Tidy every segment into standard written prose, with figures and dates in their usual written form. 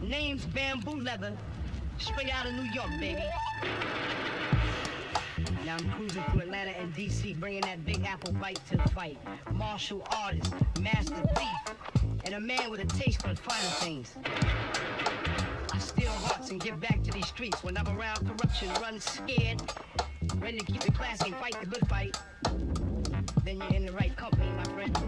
Name's Bamboo Leather, straight out of New York, baby. Now I'm cruising through Atlanta and DC, bringing that Big Apple bite to the fight. Martial artist, master thief, and a man with a taste for the finer things. I steal hearts and give back to these streets. When I'm around corruption, run scared, ready to keep it classy and fight the good fight. Then you're in the right company, my friend.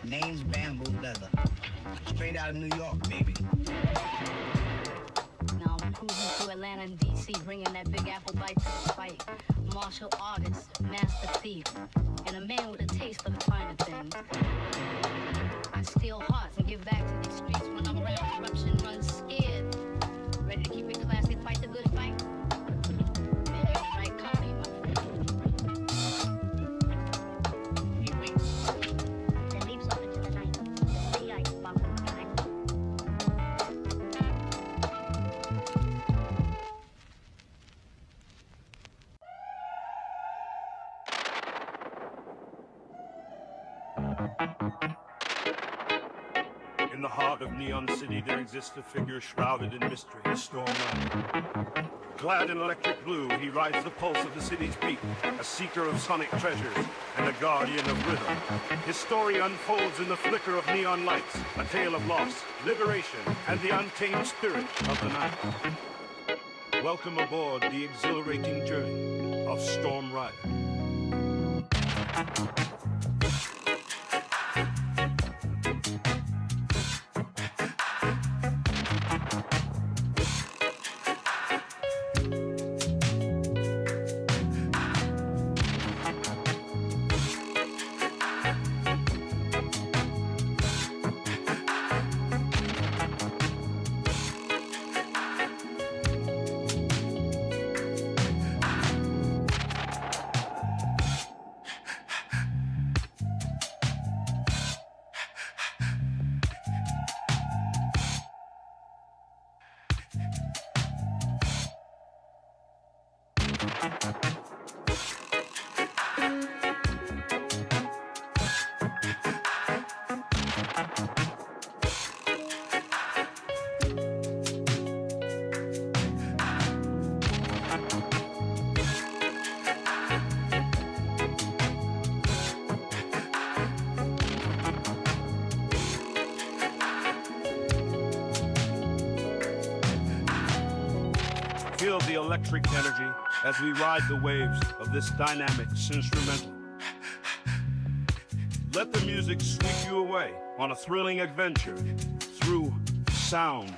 Name's Bamboo Leather, straight out of New York, baby. Now I'm cruising through Atlanta and DC, bringing that Big Apple bite to the fight. Martial artist, master thief, and a man with a taste for the finer things. I steal hearts and give back to these streets. When I'm around corruption, run scared, ready to keep it classy, fight the good fight. Then you're in the right company, my friend. In the heart of Neon City, there exists a figure shrouded in mystery, a storm rider. Clad in electric blue, he rides the pulse of the city's beat, a seeker of sonic treasures and a guardian of rhythm. His story unfolds in the flicker of neon lights, a tale of loss, liberation, and the untamed spirit of the night. Welcome aboard the exhilarating journey of Storm Rider. Feel the electric energy as we ride the waves of this dynamic instrumental. Let the music sweep you away on a thrilling adventure through sound.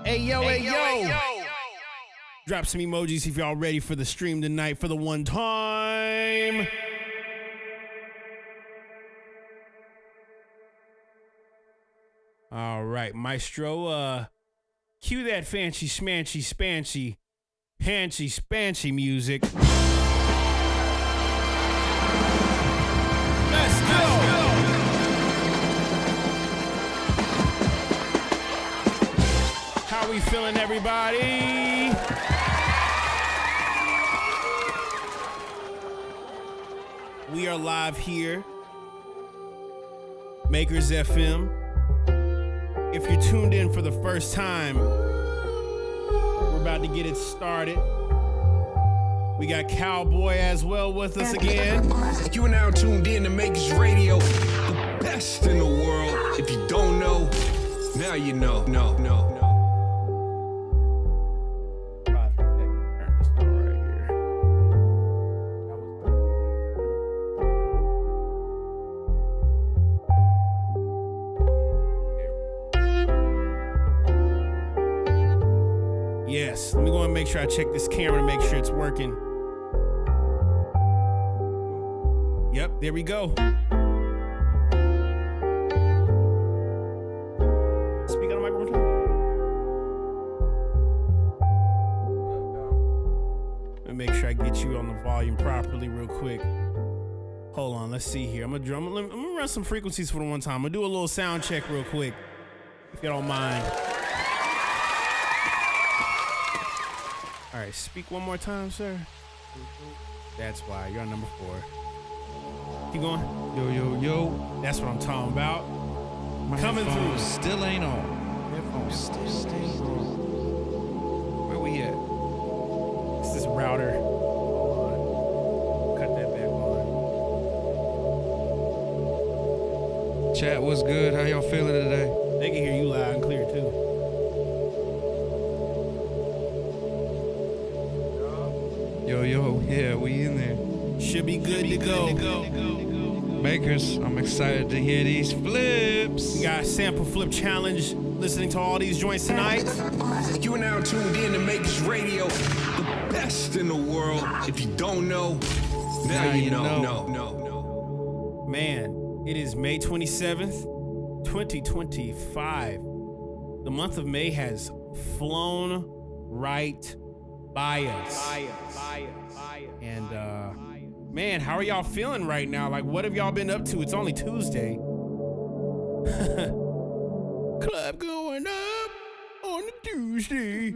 Hey, yo. Drop some emojis if y'all ready for the stream tonight for the one time. All right, Maestro, cue that fancy, smancy, spancy, hancy, spancy music. Let's go. How we feeling, everybody? We are live here, Makers FM. If you're tuned in for the first time, we're about to get it started. We got Cowboy as well with us again. You are now tuned in to Makers Radio, the best in the world. If you don't know, now you know. No. Yes, let me go and make sure I check this camera to make sure it's working. Yep, there we go. Speak on the microphone. Let me make sure I get you on the volume properly real quick. Hold on, let's see here. I'm gonna run some frequencies for the one time. I'm gonna do a little sound check real quick, if you don't mind. All right, speak one more time, sir. That's why you're on number 4. Keep going. Yo. That's what I'm talking about. My Coming through. Still ain't on. Headphones still ain't on. Where we at? It's this router. Hold on. Cut that back on. Chat, what's good? How y'all feeling today? They can hear you loud and clear too. Yo, yeah, we in there. Should be good to go. Makers, I'm excited to hear these flips. We got sample flip challenge. Listening to all these joints tonight. You are now tuned in to Makers Radio, the best in the world. If you don't know, now you know. No. Man, it is May 27th, 2025. The month of May has flown right by us. And Man, how are y'all feeling right now? Like, what have y'all been up to? It's only Tuesday. Club going up on a Tuesday.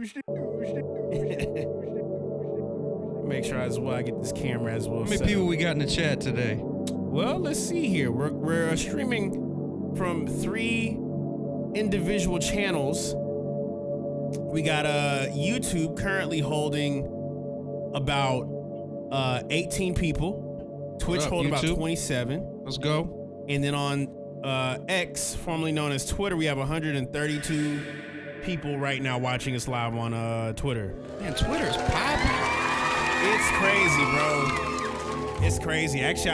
Make sure as well I get this camera as well. How many people we got in the chat today? Well, let's see here. We're streaming from 3 individual channels. We got YouTube currently holding about 18 people. Twitch holding about 27. Let's go. And then on X, formerly known as Twitter, we have 132 people right now watching us live on Twitter. Man, Twitter is popping. It's crazy, bro. It's crazy. Actually,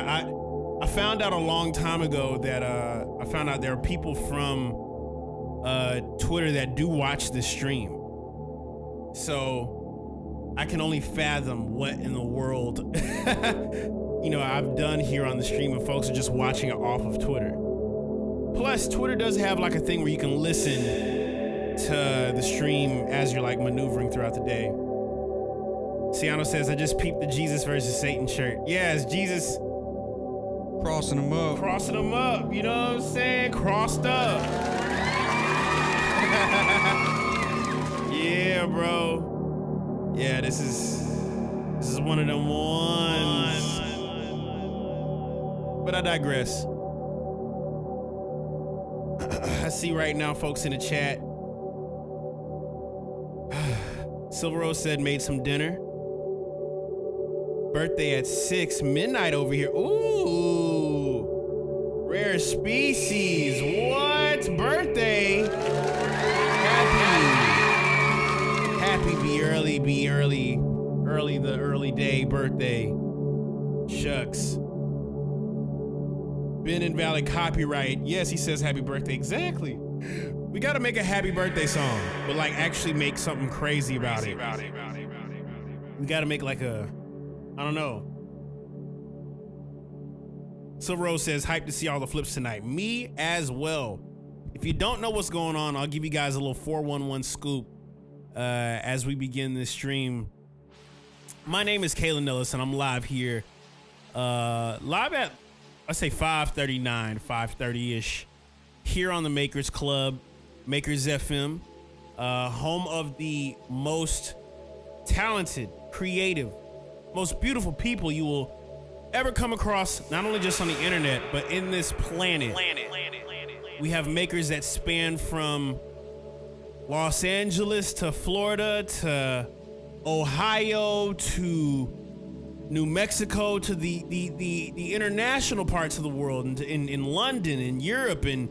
I found out a long time ago that I found out there are people from Twitter that do watch the stream. So I can only fathom what in the world I've done here on the stream, and folks are just watching it off of Twitter. Plus, Twitter does have like a thing where you can listen to the stream as you're like maneuvering throughout the day. Ciano says, I just peeped the Jesus versus Satan shirt. Yeah, it's Jesus crossing them up. Crossing them up, you know what I'm saying? Crossed up. Yeah, bro. Yeah, this is one of them ones. But I digress. I see right now folks in the chat. Silver Rose said made some dinner. Birthday at 6 midnight over here. Ooh. Rare species. What? Birthday. Happy be early the early day birthday. Shucks. Ben in Valley copyright. Yes, he says happy birthday. Exactly. We got to make a happy birthday song, but like actually make something crazy about it. We got to make like I don't know. Silver Rose says, hyped to see all the flips tonight. Me as well. If you don't know what's going on, I'll give you guys a little 411 scoop as we begin this stream. My name is Kaelin Ellis, and I'm live here. Live at, I say 5:30-ish, here on the Makers Club, Makers FM, home of the most talented, creative, most beautiful people you will ever come across, not only just on the internet, but in this planet. We have makers that span from Los Angeles to Florida to Ohio to New Mexico to the international parts of the world, in London, in Europe, and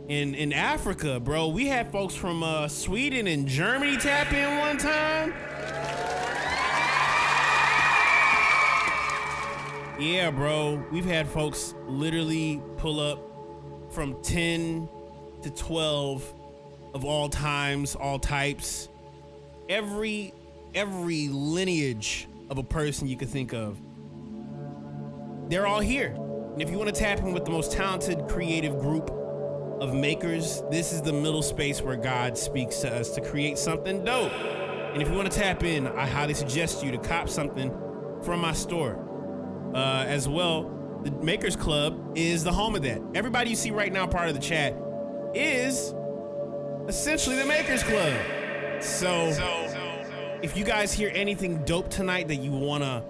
in Africa, bro. We had folks from Sweden and Germany tap in one time. Yeah, bro. We've had folks literally pull up from 10 to 12 of all times, all types. Every lineage of a person you could think of. They're all here. And if you want to tap in with the most talented, creative group of makers, this is the middle space where God speaks to us to create something dope. And if you want to tap in, I highly suggest you to cop something from my store. As well, the Makers Club is the home of that. Everybody you see right now part of the chat is essentially the Makers Club. So if you guys hear anything dope tonight that you want to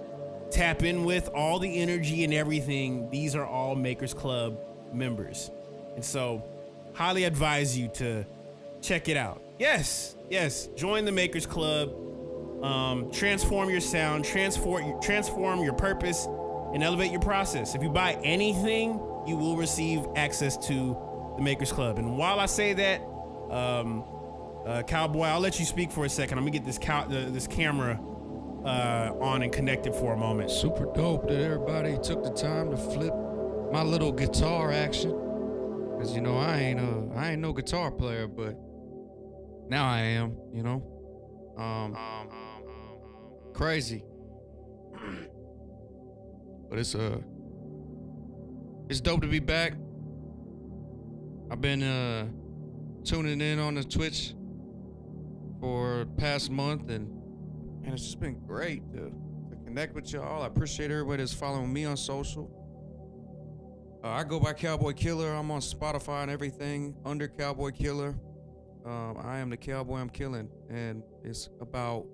tap in with, all the energy and everything, these are all Makers Club members. And so highly advise you to check it out. Yes, join the Makers Club. Transform your sound, transform your purpose, and elevate your process. If you buy anything, you will receive access to the Makers Club. And while I say that, Cowboy, I'll let you speak for a second. I'm gonna get this camera on and connected for a moment. Super dope that everybody took the time to flip my little guitar action. Cause you know I ain't no guitar player, but now I am. You know, crazy. But it's dope to be back. I've been tuning in on the Twitch for the past month, and it's just been great to connect with y'all. I appreciate everybody that's following me on social. I go by Cowboy Killer. I'm on Spotify and everything under Cowboy Killer. I am the cowboy I'm killing, and it's about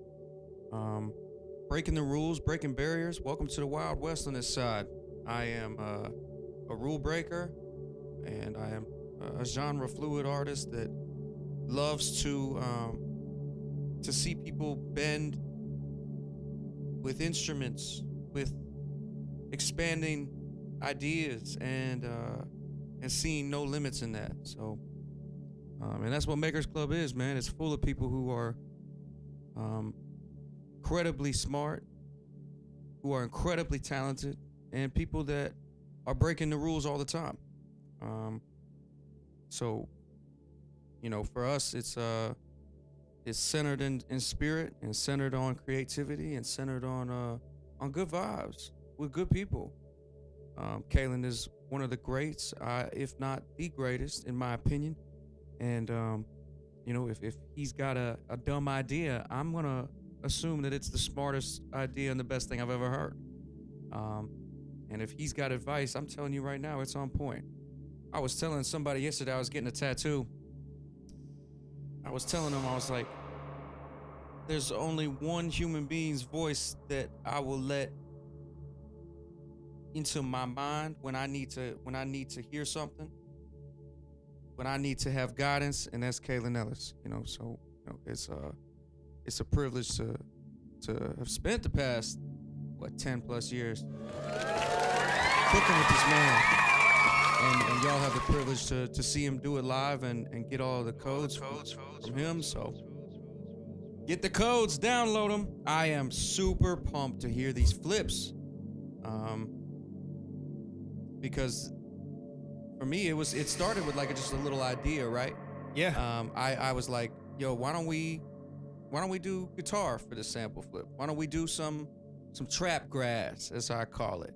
breaking the rules, breaking barriers. Welcome to the Wild West on this side. I am a rule breaker, and I am a genre fluid artist that loves to see people bend with instruments, with expanding ideas, and seeing no limits in that. So, and that's what Makers Club is, man. It's full of people who are incredibly smart, who are incredibly talented, and people that are breaking the rules all the time. So, you know, for us, it's centered in spirit, and centered on creativity, and centered on good vibes with good people. Kaelin is one of the greats, if not the greatest, in my opinion. And you know, if he's got a dumb idea, I'm gonna assume that it's the smartest idea and the best thing I've ever heard. And if he's got advice, I'm telling you right now, it's on point. I was telling somebody yesterday I was getting a tattoo. I was telling him, I was like, there's only one human being's voice that I will let into my mind when I need to hear something, when I need to have guidance, and that's Kaelin Ellis. You know, so you know, it's a privilege to have spent the past 10 plus years cooking with this man, and y'all have the privilege to see him do it live and get all the codes from him. So get the codes, download them. I am super pumped to hear these flips, because for me it started with like just a little idea, right? Yeah. I was like, yo, why don't we do guitar for the sample flip? Why don't we do some trap grass, as I call it?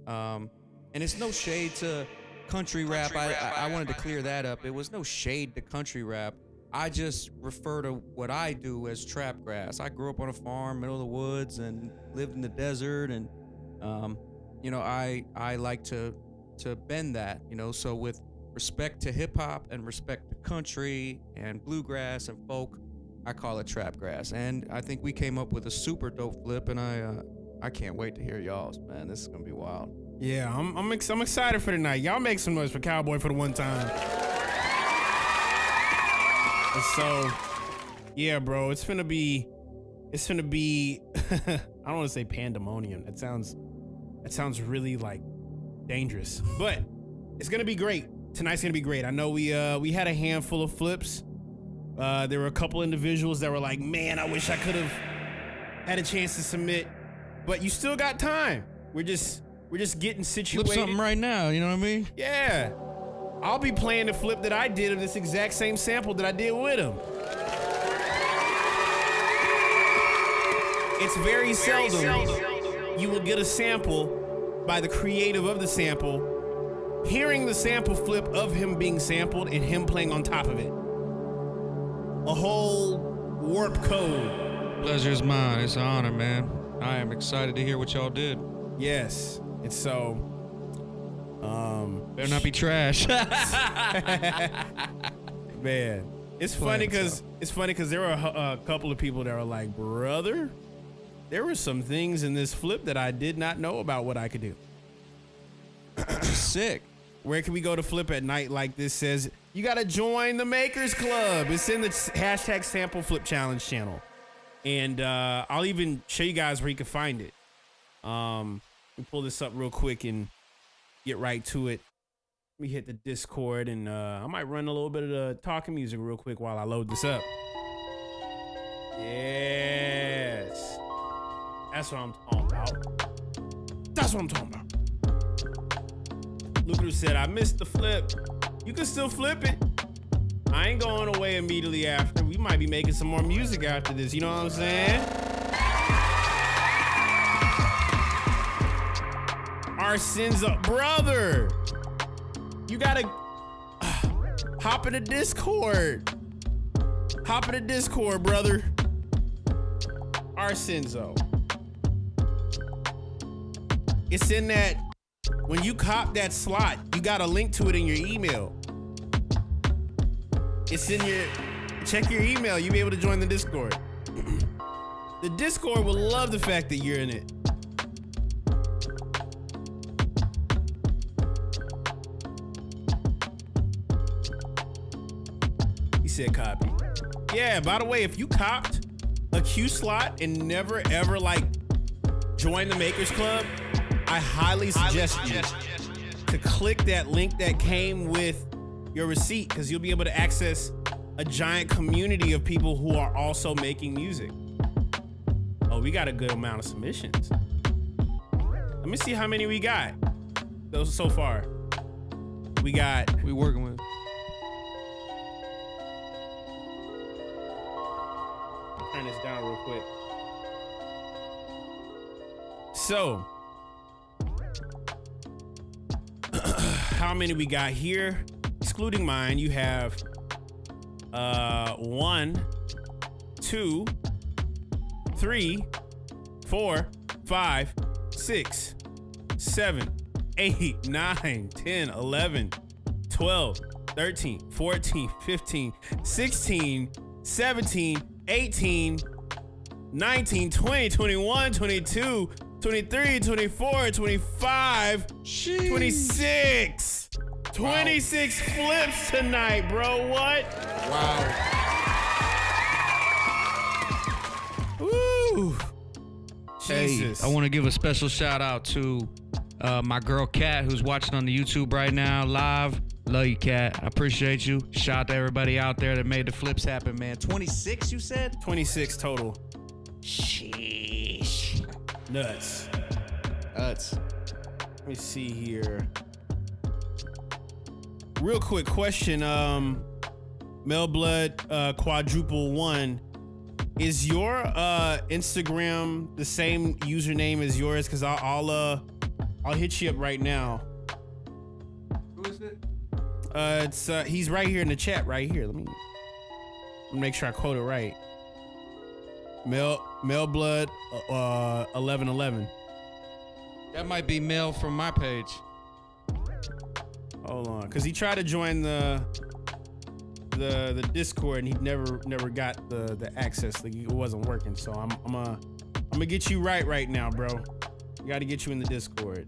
And it's no shade to country rap. I wanted to clear that up. It was no shade to country rap. I just refer to what I do as trap grass. I grew up on a farm, middle of the woods, and lived in the desert, and you know, I like to bend that, you know. So with respect to hip hop and respect to country and bluegrass and folk, I call it trap grass. And I think we came up with a super dope flip, and I can't wait to hear y'all's, man. This is gonna be wild. Yeah, I'm excited for tonight. Y'all make some noise for Cowboy for the one time. And so, yeah, bro, it's finna be I don't want to say pandemonium. That sounds really like dangerous, but it's gonna be great. Tonight's gonna be great. I know we had a handful of flips. There were a couple individuals that were like, man, I wish I could have had a chance to submit, but you still got time. We're just getting situated. Flip something right now, you know what I mean? Yeah. I'll be playing the flip that I did of this exact same sample that I did with him. It's very seldom you will get a sample by the creative of the sample, hearing the sample flip of him being sampled and him playing on top of it. A whole warp code. Pleasure's mine. It's an honor, man. I am excited to hear what y'all did. Yes. And so, better not be trash. man, it's funny because there were a couple of people that were like, brother, there were some things in this flip that I did not know about what I could do. Sick. Where can we go to flip at night like this? Says you got to join the Makers Club. It's in the hashtag Sample Flip Challenge channel, and I'll even show you guys where you can find it. Let me pull this up real quick and get right to it. Let me hit the Discord, and I might run a little bit of the talking music real quick while I load this up. Yes. That's what I'm talking about. That's what I'm talking about. Lucas said, I missed the flip. You can still flip it. I ain't going away immediately after. We might be making some more music after this. You know what I'm saying? Our sins up. Brother, you gotta hop in the Discord. Hop in the Discord, brother. Arsenzo. It's in that, when you cop that slot, you got a link to it in your email. It's in your, check your email. You'll be able to join the Discord. The Discord will love the fact that you're in it. He said copy. Yeah, by the way, if you copped a Q slot and never ever like join the Makers Club, I highly suggest you to click that link that came with your receipt, because you'll be able to access a giant community of people who are also making music. Oh, we got a good amount of submissions. Let me see how many we got. Those so far. We working with. Turn this down real quick. So, how many we got here? Excluding mine, you have 1, 2, 3, 4, 5, 6, 7, 8, 9, 10, 11, 12, 13, 14, 15, 16, 17, 18, 19, 20, 21, 22, 23, 24, 25, 26. 26 flips tonight, bro. What? Wow. Woo. Jesus. Hey, I want to give a special shout out to my girl Kat, who's watching on the YouTube right now live. Love you, Kat. I appreciate you. Shout out to everybody out there that made the flips happen, man. 26, you said? 26 total. Sheesh. Nuts. Let me see here. Real quick question. Melblood quadruple 1. Is your Instagram the same username as yours? Because I'll hit you up right now. Who is it? It's he's right here in the chat right here. Let me make sure I quote it right. Melblood 1111. That might be Mel from my page. Hold on, cause he tried to join the Discord and he never got the access. Like, it wasn't working. So I'm gonna get you right now, bro. Got to get you in the Discord.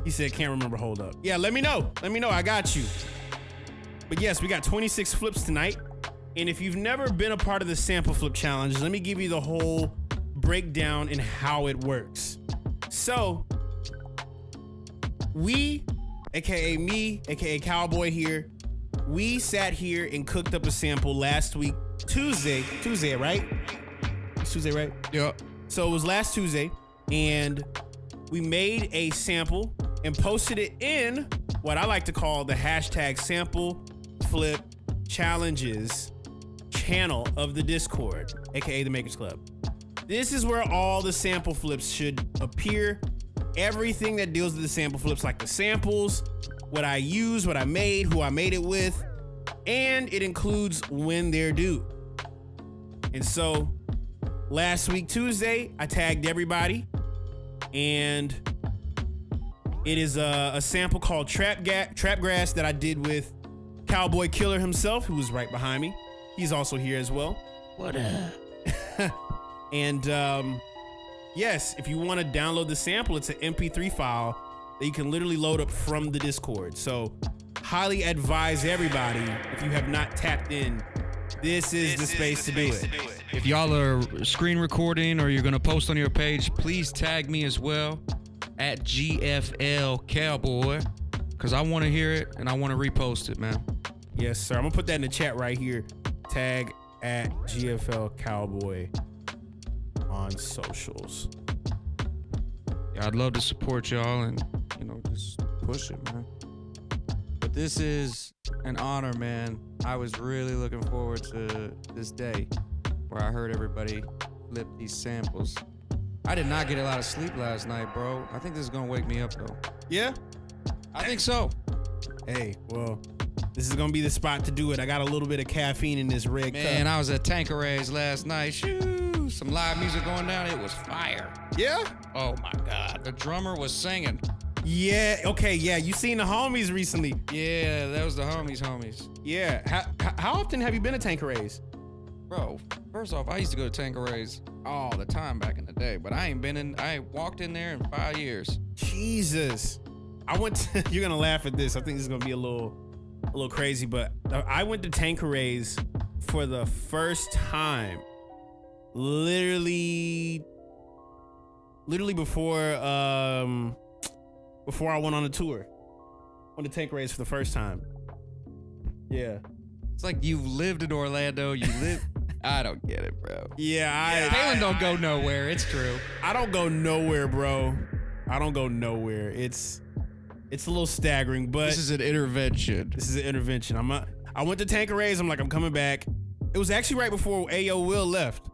He said can't remember. Hold up. Yeah, let me know. I got you. But yes, we got 26 flips tonight. And if you've never been a part of the sample flip challenge, let me give you the whole breakdown and how it works. So we, aka me, aka Cowboy here, we sat here and cooked up a sample last week, Tuesday, right? It's Tuesday, right? Yeah. So it was last Tuesday, and we made a sample and posted it in what I like to call the hashtag sample flip challenges channel of the Discord, aka the Makers Club. This is where all the sample flips should appear. Everything that deals with the sample flips, like the samples, what I use, what I made, who I made it with, and it includes when they're due. And so last week, Tuesday, I tagged everybody, and it is a sample called Trapgrass that I did with Cowboy Killer himself, who was right behind me. He's also here as well. What up? And yes, if you want to download the sample, it's an MP3 file that you can literally load up from the Discord. So highly advise everybody, if you have not tapped in, this is the space to do it. If y'all are screen recording or you're going to post on your page, please tag me as well at GFL Cowboy, because I want to hear it and I want to repost it, man. Yes, sir. I'm going to put that in the chat right here. Tag at GFL Cowboy on socials. Yeah, I'd love to support y'all and, just push it, man. But this is an honor, man. I was really looking forward to this day where I heard everybody flip these samples. I did not get a lot of sleep last night, bro. I think this is gonna wake me up, though. Yeah? I think so. Hey, well, this is gonna be the spot to do it. I got a little bit of caffeine in this red cup. Man, I was at Tanqueray's last night. Shoo! Some live music going down. It was fire. Yeah? Oh my God. The drummer was singing. Yeah. Okay. Yeah. You seen the homies recently? Yeah, that was the homies. Yeah. How often have you been to Tanqueray's? Bro, first off, I used to go to Tanqueray's all the time back in the day, but I ain't walked in there in 5 years. Jesus. I went to, you're gonna laugh at this. I think this is gonna be a little crazy, but I went to Tanqueray's for the first time literally before I went on a tour. Went to Tanqueray's for the first time. Yeah. It's like you've lived in Orlando. I don't get it, bro. Yeah, Kaelin don't go nowhere. It's true. I don't go nowhere, bro. I don't go nowhere. It's a little staggering, but This is an intervention. I went to Tanqueray's. I'm like, I'm coming back. It was actually right before Ayo Will left.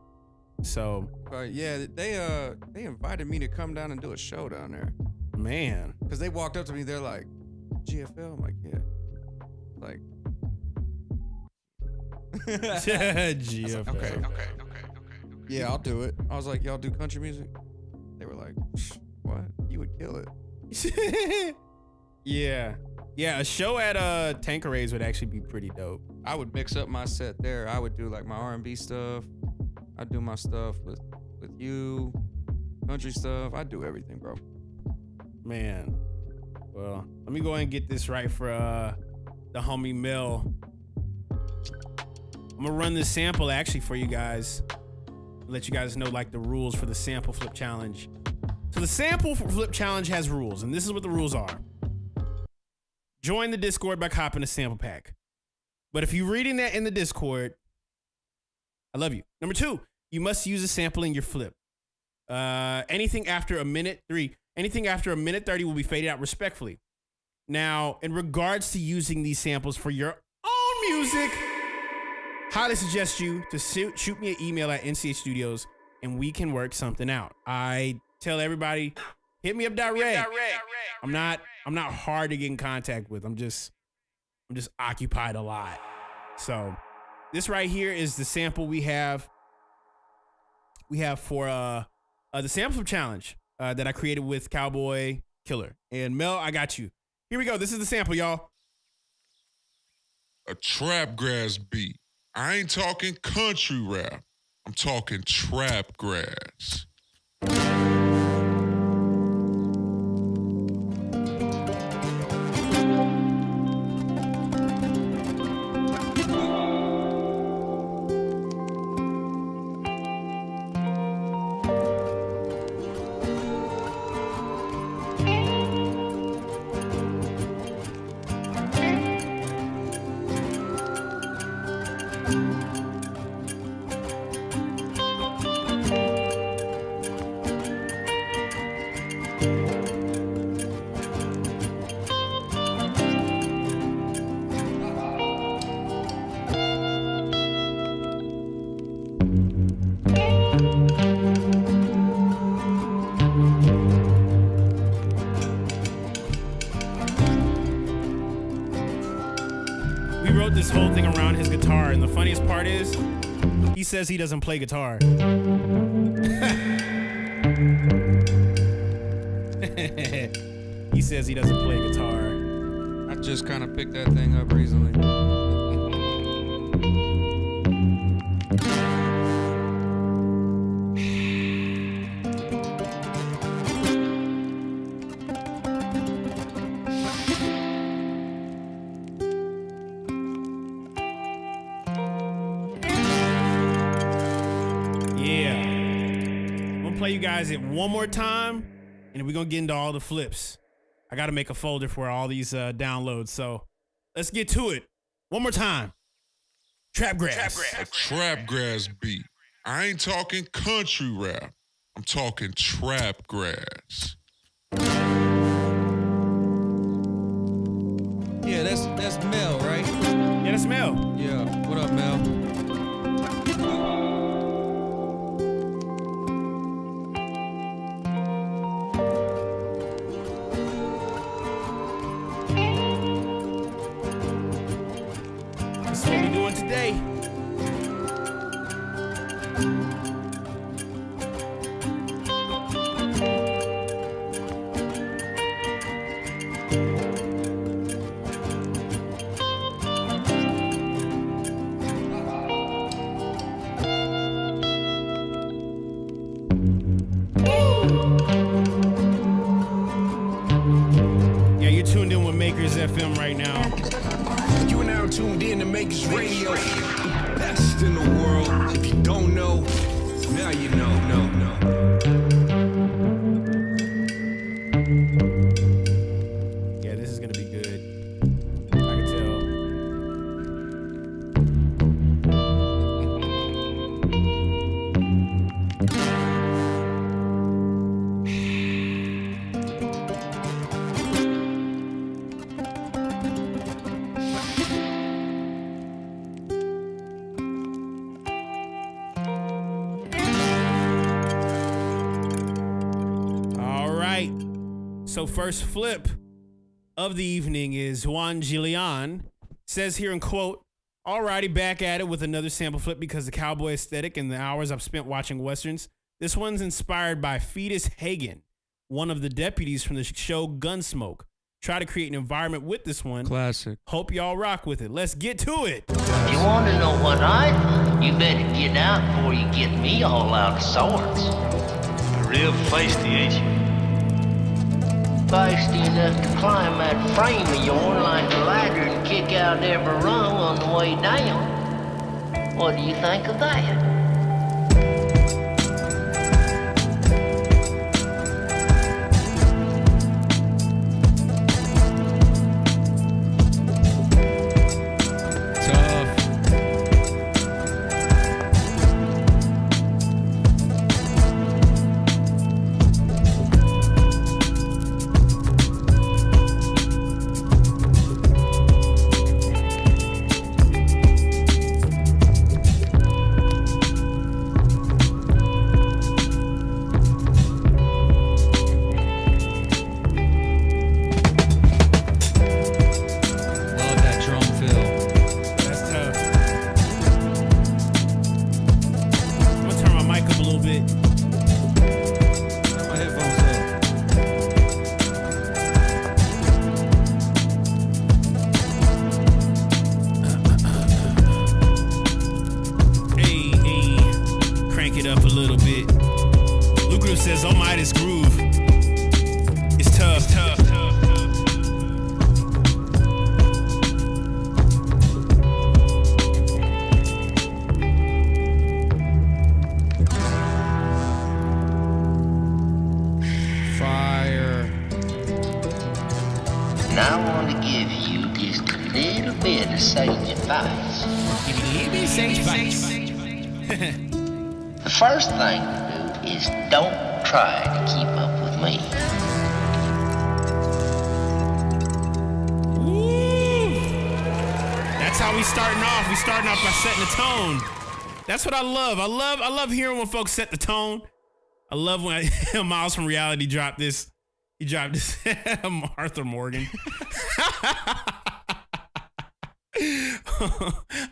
So Yeah, they invited me to come down and do a show down there. Man. Because they walked up to me, they're like, GFL? I'm like, yeah. Like, GFL. Okay. Yeah, I'll do it. I was like, y'all do country music? They were like, what? You would kill it. Yeah. Yeah, a show at Tanqueray's would actually be pretty dope. I would mix up my set there. I would do like my R&B stuff. I'd do my stuff with you, country stuff. I'd do everything, bro. Man. Well, let me go ahead and get this right for the homie Mel. I'm gonna run this sample actually for you guys. Let you guys know like the rules for the sample flip challenge. So the sample flip challenge has rules, and this is what the rules are. Join the Discord by copying a sample pack. But if you're reading that in the Discord, I love you. Number 2, you must use a sample in your flip. Anything after a minute 3, anything after a minute 30 will be faded out respectfully. Now, in regards to using these samples for your own music, highly suggest you to shoot me an email at NCH Studios and we can work something out. I tell everybody, hit me up direct. I'm not hard to get in contact with. I'm just occupied a lot. So this right here is the sample we have for the sample challenge that I created with Cowboy Killer. And Mel, I got you. Here we go. This is the sample, y'all. A trap grass beat. I ain't talking country rap. I'm talking trap grass. This whole thing around his guitar, and the funniest part is he says he doesn't play guitar. He says he doesn't play guitar. I just kind of picked that thing up recently. Play you guys it one more time, and we're gonna get into all the flips. I gotta make a folder for all these downloads, so let's get to it. One more time. Trap grass. A trap grass beat. I ain't talking country rap. I'm talking trap grass. Yeah, that's Mel, right? Yeah, that's Mel. Yeah. What up, Mel? Today. Makers FM right now. You are now tuned in to Makers Radio, the best in the world. If you don't know, now you know. Yeah, this is gonna be good. I can tell. So first flip of the evening is Juan Gillian. Says here in quote, "Alrighty, back at it with another sample flip because the cowboy aesthetic and the hours I've spent watching Westerns. This one's inspired by Fetus Hagen, one of the deputies from the show Gunsmoke. Try to create an environment with this one. Classic. Hope y'all rock with it. Let's get to it." You want to know what I think? You better get out before you get me all out of sorts. Real feisty, ain't you? Feisty enough to climb that frame of yours like a ladder and kick out every rung on the way down. What do you think of that? The first thing to do is don't try to keep up with me. Woo. That's how we starting off. We starting off by setting the tone. That's what I love. I love hearing when folks set the tone. I love when Miles from Reality dropped this. He dropped this Arthur Morgan.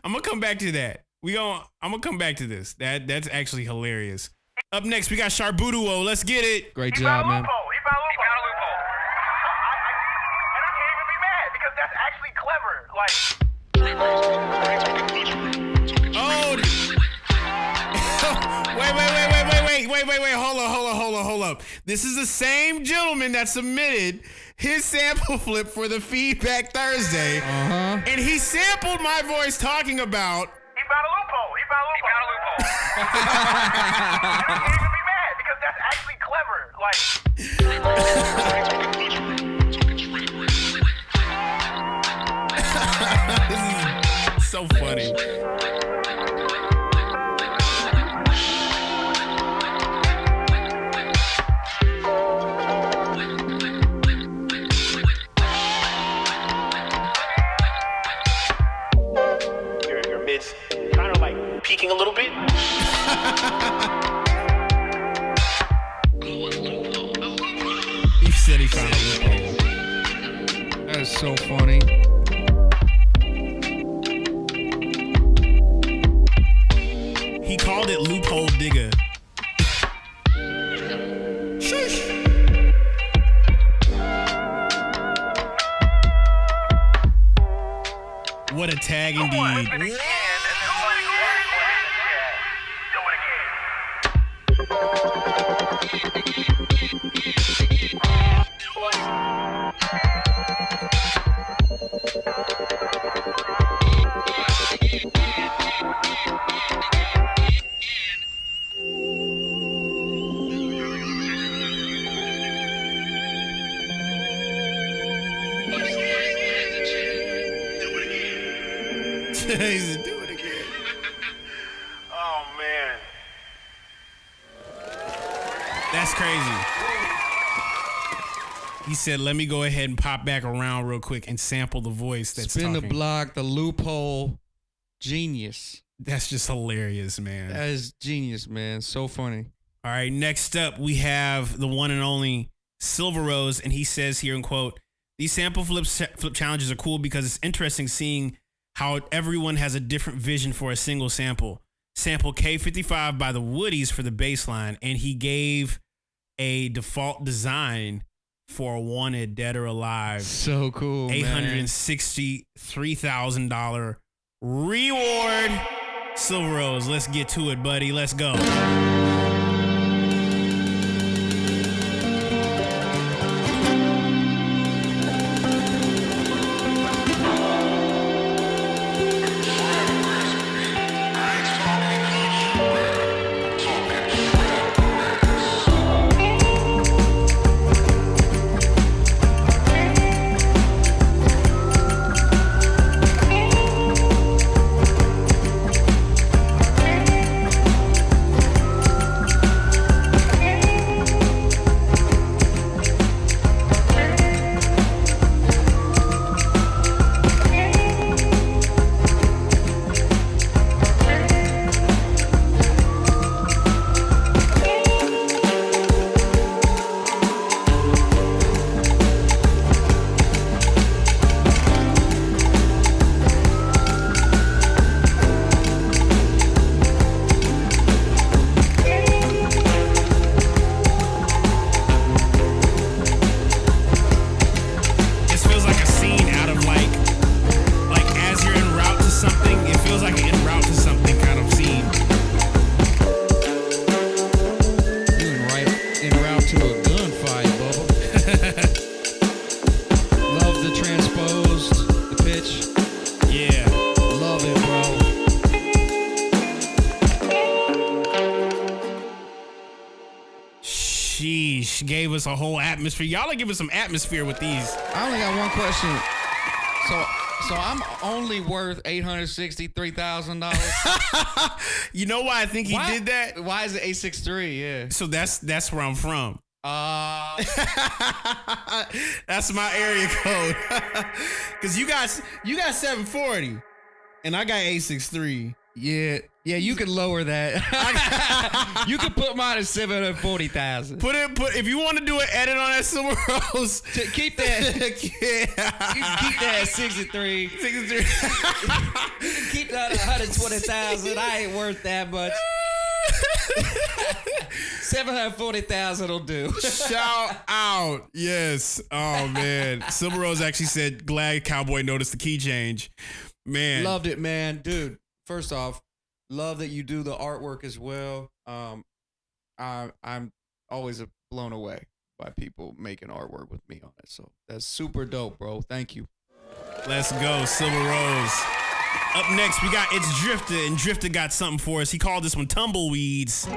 I'm gonna come back to that. I'm gonna come back to this. That's actually hilarious. Up next, we got Sharbuduo. Let's get it. Great job, man. He found a loophole. And I can't even be mad because that's actually clever. Wait. Hold up. This is the same gentleman that submitted his sample flip for the Feedback Thursday. And he sampled my voice talking about... He found a loophole. And I can't even be mad because that's actually clever. This is so funny. Your mid's kind of like peaking a little bit. He said he found a loophole. That is so funny. He called it loophole digger. Shush. What a tag indeed. He said, do it again. Oh, man. That's crazy. He said, let me go ahead and pop back around real quick and sample the voice that's Spin talking. the block, the loophole. Genius. That's just hilarious, man. That is genius, man. So funny. All right, next up, we have the one and only Silver Rose, and he says here, in quote, these sample flip challenges are cool because it's interesting seeing how everyone has a different vision for a single sample. Sample K55 by the Woodies for the bass line, and he gave a default design for Wanted, Dead or Alive. So cool, $863,000 reward. Silver Rose, let's get to it, buddy. Let's go. Sheesh, gave us a whole atmosphere. Y'all are giving some atmosphere with these. I only got one question. So I'm only worth $863,000. You know why I think he did that? Why is it 863? Yeah. So that's where I'm from. That's my area code. Cause you got 740, and I got 863. Yeah, you could lower that. You could put mine at 740,000. Put if you want to do an edit on that Silver Rose. Keep that. You can keep that at 63. 63. You can keep that at 120,000. I ain't worth that much. 740,000 will do. Shout out. Yes. Oh man. Silver Rose actually said, glad Cowboy noticed the key change. Man. Loved it, man. Dude, first off, love that you do the artwork as well. I'm always blown away by people making artwork with me on it. So that's super dope, bro. Thank you. Let's go, Silver Rose. Up next, we got It's Drifter, and Drifter got something for us. He called this one Tumbleweeds.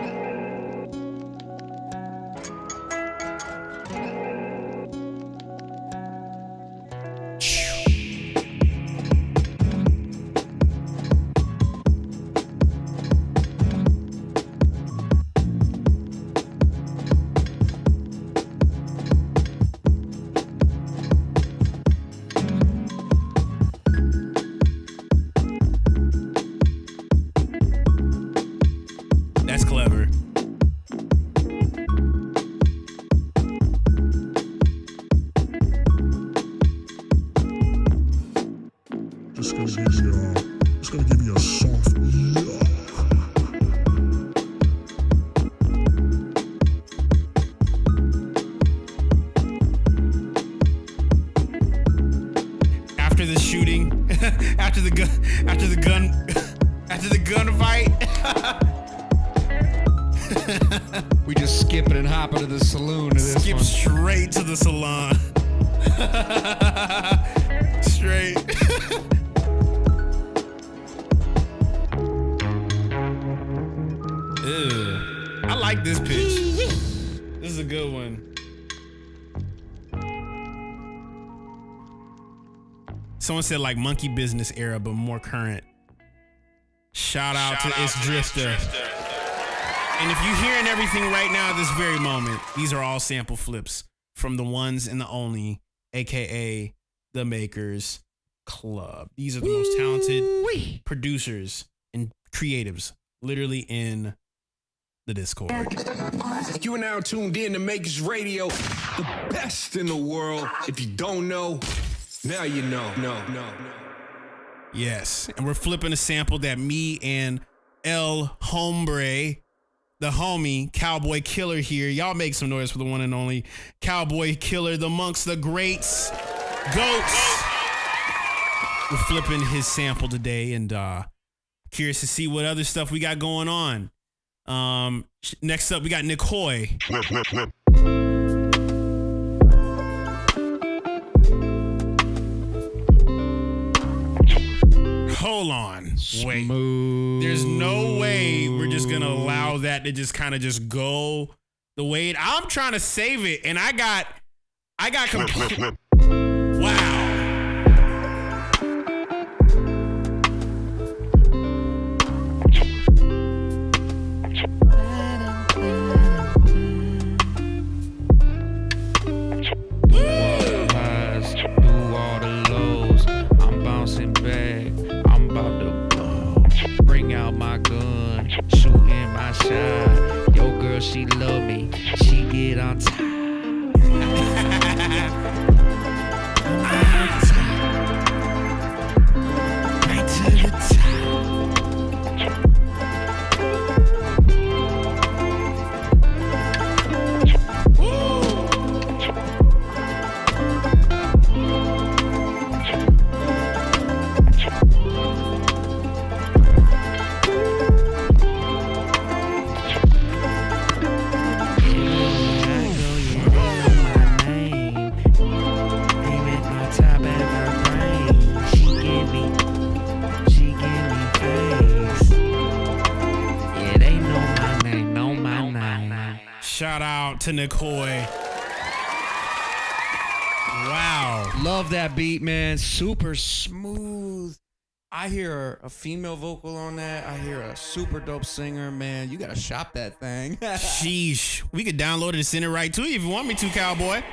That's clever. Just gonna give you a soft yeah. After the shooting, after the gunfight. We just skip it and hop into the saloon to this Skip one. straight to the salon. Straight. Ew. I like this pitch. This is a good one. Someone said like Monkey Business era, but more current. Shout out to It's Drifter. And if you're hearing everything right now at this very moment, these are all sample flips from the ones and the only, aka the Makers Club. These are the most talented producers and creatives literally in the Discord. You are now tuned in to Makers Radio, the best in the world. If you don't know, now you know. No. Yes, and we're flipping a sample that me and El Hombre, the homie, Cowboy Killer here. Y'all make some noise for the one and only Cowboy Killer, the amongst the greats, goats. We're flipping his sample today and curious to see what other stuff we got going on. Next up, we got Nick Hoy. Hold on. Wait. There's no way we're just going to allow that to just kind of just go the way I'm trying to save it. And I got wow. Yo, girl, she love me. She get on top. Right to the Shout out to Nick Hoy. Wow. Love that beat, man. Super smooth. I hear a female vocal on that. I hear a super dope singer, man. You gotta shop that thing. Sheesh. We could download it and send it right to you if you want me to, Cowboy.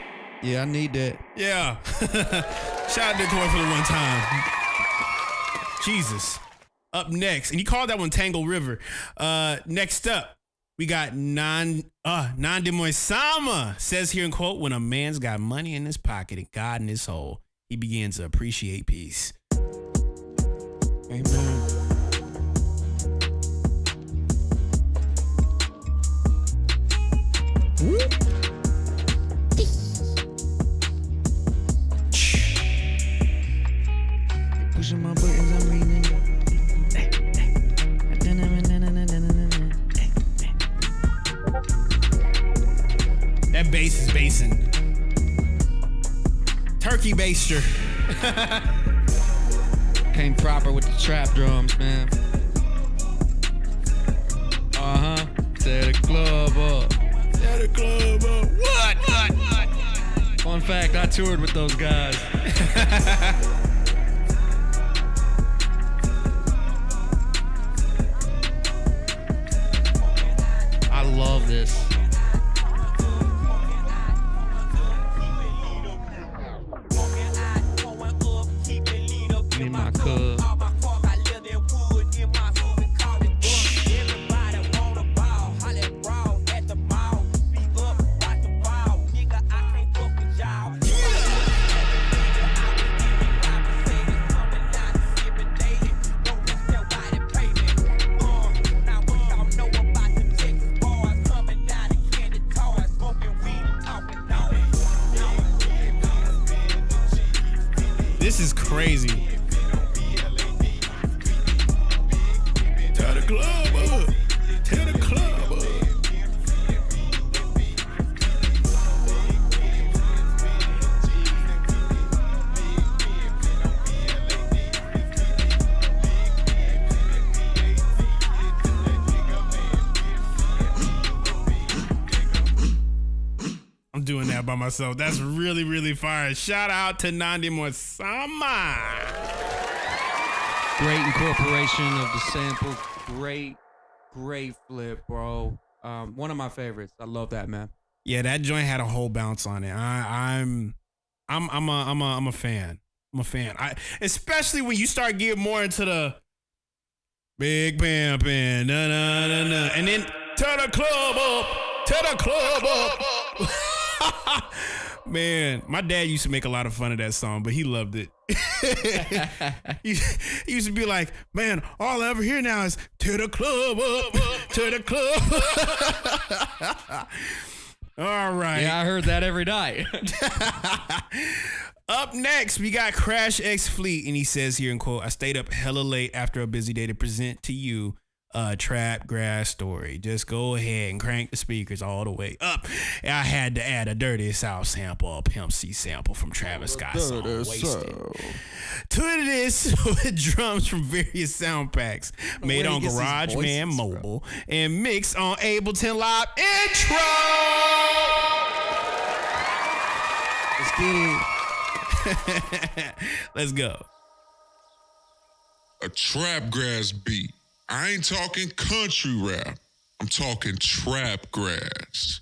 Yeah, I need that. Yeah. Shout out to Nick Hoy for the one time. Jesus. Up next, and he called that one Tangle River. Next up, we got Nandi Moisama. Says here in quote, when a man's got money in his pocket and God in his soul, he begins to appreciate peace. Amen. Pushing my buttons, I'm reading. That bass is basing. Turkey baster. Came proper with the trap drums, man. Tear the club up. Tear the club up. What? Fun fact, I toured with those guys. I love this. In my cup. This is crazy. Tear the club up. Tear the club up. I'm doing that by myself. That's really, really fire. Shout out to Nandi Moisama. Great incorporation of the sample. Great flip, bro. One of my favorites. I love that, man. Yeah, that joint had a whole bounce on it. I'm a fan. I'm a fan. Especially when you start getting more into the big pimpin', na na na na, and then tear the club up. Man, my dad used to make a lot of fun of that song, but he loved it. he used to be like, man, all I ever hear now is tear the club up, tear the club up. All right. Yeah, I heard that every night. Up next, we got Crash X Fleet, and he says here in quote, I stayed up hella late after a busy day to present to you a trap grass story. Just go ahead and crank the speakers all the way up. I had to add a Dirty South sample, a Pimp C sample from Travis Scott's song Wasted. To this with drums from various sound packs made on GarageBand Mobile and mixed on Ableton Live Intro. Let's get it. Let's go. A trap grass beat. I ain't talking country rap. I'm talking trap grass.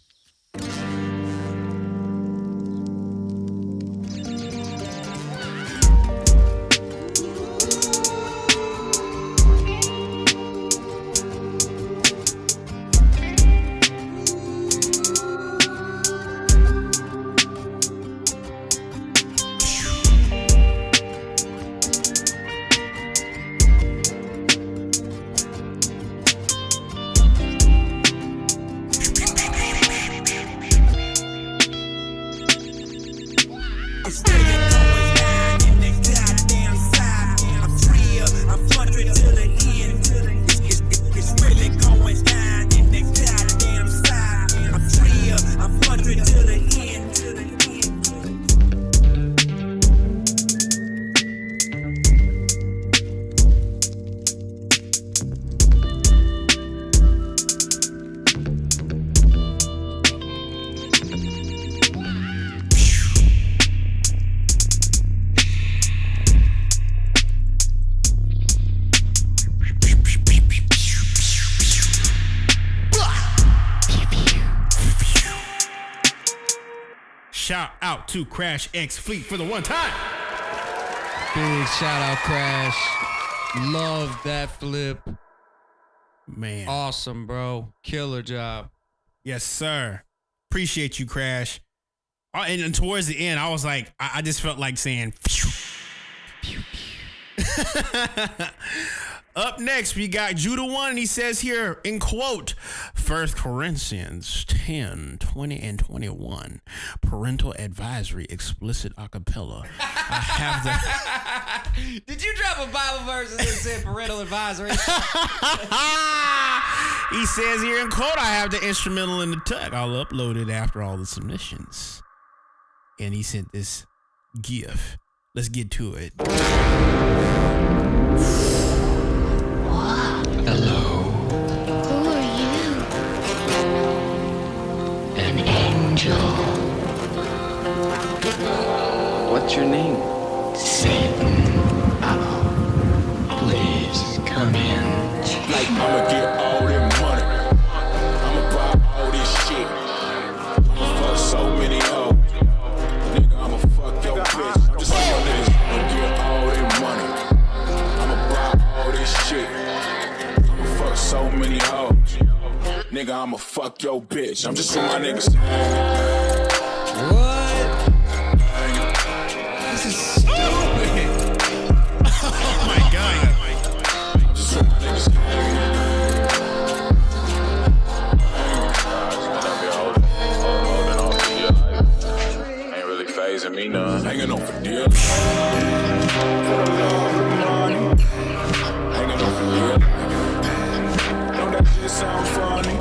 Shout out to Crash X Fleet for the one time. Big shout out, Crash. Love that flip. Man. Awesome, bro. Killer job. Yes, sir. Appreciate you, Crash. And then towards the end, I was like, I just felt like saying, phew. Pew, pew. Up next, we got Judah 1, and he says here, in quote, 1 Corinthians 10, 20, and 21, parental advisory, explicit acapella. I have the... Did you drop a Bible verse that said parental advisory? He says here in quote, I have the instrumental in the tug. I'll upload it after all the submissions. And he sent this GIF. Let's get to it. Hello. Who are you? An angel. What's your name? Satan. Please come in. Like I'ma get all that money. I'ma buy all this shit. I'ma fuck so many hoes. Nigga, I'ma fuck your bitch. I'm just like your niggas. I'ma get all that money. I'ma buy all this shit. I'ma fuck so many hoes. Nigga, I'ma fuck your bitch. I'm just with my niggas. What? This is stupid. Oh my God. I'm just with my niggas. Ain't really phasing me none. Hanging on for dear. For the love of money. Hanging on for dear. Know that shit sound funny.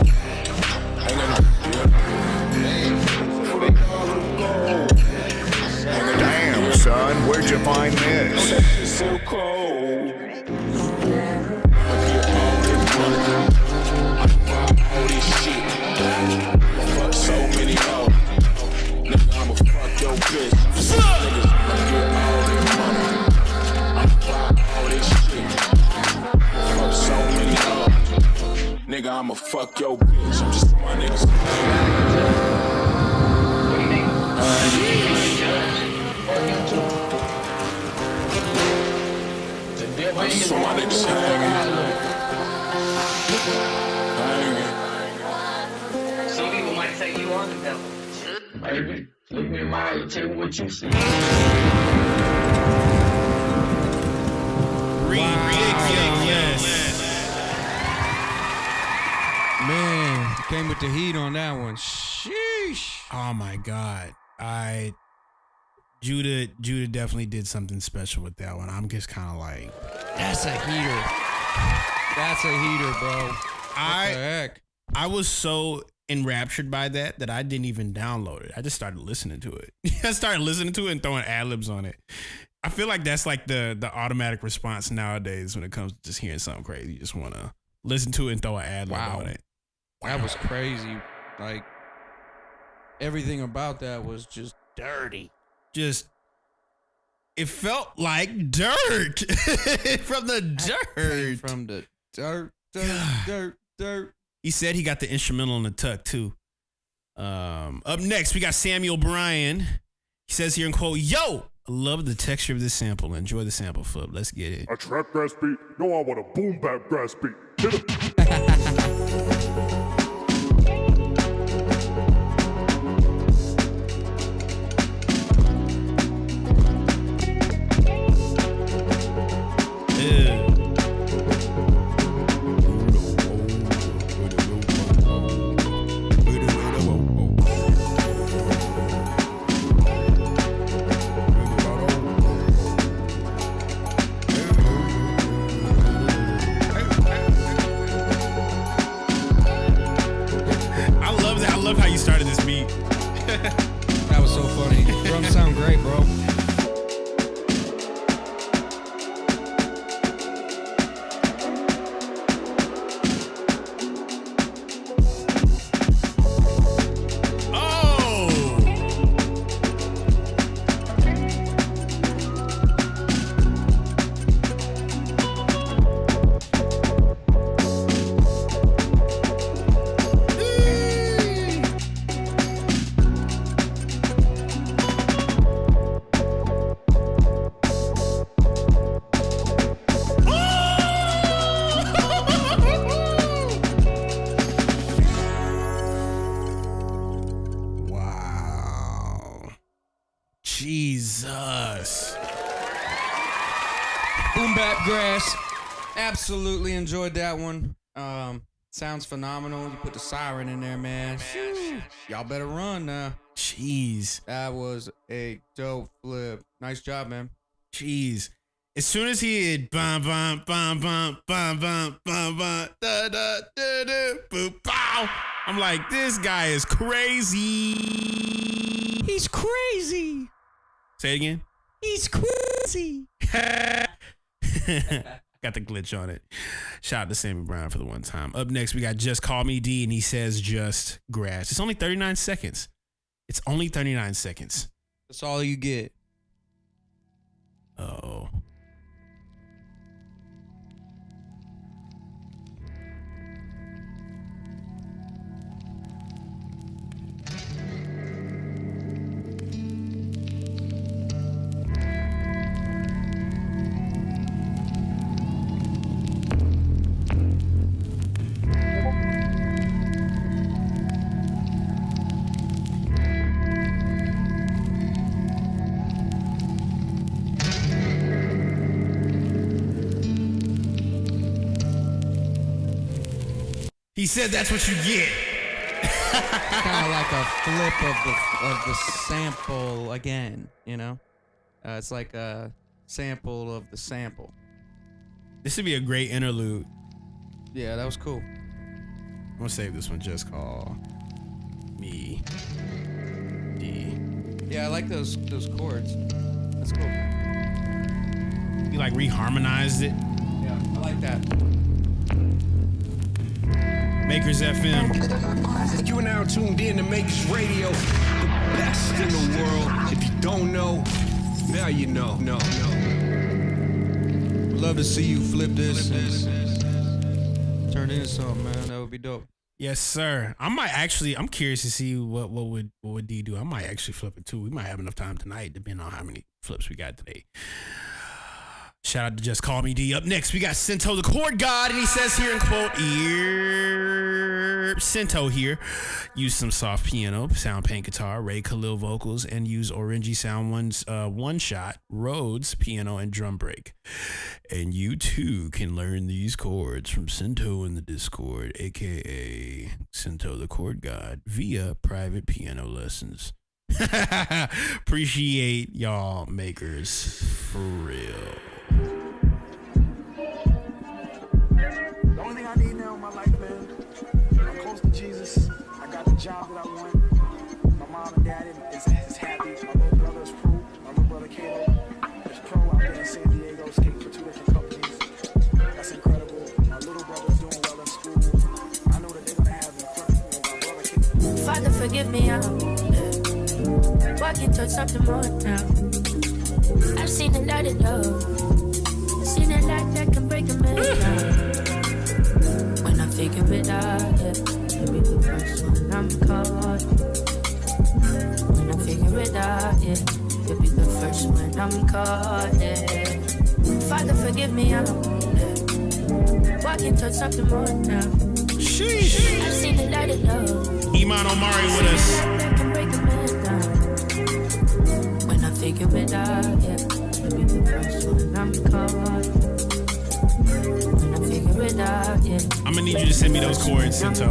Hanging on for dear. For the love of gold. Damn, son, where'd you find this? Know that shit so cold. I'ma get all this money. I'ma buy all this shit. Fuck so many hoes. Nigga, I'ma fuck your bitch. Niggas, I'ma get all this money. I'ma buy all this shit. I'ma fuck your bitch. I'm just for my niggas. I'm just for my niggas hanging. Some people might say you are the devil. Baby, look me in my eye and tell me what you see. Ridiculous. Man, came with the heat on that one. Sheesh. Oh my God. Judah definitely did something special with that one. I'm just kind of like, that's a heater. That's a heater, bro. What the heck? I was so enraptured by that I didn't even download it. I just started listening to it. I started listening to it and throwing ad-libs on it. I feel like that's like the automatic response nowadays when it comes to just hearing something crazy. You just want to listen to it and throw an ad-lib on it. That was crazy. Like, everything about that was just dirty. Just, it felt like dirt from the dirt. From the dirt. He said he got the instrumental in the tuck too. Up next, we got Samuel Bryan. He says here in quote, "Yo, I love the texture of this sample. Enjoy the sample flip. Let's get it." A trap grass beat? No, I want a boom bap grass beat. Hit it. I love how you started this beat. That was so funny. Drums sound great, bro. Jesus. Boom bap grass. Absolutely enjoyed that one. Sounds phenomenal. You put the siren in there, man. Y'all better run now. Jeez. That was a dope flip. Nice job, man. Jeez. As soon as he hit bum bum bum bum bum bum bum bum da da da da boop pow, I'm like, this guy is crazy. He's crazy. Say it again. He's crazy. Got the glitch on it. Shout out to Sammy Brown for the one time. Up next, we got Just Call Me D, and he says just grass. It's only 39 seconds. It's only 39 seconds. That's all you get. Uh-oh. He said that's what you get. Kind of like a flip of the sample again, you know? It's like a sample of the sample. This would be a great interlude. Yeah, that was cool. I'm gonna save this one. Just Call Me D. Yeah, I like those chords. That's cool. You like reharmonized it? Yeah, I like that. Makers FM. You are now tuned in to Makers Radio, the best in the world. If you don't know, now you know. No. Love to see you flip this. Turn turn into something, man. That would be dope. Yes, sir. I'm curious to see what would D do. I might actually flip it too. We might have enough time tonight, depending on how many flips we got today. Shout out to Just Call Me D. Up next, we got Sento the Chord God, and he says here in quote, Sento here, use some soft piano, sound paint guitar, Ray Khalil vocals, and use Orangey Sound One's one shot, Rhodes piano and drum break. And you too can learn these chords from Sento in the Discord, aka Sento the Chord God, via private piano lessons. Appreciate y'all makers for real. The only thing I need now in my life, man, I'm close to Jesus. I got the job that I want. My mom and dad is happy. My little brother is pro. My little brother Kaelin is pro out there in San Diego, skating for 2 different companies. That's incredible. My little brother's doing well in school. I know that they're gonna have incredible. My brother Kaelin. Father, forgive me, I'm walking towards something more now. I've seen a lot of love, seen a lot that can break a man down. When I figure it out, yeah, you'll be the first one I'm caught. When I figure it out, yeah, you'll be the first one I'm caught, yeah. Father, forgive me, I'm walking towards something more now. Sheesh. I've seen a lot of love. Iman Omari with us. That can break a man down. When I figure it out, yeah, you'll be the first one I'm caught. When I figure it out, yeah. I'm gonna need you to send me those chords, Sento.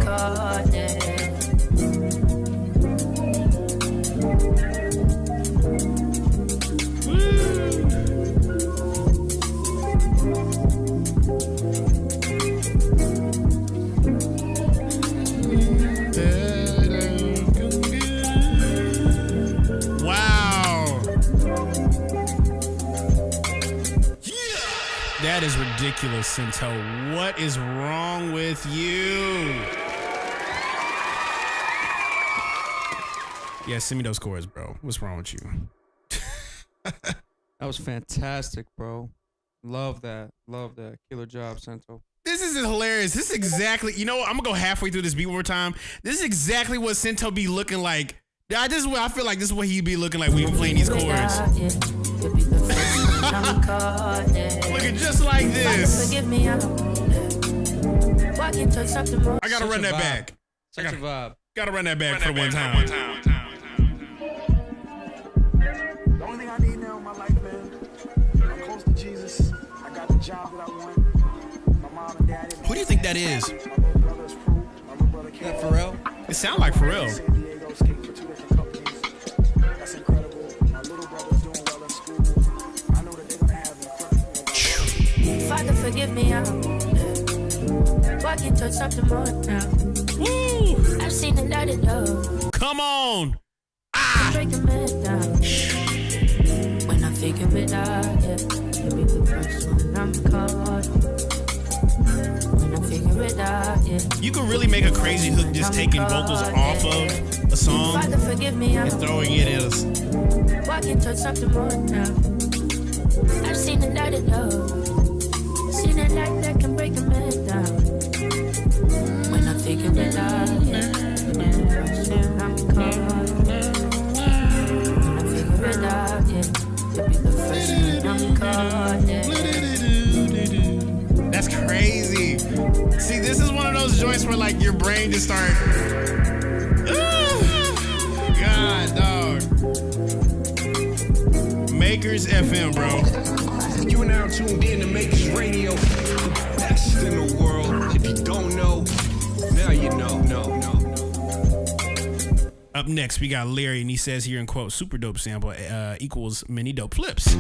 That is ridiculous, Sento. What is wrong with you? Yeah, send me those chords, bro. What's wrong with you? That was fantastic, bro. Love that. Love that. Killer job, Sento. This is hilarious. This is exactly, you know what? I'm gonna go halfway through this beat one more time. This is exactly what Sento be looking like. I feel like this is what he'd be looking like when we playing these chords. Looking just like this. I gotta run that back. Such a vibe. Gotta run that back for one time. The only thing I need now in my life, man, I'm close to Jesus. I got the job that I want. My mom and dad. Who do you think that is? My little brother's pro. My little brother That Pharrell? It sound like Pharrell. San Diego, skating for 2 different companies. That's incredible. My little brother's doing well in school. I know that they're gonna have incredible. Father, forgive me, I'm walking towards something more now. Woo! I've seen a lot of love. Come on! Break a man down. When I figure it out, yeah, you'll be the first one I'm caught. When I figure it out, yeah. You could really make a crazy hook just taking vocals off of a song Father, forgive me, and throwing it as walking towards something more now. I've seen a lot of love, seen a lot that can break a man down. When I figure it out, yeah, you'll be the first one I'm caught. When I figure it out, yeah, you'll be the first one I'm caught, yeah. That's crazy. See, this is one of those joints where like your brain just start. God, dog. Makers FM, bro. You are now tuned in to Makers Radio, the best in the world. If you don't know, now you know. Up next, we got Larry, and he says here in quote, super dope sample equals many dope flips.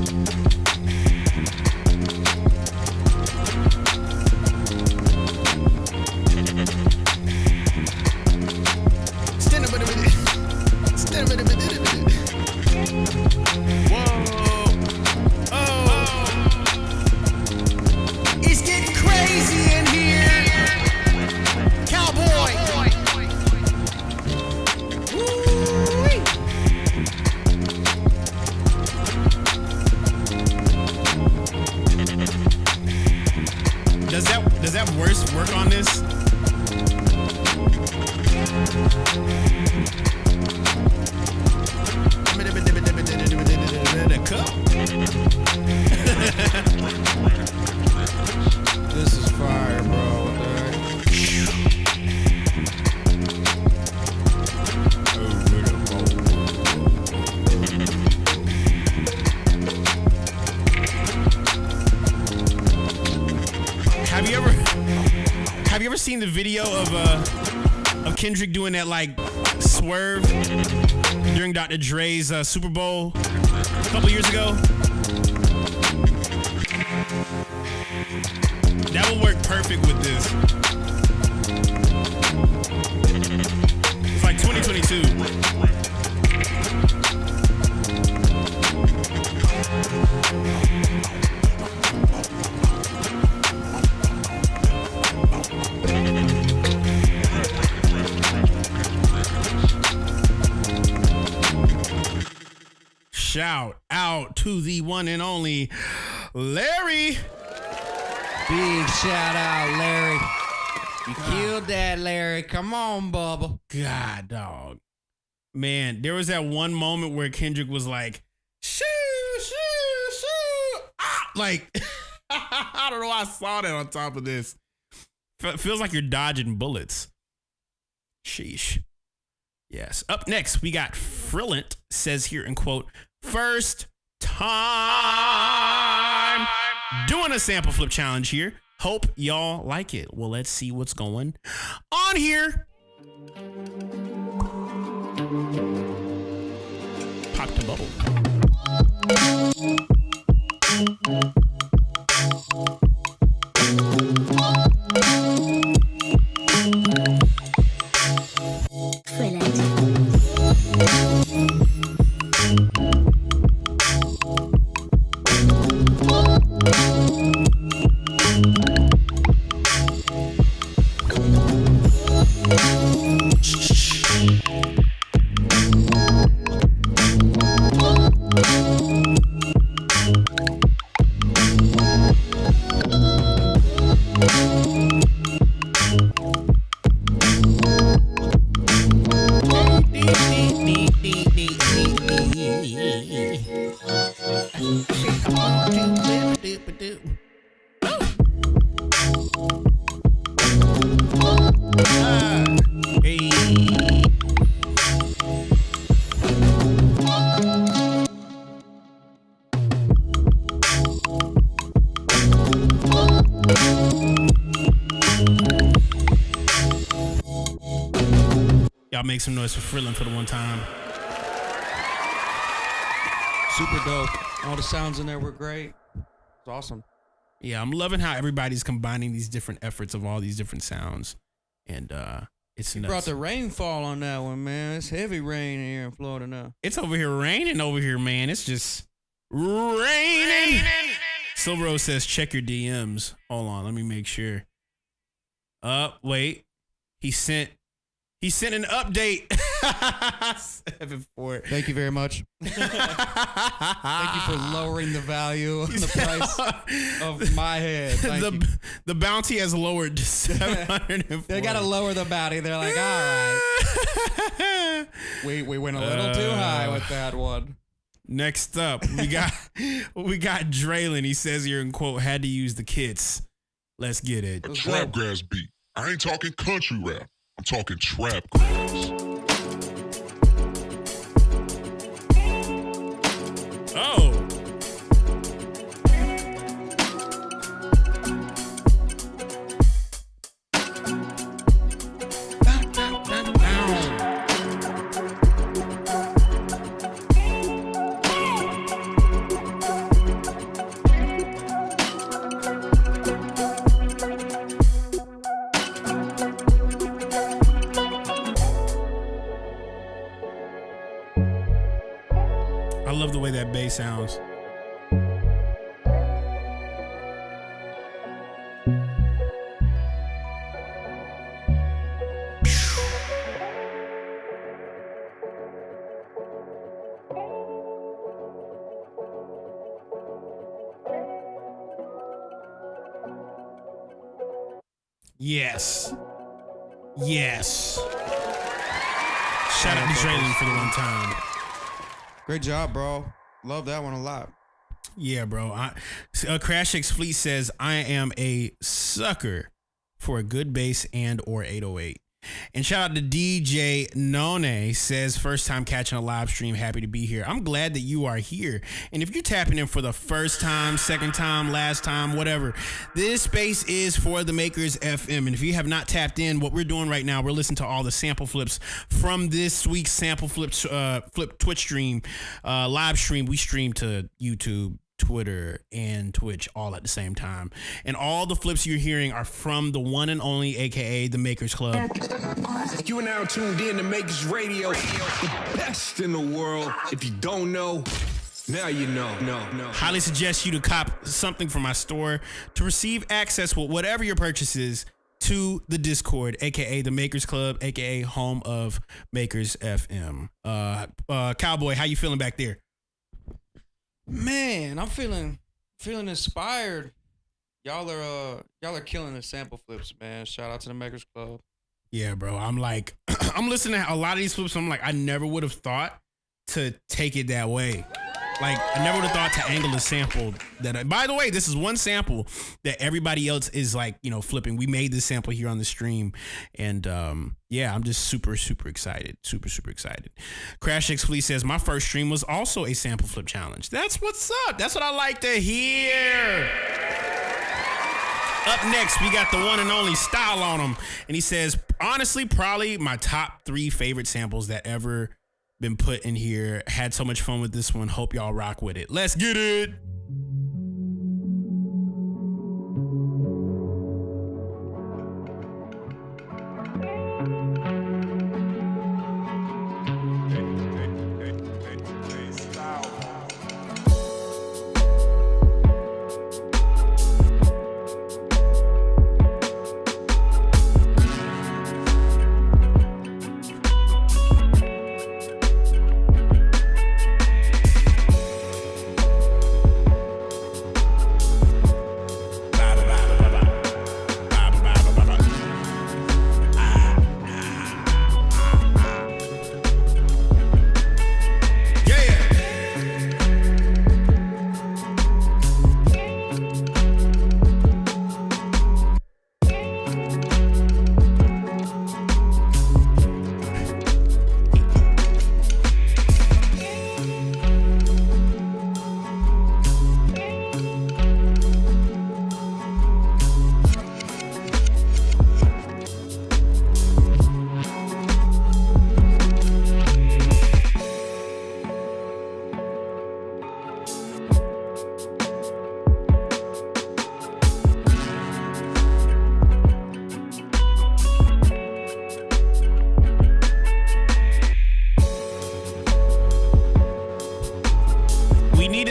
It's getting crazy in here. Cowboy. have work on this? This is fire, bro. What the heck? Have you ever seen the video of Kendrick doing that like swerve during Dr. Dre's Super Bowl a couple years ago? That would work perfect with this. It's like 2022. Shout out to the one and only Larry. Big shout out, Larry. You killed that, Larry. Come on, Bubba. God, dog. Man, there was that one moment where Kendrick was like, shoo, shoo, shoo. Ah! Like, I don't know why I saw that on top of this. Feels like you're dodging bullets. Sheesh. Yes. Up next, we got Frillant, says here in quote, first time doing a sample flip challenge here. Hope y'all like it. Well, let's see what's going on here. Pop the bubble. Y'all make some noise for Frillant for the one time. Super dope. All the sounds in there were great. It's awesome. Yeah, I'm loving how everybody's combining these different efforts of all these different sounds. And it's You nuts. brought the rainfall on that one, man. It's heavy rain here in Florida now. It's over here raining over here, man. It's just raining. Silver Rose says, check your DMs. Hold on, let me make sure. Wait. He sent an update. 7-4. Thank you very much. Thank you for lowering the value of the price of my head. The bounty has lowered to 704. They got to lower the bounty. They're like, all right. We went a little too high with that one. Next up, we got Draylon. He says here in quote, had to use the kits. Let's get it. A trap grass beat. I ain't talking country rap. I'm talking trap grass. Oh. I love the way that bass sounds. Yes. Shout out to Draylen for the one time. Great job, bro. Love that one a lot. Yeah, bro. Crash X Fleet says, I am a sucker for a good bass and or 808. And shout out to DJ None, says, first time catching a live stream, happy to be here. I'm glad that you are here. And if you're tapping in for the first time, second time, last time, whatever, this space is for the Makers FM. And if you have not tapped in, what we're doing right now, we're listening to all the sample flips from this week's sample flip Twitch stream, live stream. We stream to YouTube, Twitter, and Twitch all at the same time. And all the flips you're hearing are from the one and only, aka the Makers Club. You are now tuned in to Makers Radio, the best in the world. If you don't know, now you know. Highly suggest you to cop something from my store to receive access with whatever your purchase is to the Discord, aka the Makers Club, aka home of Makers FM. Cowboy, how you feeling back there? Man, I'm feeling inspired. Y'all are killing the sample flips, man. Shout out to the Makers Club. Yeah, bro. I'm like, I'm listening to a lot of these flips. I'm like, I never would have thought to take it that way. Like, I never would have thought to angle a sample that. By the way, this is one sample that everybody else is like, flipping. We made this sample here on the stream, and yeah, I'm just super excited. Super excited. Crash X Fleet says, my first stream was also a sample flip challenge. That's what's up. That's what I like to hear. Up next, we got the one and only Style on him, and he says, honestly, probably my top 3 favorite samples that ever been put in here. Had so much fun with this one. Hope y'all rock with it. Let's get it.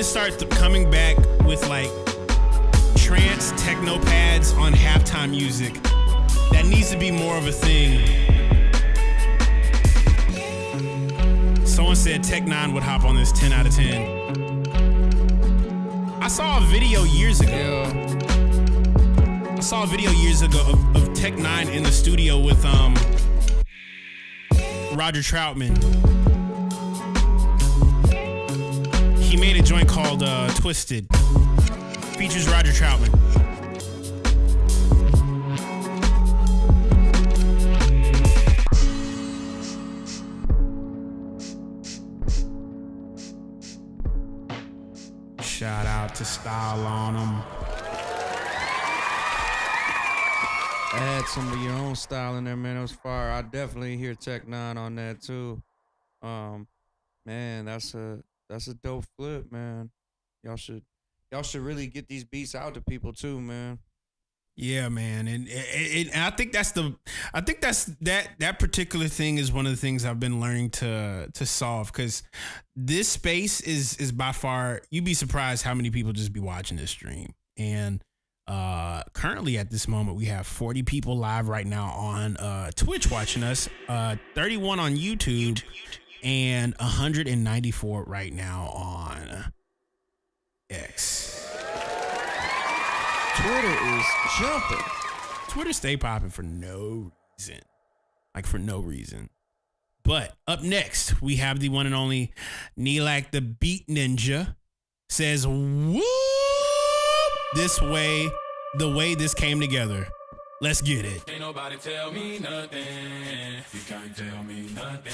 Start coming back with like trance techno pads on halftime music. That needs to be more of a thing. Someone said Tech 9 would hop on this 10 out of 10. I saw a video years ago. Of Tech 9 in the studio with Roger Troutman. He made a joint called Twisted. Features Roger Troutman. Shout out to Style on him. Add some of your own style in there, man. It was fire. I definitely hear Tech 9 on that too. Man, that's a dope flip, man. Y'all should really get these beats out to people too, man. Yeah, man, and I think that particular thing is one of the things I've been learning to solve, because this space is by far, you'd be surprised how many people just be watching this stream. And currently at this moment we have 40 people live right now on Twitch watching us, 31 on YouTube, and 194 right now on X. Twitter is jumping. Twitter stay popping for no reason. Like, for no reason. But up next, we have the one and only Neelak the Beat Ninja. Says, whoop! The way this came together. Let's get it. Ain't nobody tell me nothing. You can't tell me nothing.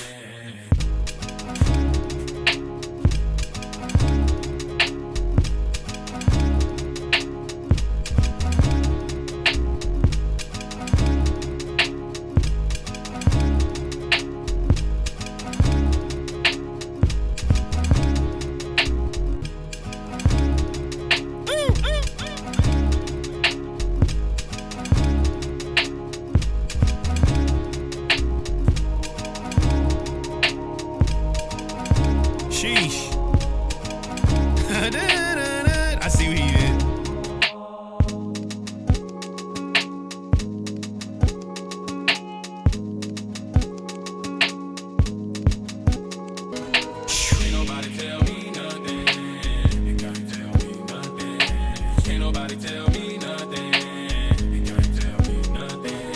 Sheesh. I see what he did. Ain't nobody tell me nothing. You can't tell me nothing. Ain't nobody tell me nothing. You can't tell me nothing.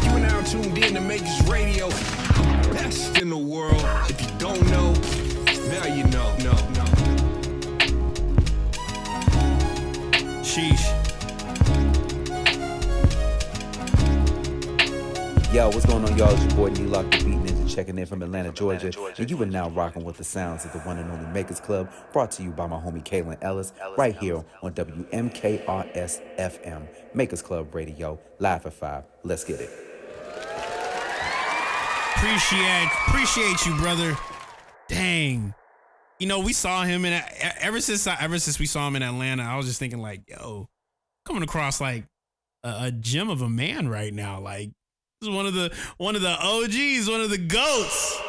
You are now tuned in to Makers Radio, best in the world. If you don't know, now you know. Sheesh. Yo, what's going on, y'all? It's your boy Neelak the Beat Ninja checking in from Atlanta, Georgia. And you are now rocking with the sounds of the one and only Makers Club, brought to you by my homie Kaelin Ellis, right here on WMKRS FM. Makers Club Radio, live at 5. Let's get it. Appreciate you, brother. Dang. You know, we saw him in ever since we saw him in Atlanta, I was just thinking like, yo, coming across like a gem of a man right now. Like, this is one of the OGs, one of the GOATs.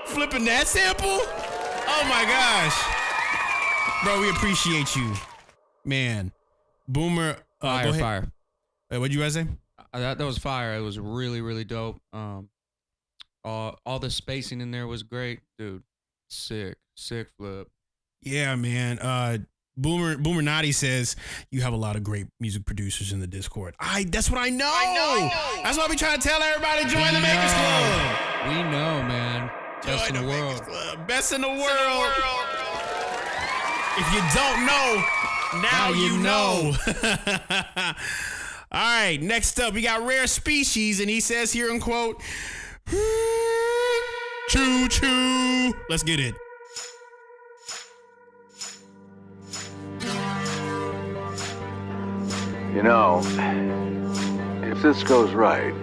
Flipping that sample? Oh my gosh. Bro, we appreciate you. Man. Boomer. Fire. What'd you guys say? That was fire. It was really, really dope. All the spacing in there was great, dude. Sick flip. Yeah, man. Boomer Naughty says you have a lot of great music producers in the Discord. That's what I know. That's why we trying to tell everybody join the Makers Club. We know, man. Best in the world. Best in the world. If you don't know, now you know. All right, next up, we got Rare Species, and he says here in quote, choo choo. Let's get it. You know, if this goes right,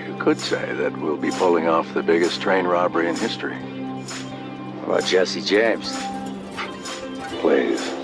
you could say that we'll be pulling off the biggest train robbery in history. How about Jesse James? Please.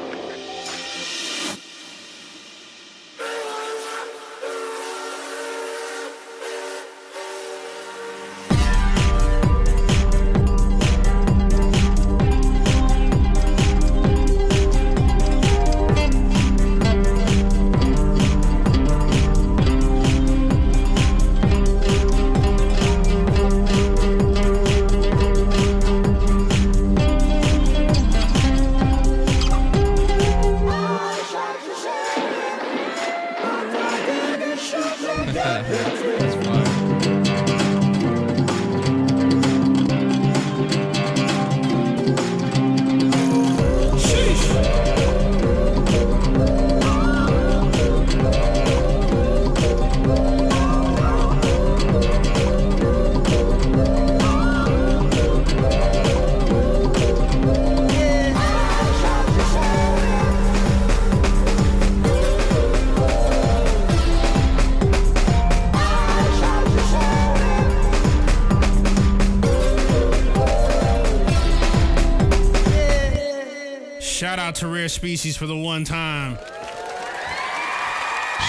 Shout out to Rare Species for the one time.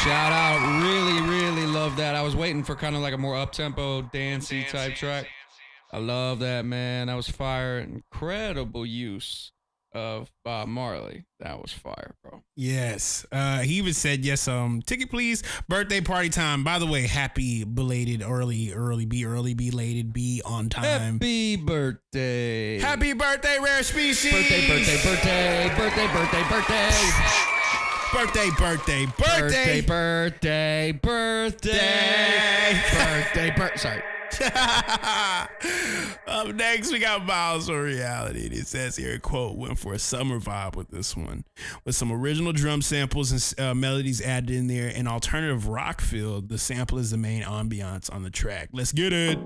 Shout out. Really love that. I was waiting for kind of like a more up-tempo, dancey type track. I love that, man. That was fire. Incredible use of Bob Marley. That was fire, bro. Yes. He even said, yes, ticket please. Birthday party time. By the way, happy belated early, be on time. Happy birthday. Happy birthday, Rare Species. Birthday. Sorry. Up next, we got Miles for Reality. It says here, quote, went for a summer vibe with this one, with some original drum samples and melodies added in there, and alternative rock feel. The sample is the main ambiance on the track. Let's get it.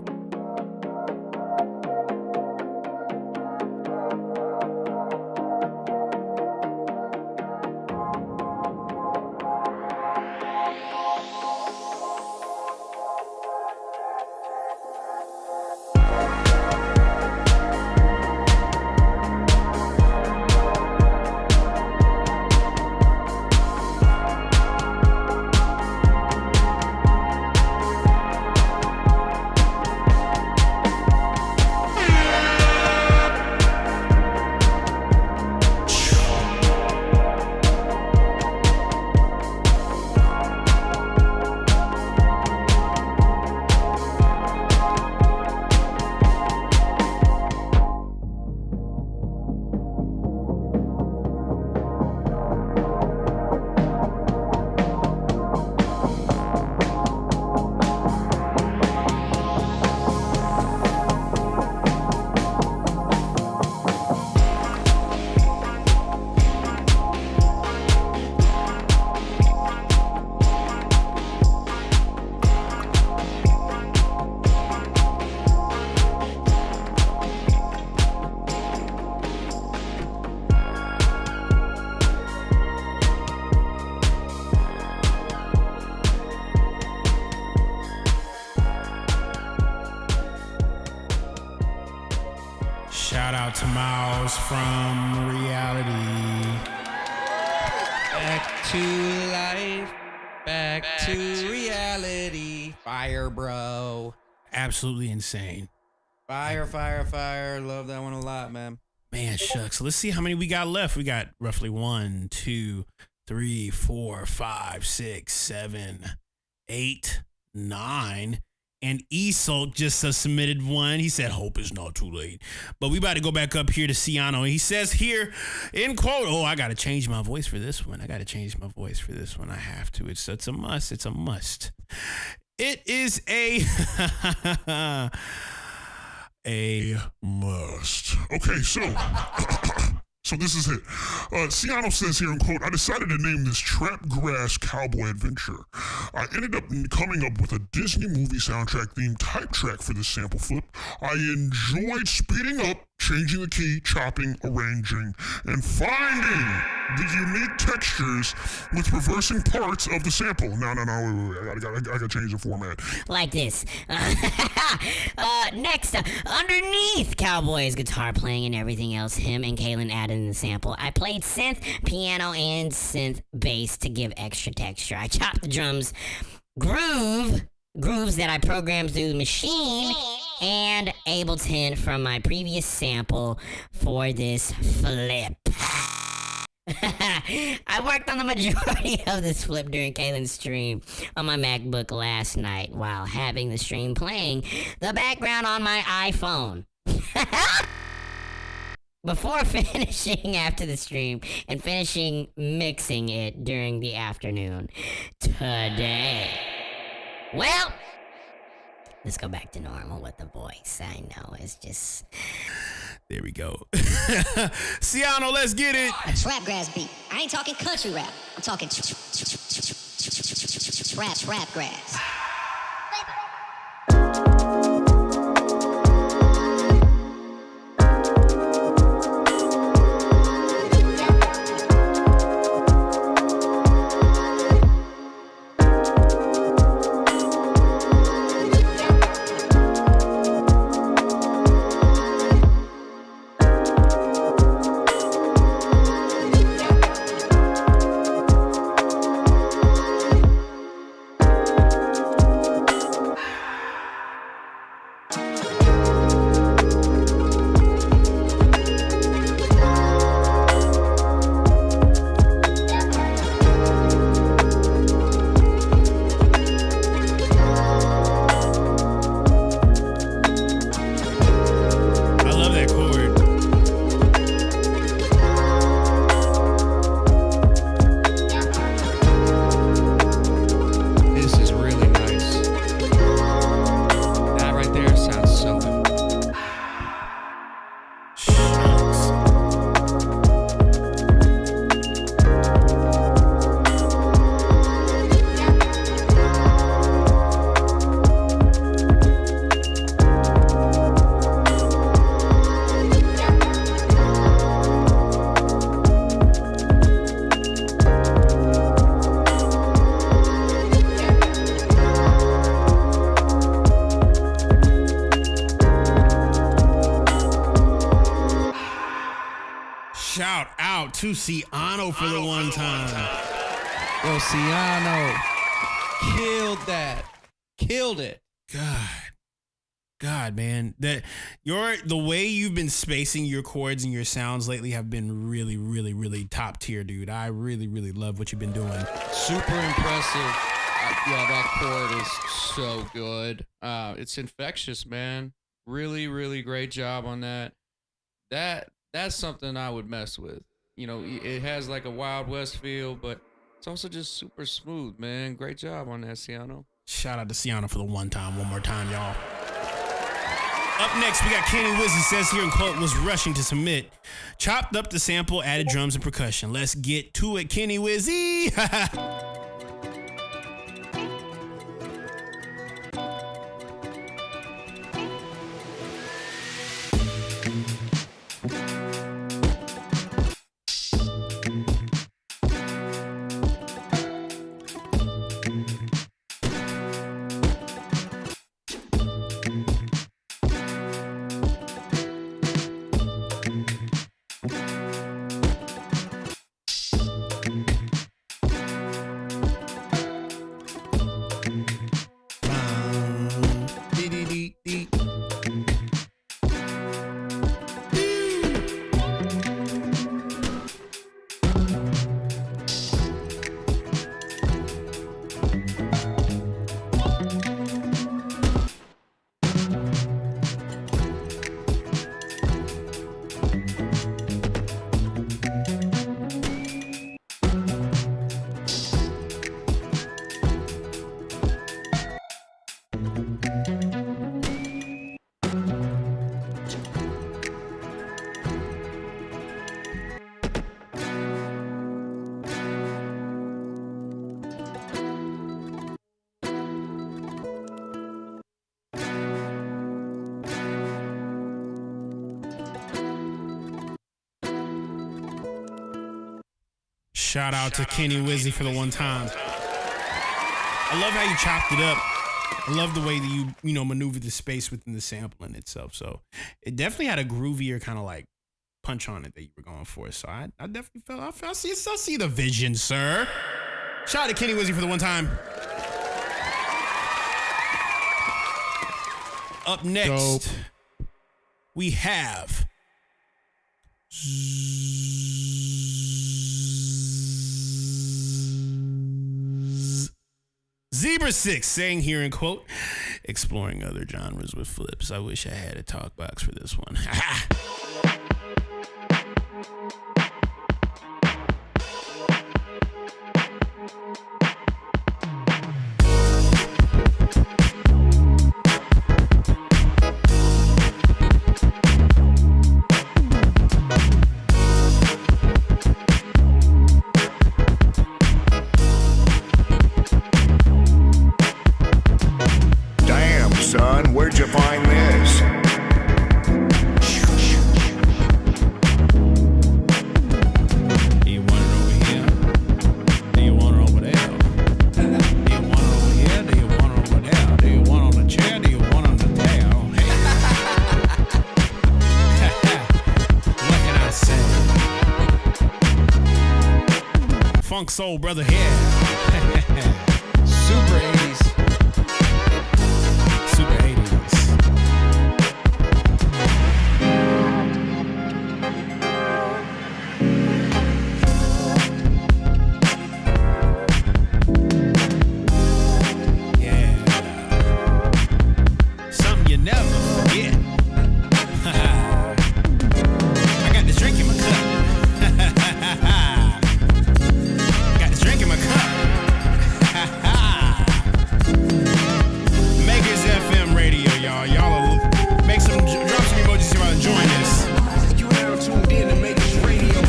Shout out to Miles from Reality. Back to life. Back to reality. Fire, bro. Absolutely insane. Fire. Love that one a lot, man. Man, shucks. Let's see how many we got left. We got roughly 1, 2, 3, 4, 5, 6, 7, 8, 9. And Isolk just submitted one. He said, hope it's not too late. But we about to go back up here to Ciano. He says here, in quote, oh, I got to change my voice for this one. I have to. It's a must. It's a must. It is a must. Okay, so this is it. Ciano says here in quote, I decided to name this Trapgrass Cowboy Adventure. I ended up coming up with a Disney movie soundtrack themed type track for this sample flip. I enjoyed speeding up, changing the key, chopping, arranging, and finding the unique textures with reversing parts of the sample. No, wait. I gotta change the format. Like this. Next, underneath Cowboy's guitar playing and everything else, him and Kaelin added in the sample. I played synth, piano, and synth bass to give extra texture. I chopped the drums grooves that I programmed through the machine, and Ableton from my previous sample for this flip. I worked on the majority of this flip during Kaelin's stream on my MacBook last night while having the stream playing the background on my iPhone. Before finishing after the stream and finishing mixing it during the afternoon today. Well, let's go back to normal with the voice. I know, it's just... There we go. Ciano, let's get it. A trapgrass beat. I ain't talking country rap. I'm talking trapgrass. Shout out to Ciano for the one time. Yo, Ciano killed that. Killed it. God, man, the way you've been spacing your chords and your sounds lately have been really, really, really top tier, dude. I really, really love what you've been doing. Super impressive. Yeah, that chord is so good. It's infectious, man. Really, really great job on that. That's something I would mess with. You know, it has like a Wild West feel, but it's also just super smooth, man. Great job on that, Ciano. Shout out to Ciano for the one more time, y'all. Up next, we got Kenny Wizzy says here in quote, was rushing to submit. Chopped up the sample, added drums and percussion. Let's get to it, Kenny Wizzy. Shout out to Kenny Wizzy for the one time. I love how you chopped it up. I love the way that you maneuvered the space within the sampling itself. So it definitely had a groovier kind of like punch on it that you were going for. So I definitely I see the vision, sir. Shout out to Kenny Wizzy for the one time. Up next, we have Zebra 6 saying here in quote, exploring other genres with flips. I wish I had a talk box for this one. Son, where'd you find this? Do you want it over here? Do you want it over there? Do you want it over here? Do you want it over there? Do you want it on the chair? Do you want it on the tail? What can I say? Funk soul brother here. Super 80s. Super 80s. Yeah. Something you never forget. I got this drink in my cup. Got this drink in my cup. Makers FM radio, y'all. Y'all make some drop some emojis here and join this. You now tuned in to Makers Radio,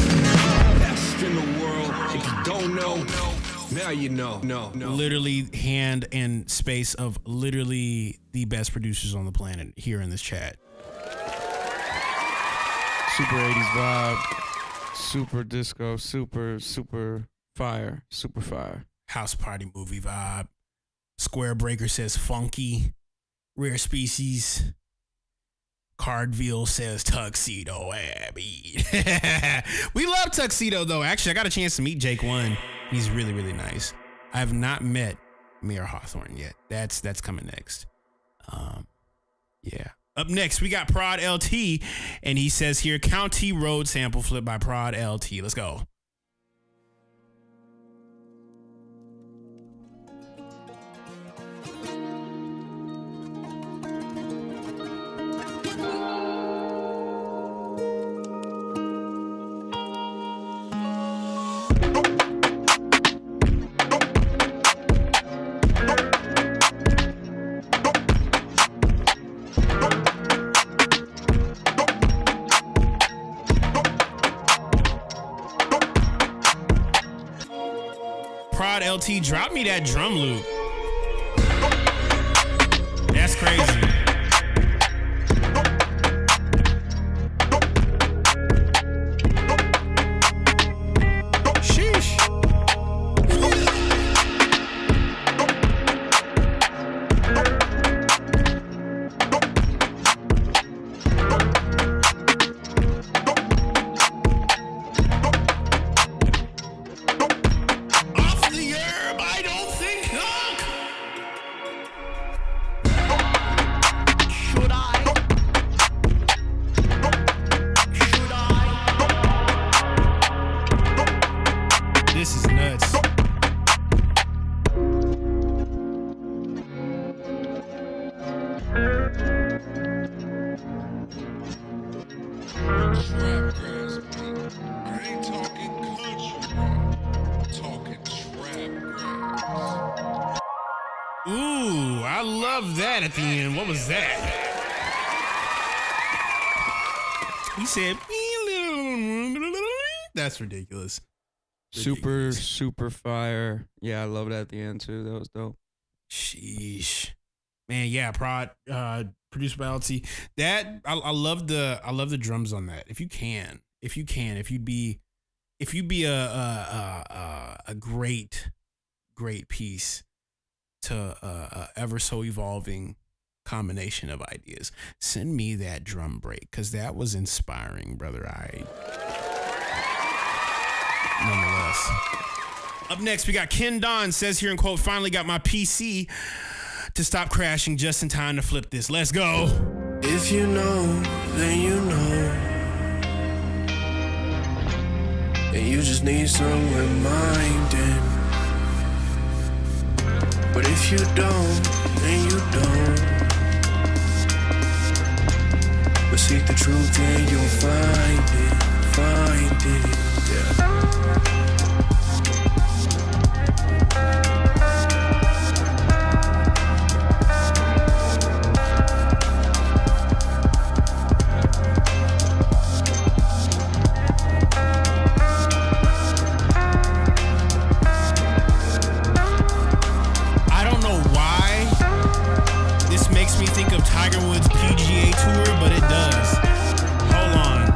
best in the world. If you don't know, now you know. No. Literally hand and space of literally the best producers on the planet here in this chat. Super 80s vibe. Super disco. Super fire. Super fire. House party movie vibe. Square Breaker says funky. Rare Species. Cardville says Tuxedo Abbey. We love Tuxedo, though. Actually, I got a chance to meet Jake One. He's really, really nice. I have not met Mayor Hawthorne yet. That's coming next. Yeah. Up next, we got Prod LT, and he says here, County Road sample flip by Prod LT. Let's go. Prod LT, drop me that drum loop. That's crazy. Sheesh. Off the herb, I don't think knock. Should I? Should I? This is nuts. Trap grass beat. I ain't talking country rap. I'm talking trap grass. Ooh, I love that at the end. What was that? He said, that's ridiculous. Super fire. Yeah, I love that at the end too. That was dope. Sheesh. Man, yeah, Prod, produced by LT. That I love the drums on that. If you'd be a great piece to ever so evolving combination of ideas, send me that drum break, because that was inspiring, brother. Nonetheless. Up next, we got Ken Don, says here in quote, finally got my PC to stop crashing just in time to flip this. Let's go. If you know, then you know. And you just need some reminding. But if you don't, then you don't. But seek the truth and you'll find it, yeah. Me think of Tiger Woods' PGA Tour, but it does. Hold on.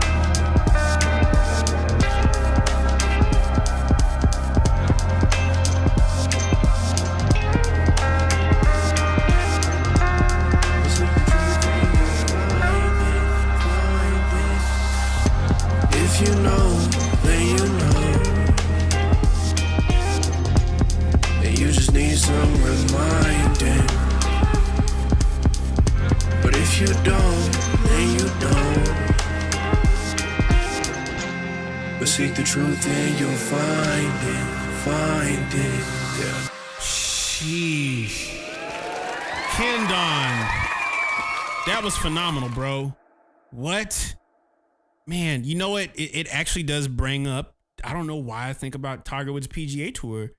If you know, then you know. And you just need some reminding. But if you don't, then you don't. But seek the truth and you'll find it, yeah. Sheesh. Ken Don. That was phenomenal, bro. What? Man, you know what? It actually does bring up, I don't know why I think about Tiger Woods' PGA Tour,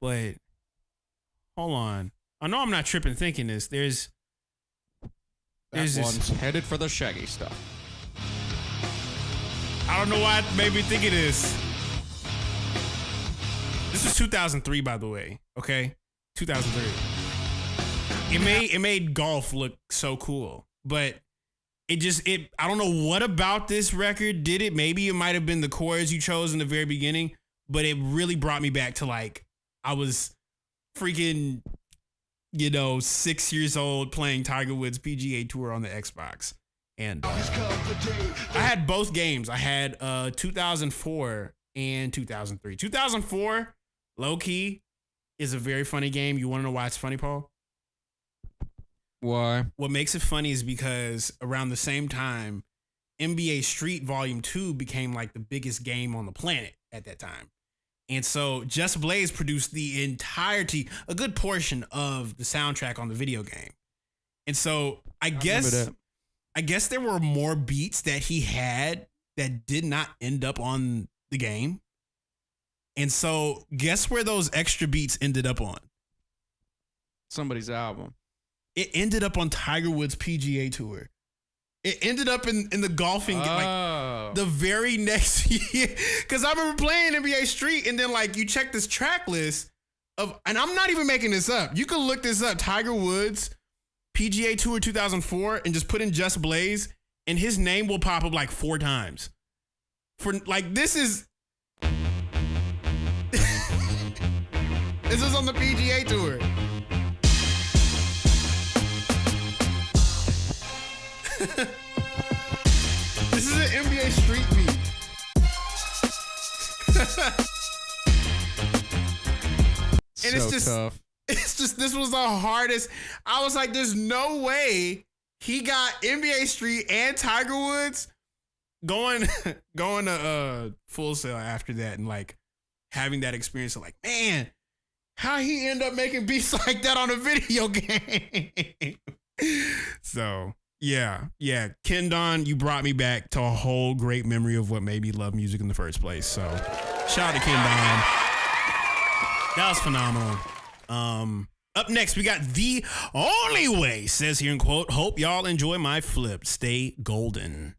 but hold on. I know I'm not tripping thinking this. There's One's headed for the shaggy stuff. I don't know why it made me think of this. This was 2003, by the way. Okay, 2003. It made golf look so cool, but I don't know what about this record did it. Maybe it might have been the chords you chose in the very beginning, but it really brought me back to like I was freaking 6 years old playing Tiger Woods PGA Tour on the Xbox. And I had both games. I had 2004 and 2003. 2004, low key, is a very funny game. You want to know why it's funny, Paul? Why? What makes it funny is because around the same time, NBA Street Volume 2 became like the biggest game on the planet at that time. And so Just Blaze produced the entirety, a good portion of the soundtrack on the video game. And so I guess there were more beats that he had that did not end up on the game. And so guess where those extra beats ended up on? Somebody's album. It ended up on Tiger Woods' PGA Tour. It ended up in the golfing like the very next year. Because I remember playing NBA Street, and then like you check this track list of, and I'm not even making this up. You can look this up. Tiger Woods PGA Tour 2004, and just put in Just Blaze, and his name will pop up like 4 times. For like this is this is on the PGA Tour. This is an NBA Street beat. And it's just tough. It's just, this was the hardest. I was like, there's no way he got NBA Street and Tiger Woods going to Full Sail after that, and like having that experience of like, man, how he end up making beats like that on a video game. So yeah. Ken Don, you brought me back to a whole great memory of what made me love music in the first place. So shout out to Ken Don. That was phenomenal. Up next, we got The Only Way, says here in quote, hope y'all enjoy my flip. Stay golden.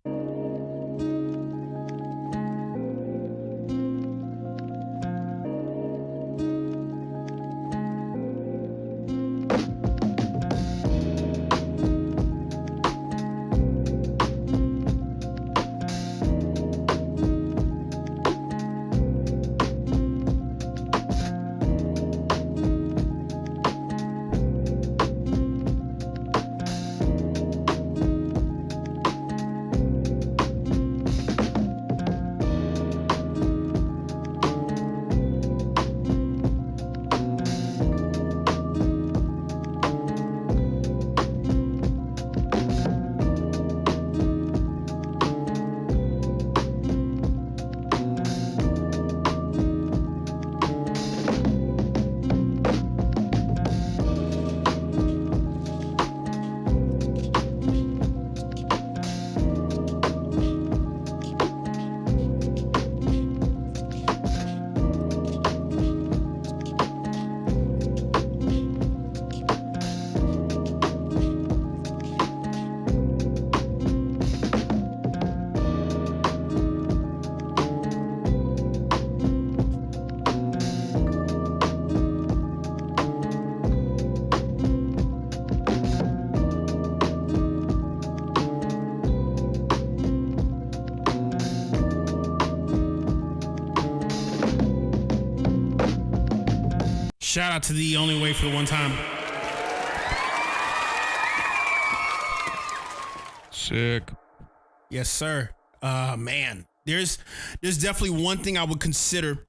Shout out to The Only Way for the one time. Sick. Yes, sir. Man, there's definitely one thing I would consider,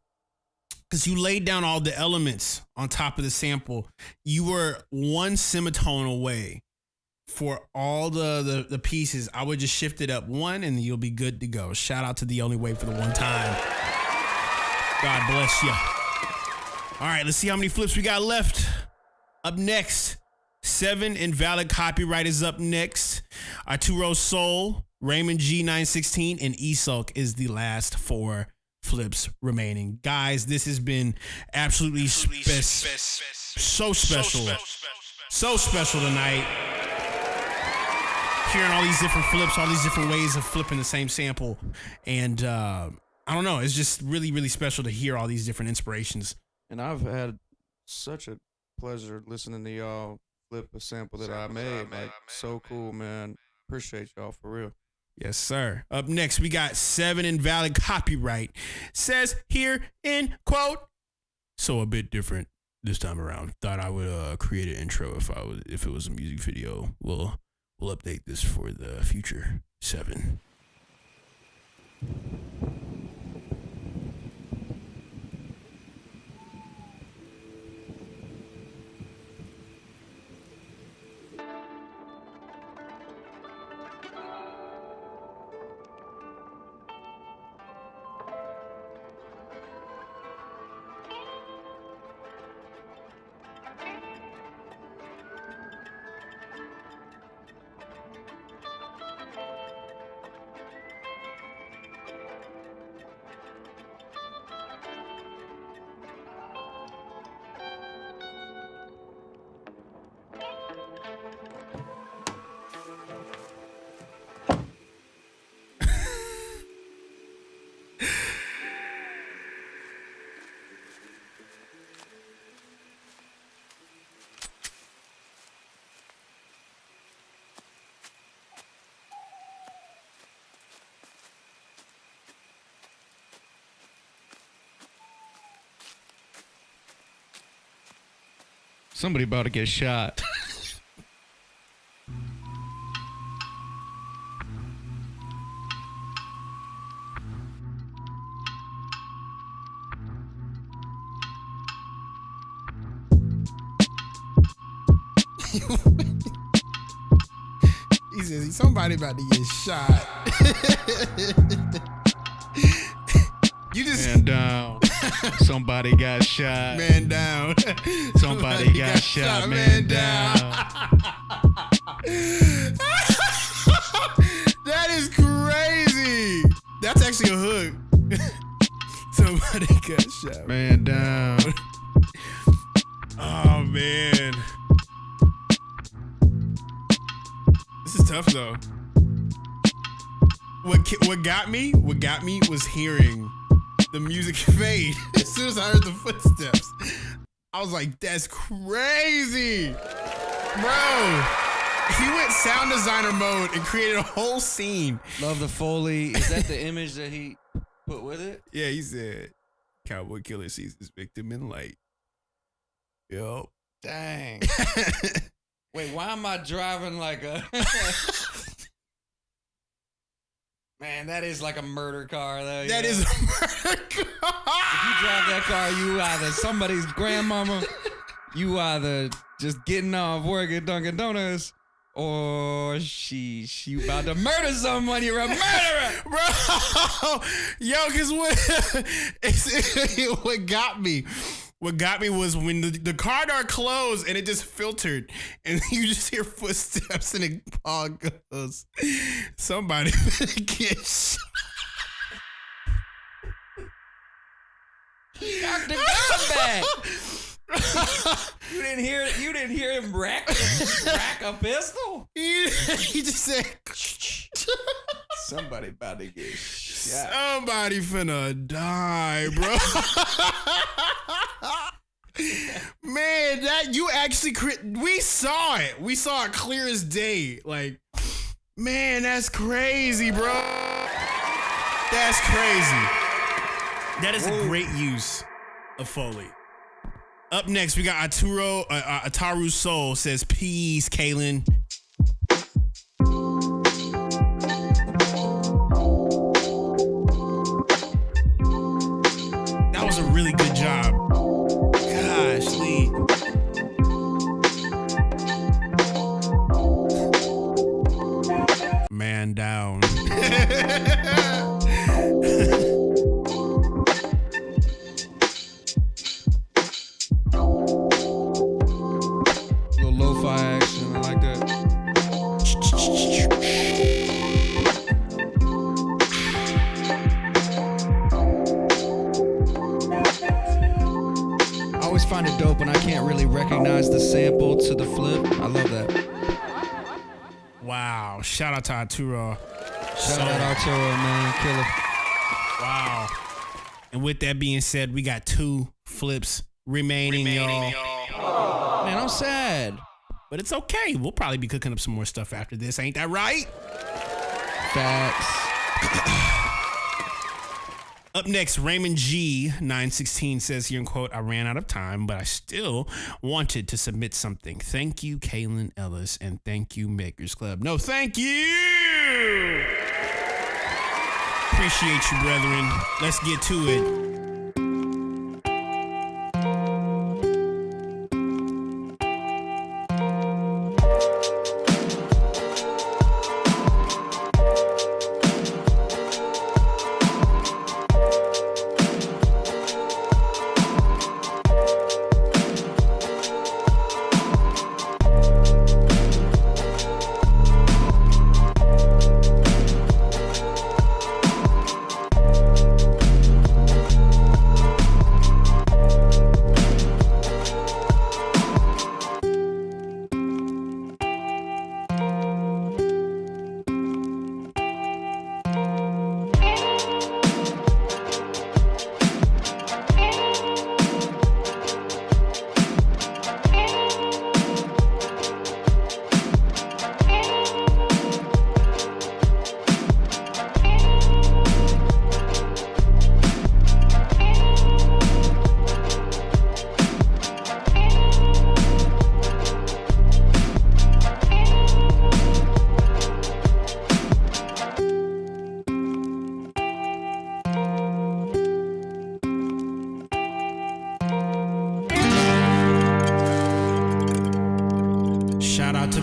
because you laid down all the elements on top of the sample. You were one semitone away for all the pieces. I would just shift it up one, and you'll be good to go. Shout out to The Only Way for the one time. God bless you. All right, let's see how many flips we got left. Up next, 7 Invalid Copyright is up next. Arturo Soul, Raymond G 916, and Isulk is the last 4 flips remaining. Guys, this has been absolutely so special. So special tonight. Hearing all these different flips, all these different ways of flipping the same sample. And I don't know, it's just really, really special to hear all these different inspirations. And I've had such a pleasure listening to y'all flip a sample that I made. Like, so cool, man. Appreciate y'all for real. Yes, sir. Up next, we got 7 Invalid Copyright. Says here in quote, so a bit different this time around. Thought I would create an intro if it was a music video. We'll We'll update this for the future 7. Somebody about to get shot. He says somebody about to get shot. You just Man down. Somebody got shot. Man down. Somebody got shot. Man down. That is crazy. That's actually a hook. Somebody got shot. Man down. Oh man. This is tough though. What got me was hearing the music fade as soon as I heard the footsteps. I was like, that's crazy. Bro, he went sound designer mode and created a whole scene. Love the Foley. Is that the image that he put with it? Yeah, he said, Cowboy Killer sees his victim in light. Yup. Dang. Wait, why am I driving like a... Man, that is like a murder car, though. That is a murder car. If you drive that car, you either somebody's grandmama, you either just getting off work at Dunkin' Donuts, or she about to murder someone. You're a murderer, bro. Yo, cause what got me was when the car door closed and it just filtered and you just hear footsteps and Paul goes, somebody better get shot. Knock the gun back. You didn't hear him rack a pistol? He just said somebody about to get shot. Somebody finna die, bro. Man, that you actually we saw it. We saw it clear as day. Like, man, that's crazy, bro. That's crazy. That is a great use of Foley. Up next, we got Ataru Soul says, peace, Kaelin. That was a really good job. Gosh, Lee. Man down. Little lo-fi action, I like that. I always find it dope when I can't really recognize the sample to the flip. I love that. Wow. Shout out to Arturo. Shout out Arturo, man. Killer. Wow. And with that being said, we got 2 flips remaining, y'all. Man, I'm sad. But it's okay. We'll probably be cooking up some more stuff after this. Ain't that right? Facts. Up next, Raymond G 916 says here in quote, I ran out of time, but I still wanted to submit something. Thank you, Kaelin Ellis, and thank you, Makers Club. No, thank you. Appreciate you, brethren. Let's get to it.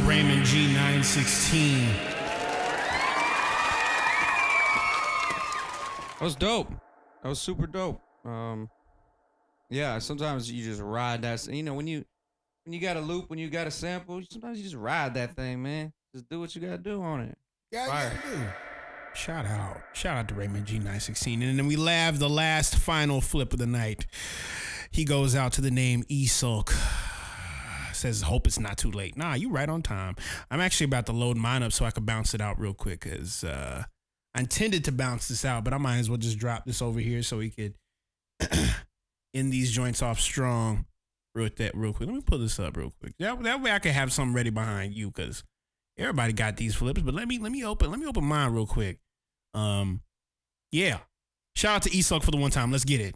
Raymond G 916. That was dope. That was super dope. Yeah, sometimes you just ride that. You know, when you got a loop, when you got a sample, sometimes you just ride that thing, man. Just do what you gotta do on it. Yeah, Shout out to Raymond G 916. And then we have the last final flip of the night. He goes out to the name Esulk. Says, hope it's not too late. Nah, you right on time. I'm actually about to load mine up so I can bounce it out real quick, because I intended to bounce this out, but I might as well just drop this over here so we could end these joints off strong real quick. Let me pull this up real quick. That way I can have something ready behind you, because everybody got these flips, but let me open mine real quick. Yeah. Shout out to Esulk for the one time. Let's get it.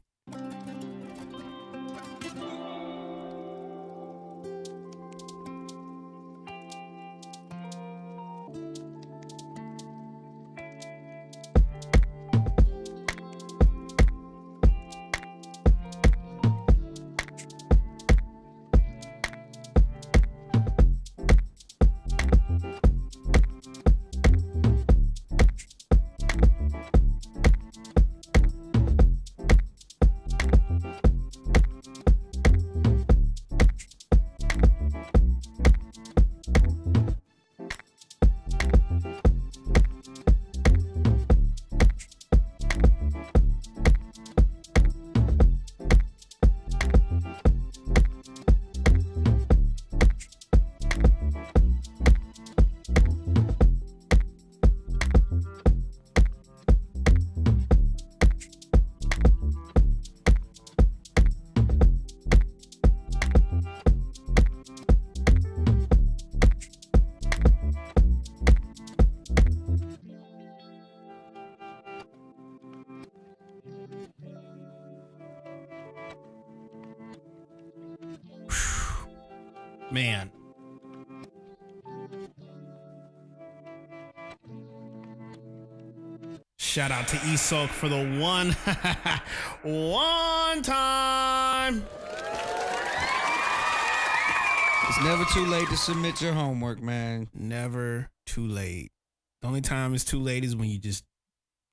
Man. Shout out to Esulk for the one time. It's never too late to submit your homework, man. Never too late. The only time it's too late is when you just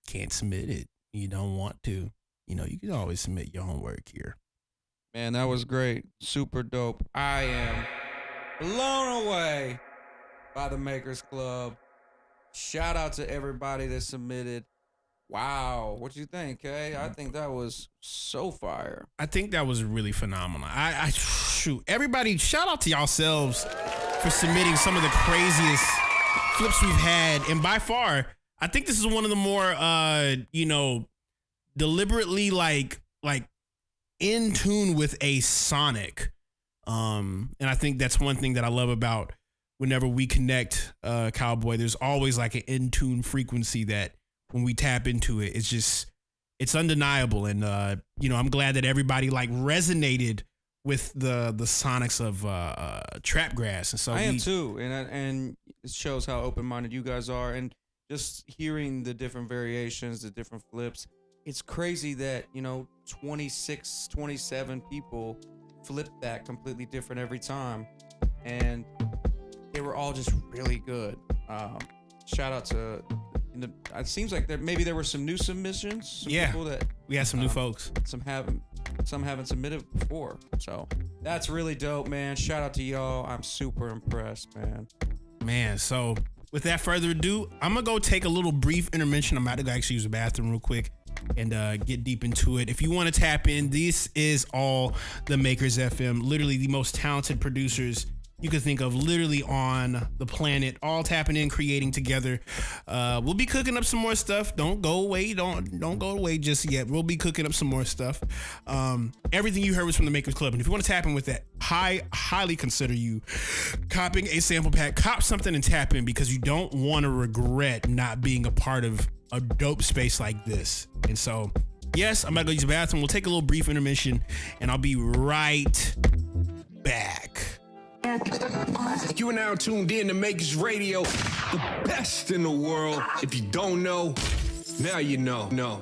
can't submit it. You don't want to. You know, you can always submit your homework here. Man, that was great. Super dope. I am blown away by the Makers Club. Shout out to everybody that submitted. Wow. What you think, Kay? I think that was so fire. I think that was really phenomenal. I shoot. Everybody, shout out to yourselves for submitting some of the craziest flips we've had. And by far, I think this is one of the more, deliberately like in tune with a sonic. And I think that's one thing that I love about whenever we connect, Cowboy, there's always like an in tune frequency that when we tap into it, it's just it's undeniable. And, I'm glad that everybody like resonated with the sonics of Trapgrass. And so I am too. And it shows how open-minded you guys are. And just hearing the different variations, the different flips, it's crazy that, 26, 27 people flip that completely different every time. And they were all just really good. Shout out to, it seems like there were some new submissions. People that we had some new folks. Some haven't submitted before. So that's really dope, man. Shout out to y'all. I'm super impressed, man. Man, so without further ado, I'm going to go take a little brief intermission. I'm about to go actually use the bathroom real quick and get deep into it. If you want to tap in, this is all the Makers FM, literally the most talented producers you could think of literally on the planet, all tapping in, creating together. We'll be cooking up some more stuff. Don't go away. Don't go away just yet. We'll be cooking up some more stuff. Everything you heard was from the Makers Club. And if you want to tap in with that, highly consider you copping a sample pack. Cop something and tap in, because you don't want to regret not being a part of a dope space like this. And so, yes, I'm about to go use the bathroom. We'll take a little brief intermission and I'll be right back. You are now tuned in to Makers Radio, the best in the world. If you don't know, now you know. No.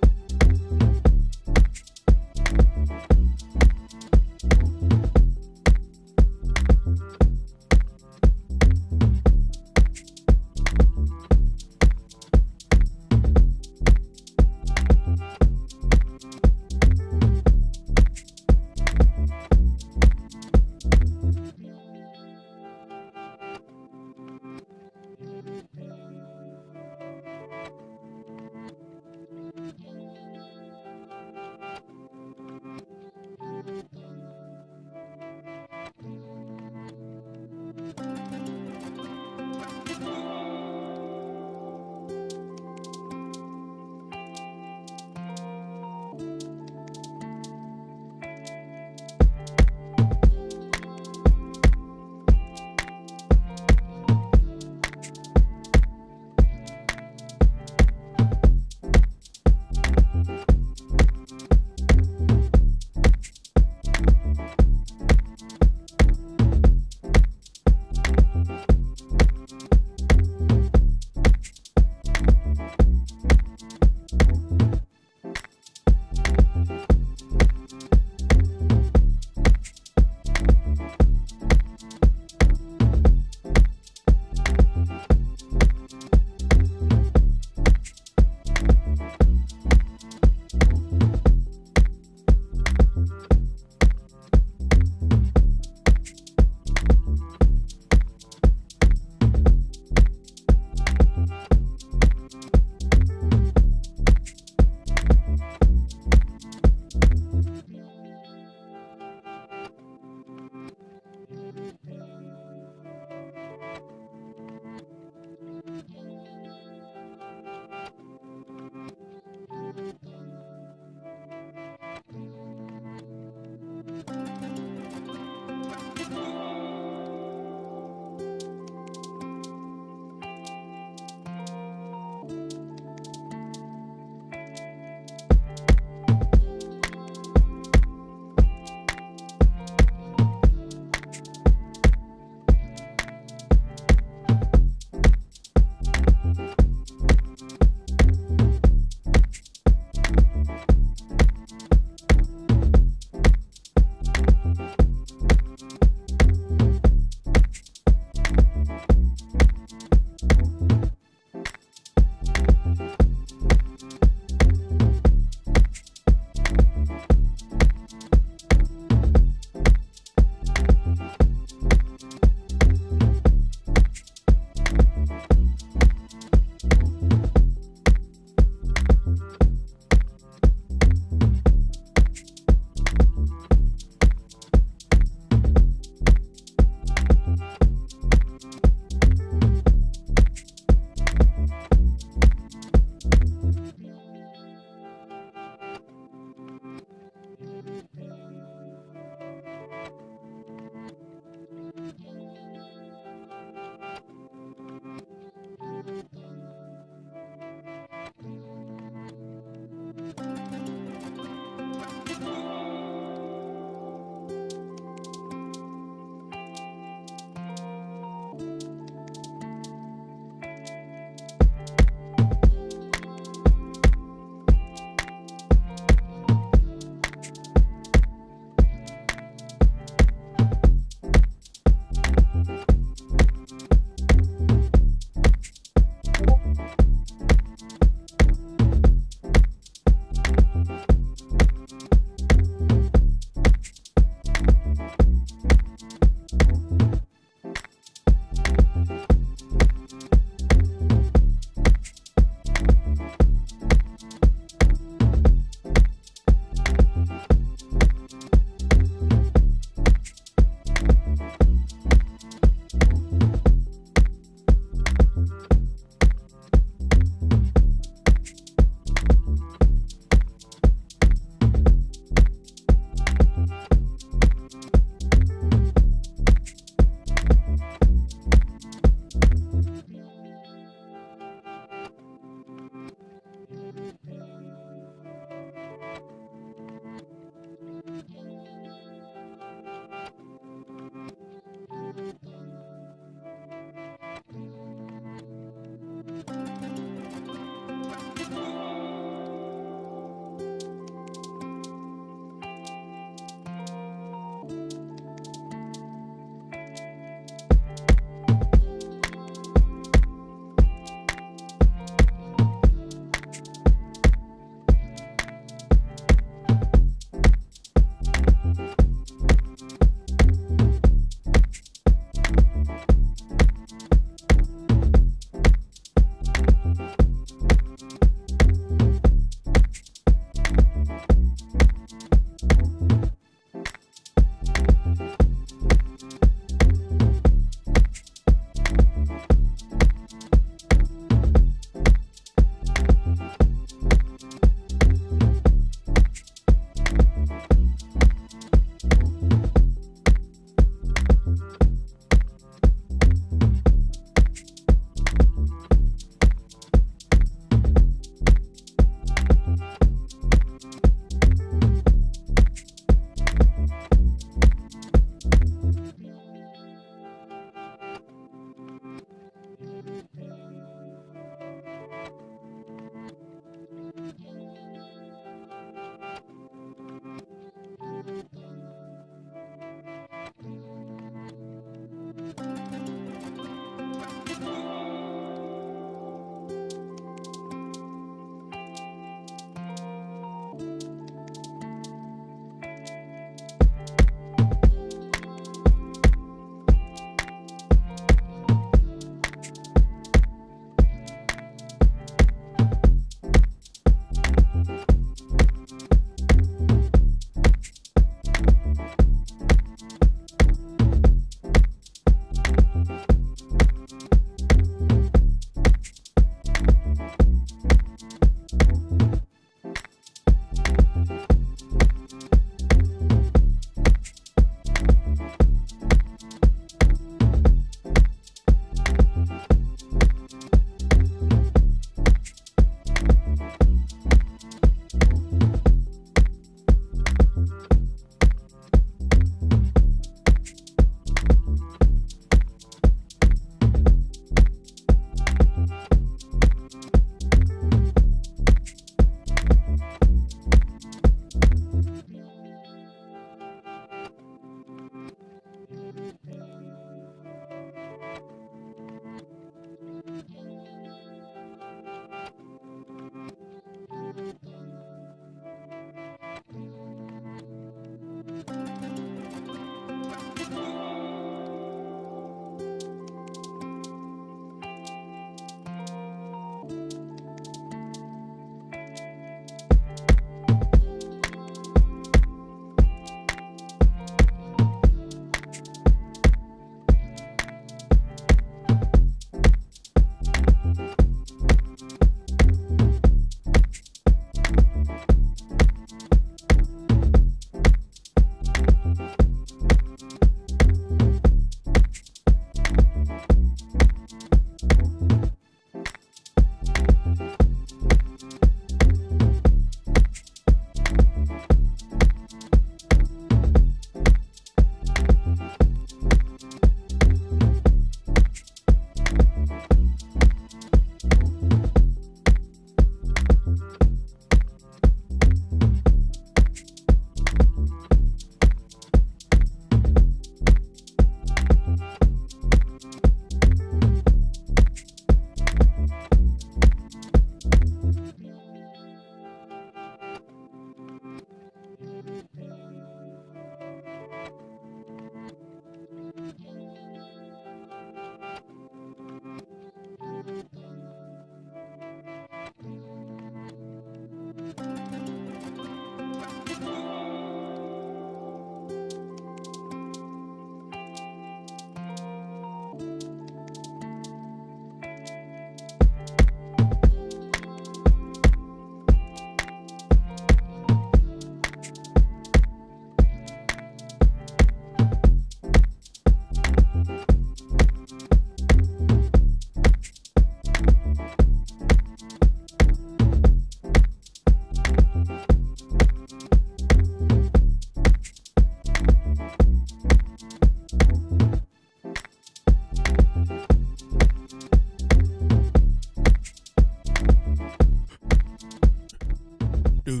Do.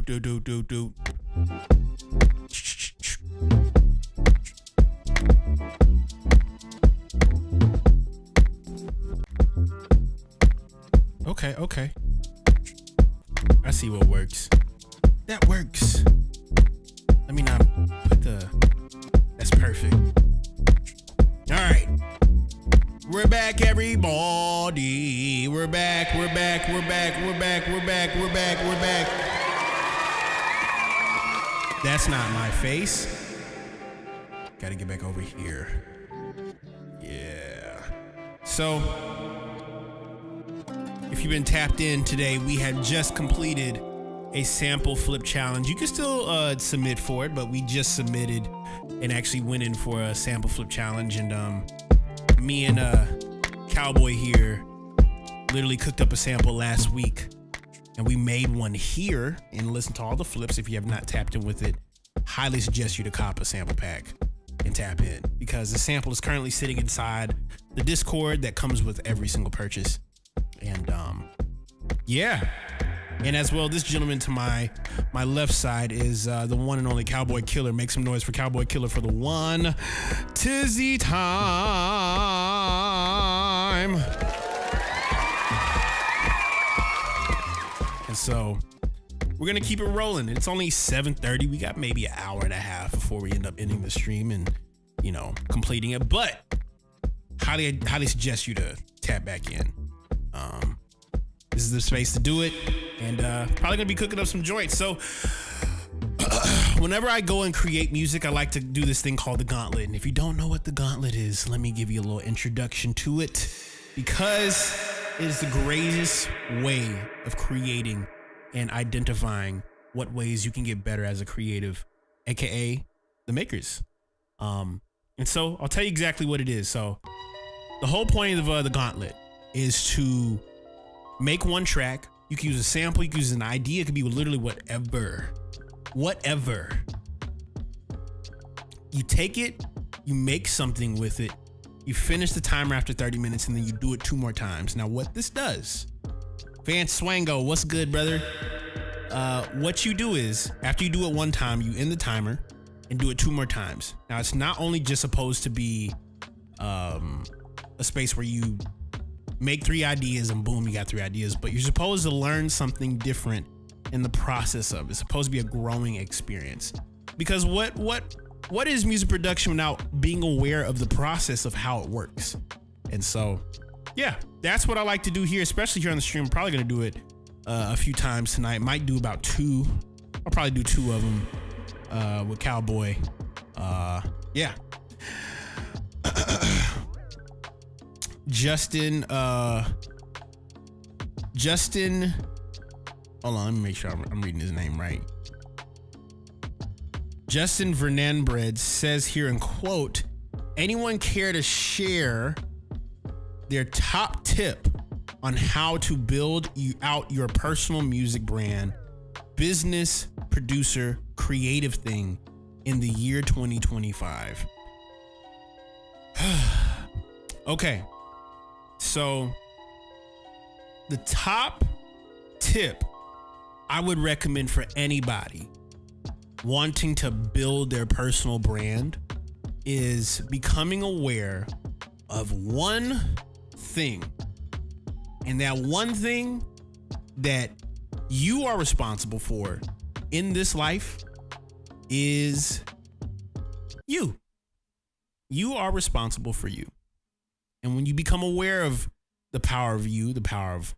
Okay. I see what works. That works. Let me not put the... That's perfect. All right. We're back, everybody. We're back. That's not my face. Gotta get back over here. Yeah. So, if you've been tapped in today, we have just completed a sample flip challenge. You can still submit for it, but we just submitted and actually went in for a sample flip challenge. And me and Cowboy here literally cooked up a sample last week, and we made one here and listened to all the flips. If you have not tapped in with it, highly suggest you to cop a sample pack and tap in, because the sample is currently sitting inside the Discord that comes with every single purchase. And yeah. And as well, this gentleman to my left side is the one and only Cowboy Killer. Make some noise for Cowboy Killer for the one. Tizzy time. And so we're going to keep it rolling. It's only 7:30. We got maybe an hour and a half before we end up ending the stream and, completing it. But highly suggest you to tap back in. This is the space to do it, and probably gonna be cooking up some joints. So whenever I go and create music, I like to do this thing called the gauntlet. And if you don't know what the gauntlet is, let me give you a little introduction to it, because it is the greatest way of creating and identifying what ways you can get better as a creative, aka the makers. And so I'll tell you exactly what it is. So the whole point of the gauntlet is to make one track. You can use a sample, you can use an idea, it could be literally whatever. You take it, you make something with it, you finish the timer after 30 minutes, and then you do it 2 more times. Now what this does, Van Swango, what's good, brother? What you do is, after you do it 1 time, you end the timer and do it 2 more times. Now it's not only just supposed to be a space where you make 3 ideas and boom, you got 3 ideas, but you're supposed to learn something different in the process of it. It's supposed to be a growing experience, because what is music production without being aware of the process of how it works? And so yeah, that's what I like to do here, especially here on the stream. I'm probably gonna do it a few times tonight. Might do about 2. I'll probably do 2 of them with Cowboy. Yeah. Justin, hold on, let me make sure I'm reading his name right. Justin Vernanbred says here in quote, anyone care to share their top tip on how to build out your personal music brand, business, producer, creative thing in the year 2025? Okay. So the top tip I would recommend for anybody wanting to build their personal brand is becoming aware of one thing. And that one thing that you are responsible for in this life is you. You are responsible for you. And when you become aware of the power of you, the power of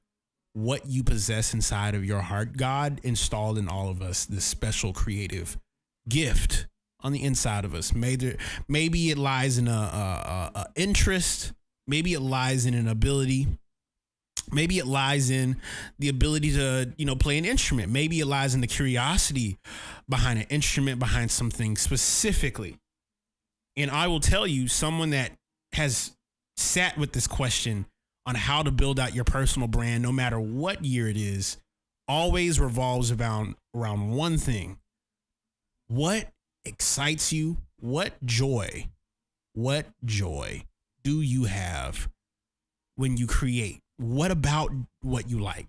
what you possess inside of your heart, God installed in all of us this special creative gift on the inside of us. Maybe it lies in a interest. Maybe it lies in an ability. Maybe it lies in the ability to, play an instrument. Maybe it lies in the curiosity behind an instrument, behind something specifically. And I will tell you, someone that has sat with this question on how to build out your personal brand, no matter what year it is, always revolves around one thing. What excites you? What joy do you have when you create? What about what you like?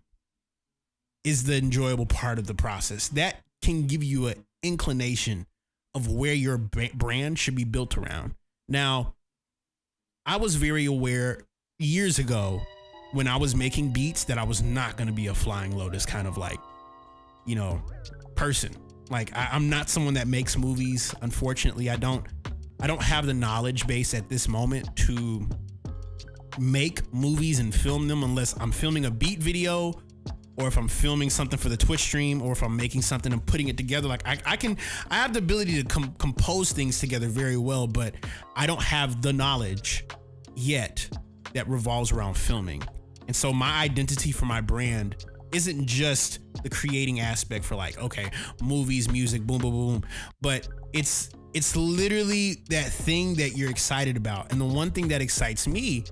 is the enjoyable part of the process. That can give you an inclination of where your brand should be built around. Now, I was very aware years ago when I was making beats that I was not going to be a Flying Lotus kind of like, person. Like I'm not someone that makes movies. Unfortunately, I don't have the knowledge base at this moment to make movies and film them unless I'm filming a beat video, or if I'm filming something for the Twitch stream, or if I'm making something and putting it together. Like I have the ability to compose things together very well, but I don't have the knowledge yet that revolves around filming. And so my identity for my brand isn't just the creating aspect for like, okay, movies, music, boom, boom, boom, but it's literally that thing that you're excited about. And the one thing that excites me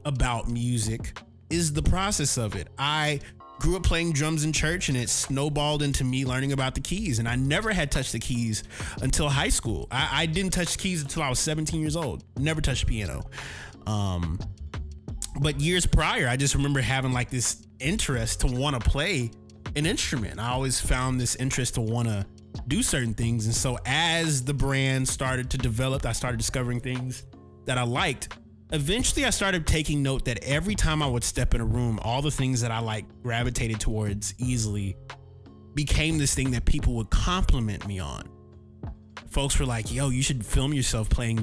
about music is the process of it. I grew up playing drums in church, and it snowballed into me learning about the keys. And I never had touched the keys until high school. I didn't touch the keys until I was 17 years old. Never touched the piano. But years prior, I just remember having like this interest to want to play an instrument. I always found this interest to want to do certain things. And so as the brand started to develop, I started discovering things that I liked. Eventually, I started taking note that every time I would step in a room, all the things that I gravitated towards easily became this thing that people would compliment me on. Folks were like, yo, you should film yourself playing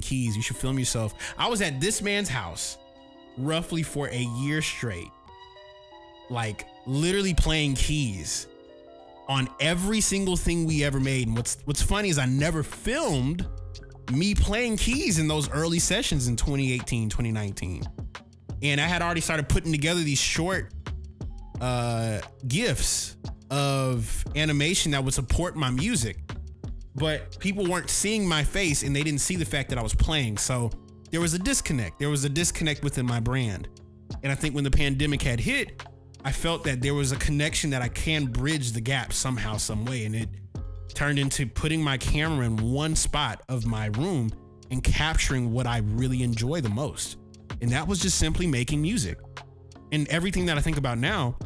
keys. You should film yourself. I was at this man's house roughly for a year straight, like literally playing keys on every single thing we ever made. And what's funny is I never filmed me playing keys in those early sessions in 2018, 2019. And I had already started putting together these short GIFs of animation that would support my music, but people weren't seeing my face and they didn't see the fact that I was playing. So there was a disconnect. There was a disconnect within my brand. And I think when the pandemic had hit, I felt that there was a connection that I can bridge the gap somehow, some way. And it turned into putting my camera in one spot of my room and capturing what I really enjoy the most. And that was just simply making music. And everything that I think about now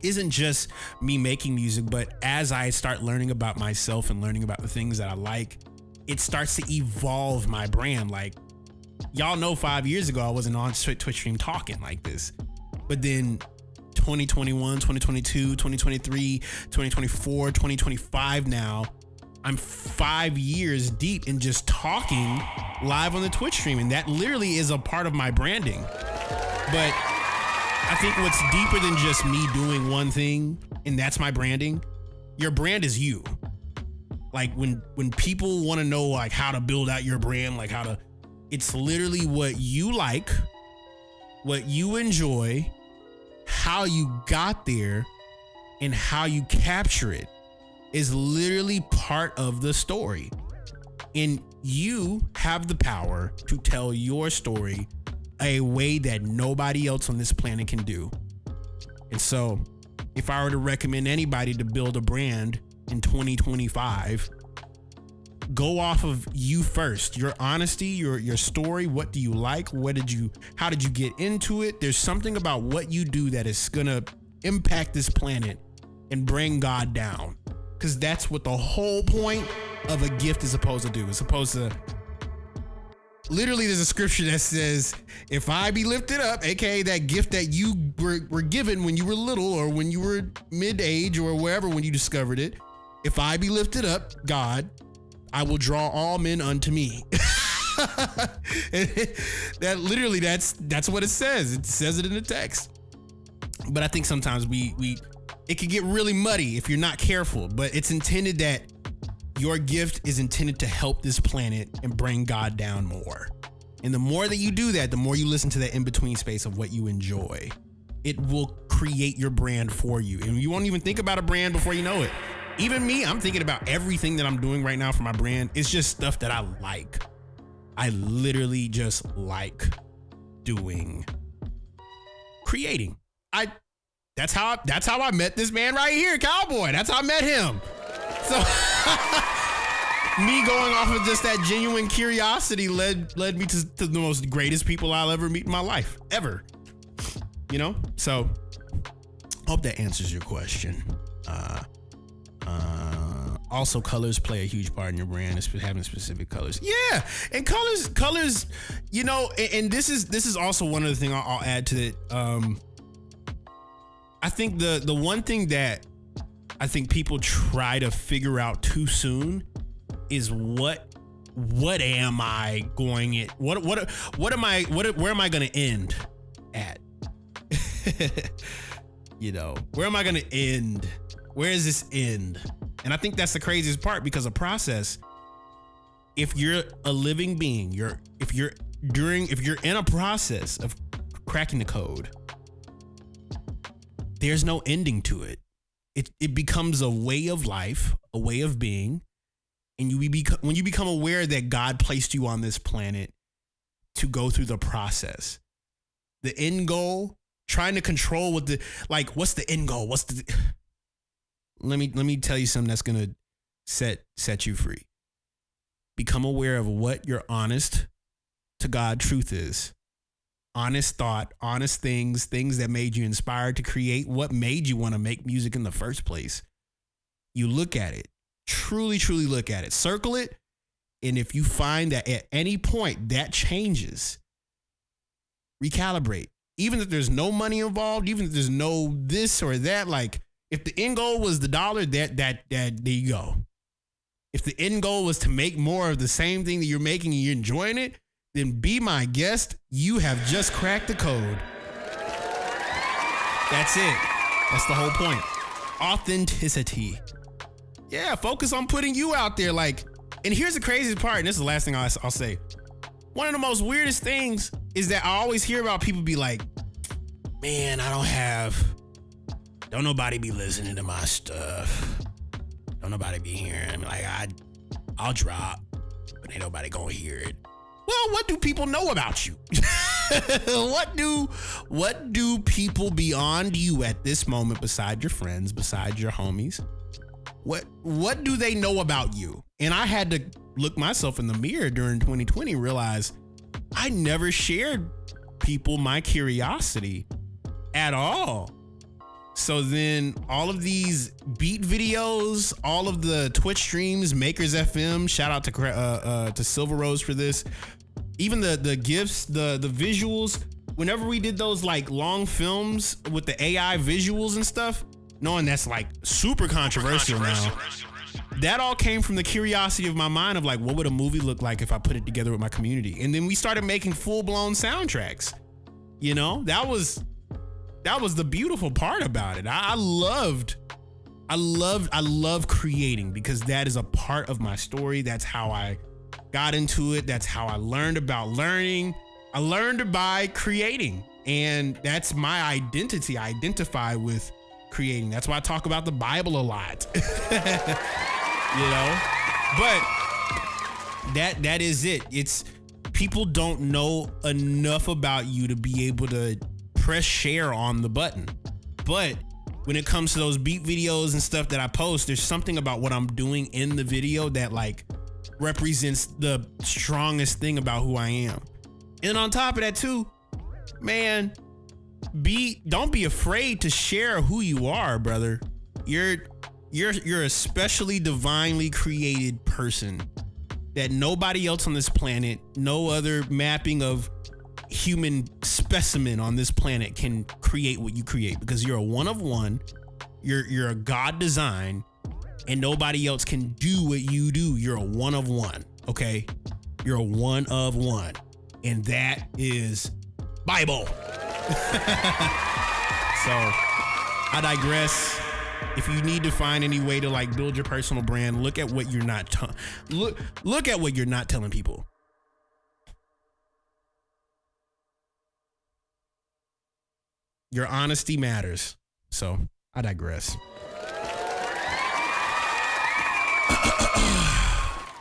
isn't just me making music, but as I start learning about myself and learning about the things that I like, it starts to evolve my brand. Like, y'all know 5 years ago, I wasn't on Twitch stream talking like this. But then 2021, 2022, 2023, 2024, 2025 now, I'm 5 years deep in just talking live on the Twitch stream. And that literally is a part of my branding. But I think what's deeper than just me doing one thing, and that's my branding, your brand is you. Like when people want to know like how to build out your brand, like how to, it's literally what you like, what you enjoy, how you got there, and how you capture it is literally part of the story. And you have the power to tell your story a way that nobody else on this planet can do. And so if I were to recommend anybody to build a brand in 2025, go off of you first, your honesty, your story. What do you like? How did you get into it? There's something about what you do that is gonna impact this planet and bring God down. Because that's what the whole point of a gift is supposed to do. It's supposed to, literally there's a scripture that says, if I be lifted up, aka that gift that you were given when you were little or when you were mid-age or wherever when you discovered it, if I be lifted up, God, I will draw all men unto me. That literally, that's what it says. It says it in the text. But I think sometimes it can get really muddy if you're not careful, but it's intended that your gift is intended to help this planet and bring God down more. And the more that you do that, the more you listen to that in-between space of what you enjoy, it will create your brand for you. And you won't even think about a brand before you know it. Even me, I'm thinking about everything that I'm doing right now for my brand. It's just stuff that I like. I literally just like creating. That's how I met this man right here, Cowboy. That's how I met him. So me going off of just that genuine curiosity led me to the most greatest people I'll ever meet in my life, ever. You know? So Hope that answers your question. Also, colors play a huge part in your brand. It's having specific colors. Yeah, and colors. You know, and this is also one other thing I'll add to it. I think the one thing that I think people try to figure out too soon is what am I going at? Where am I going to end at? You know, where am I going to end? Where is this end? And I think that's the craziest part, because a process, if you're a living being, if you're in a process of cracking the code, there's no ending to it. It becomes a way of life, a way of being. And when you become aware that God placed you on this planet to go through the process, the end goal, trying to control what's the end goal? Let me tell you something that's gonna set you free. Become aware of what your honest to God truth is. Honest thought, honest things that made you inspired to create, what made you want to make music in the first place. You look at it, truly look at it, circle it. And if you find that at any point that changes, recalibrate. Even if there's no money involved, even if there's no this or that, like if the end goal was the dollar, that there you go. If the end goal was to make more of the same thing that you're making and you're enjoying it, then be my guest. You have just cracked the code. That's it. That's the whole point. Authenticity. Yeah, focus on putting you out there. And here's the craziest part, and this is the last thing I'll say. One of the most weirdest things is that I always hear about people be like, man, don't nobody be listening to my stuff. Don't nobody be hearing. I'll drop, but ain't nobody gonna hear it. Well, what do people know about you? What do people beyond you at this moment, beside your friends, beside your homies? What do they know about you? And I had to look myself in the mirror during 2020, realize I never shared people my curiosity at all. So then all of these beat videos, all of the Twitch streams, Makers FM, shout out to Silver Rose for this. Even the GIFs, the visuals, whenever we did those long films with the AI visuals and stuff, knowing that's super controversial now, that all came from the curiosity of my mind of what would a movie look like if I put it together with my community? And then we started making full-blown soundtracks. You know, that was the beautiful part about it. I love creating, because that is a part of my story. That's how I got into it. That's how I learned about learning. I learned by creating, and that's my identity. I identify with creating. That's why I talk about the Bible a lot. You know, but that is it. It's people don't know enough about you to be able to press share on the button. But when it comes to those beat videos and stuff that I post, there's something about what I'm doing in the video that represents the strongest thing about who I am. And on top of that too, man, don't be afraid to share who you are, brother. You're a specially divinely created person that nobody else on this planet, no other mapping of human specimen on this planet can create what you create, because you're a one of one. You're a God design, and nobody else can do what you do. You're a one of one. Okay, you're a one of one, and that is Bible. So I digress. If you need to find any way to build your personal brand, look at what you're not look at what you're not telling people. Your honesty matters. So I digress.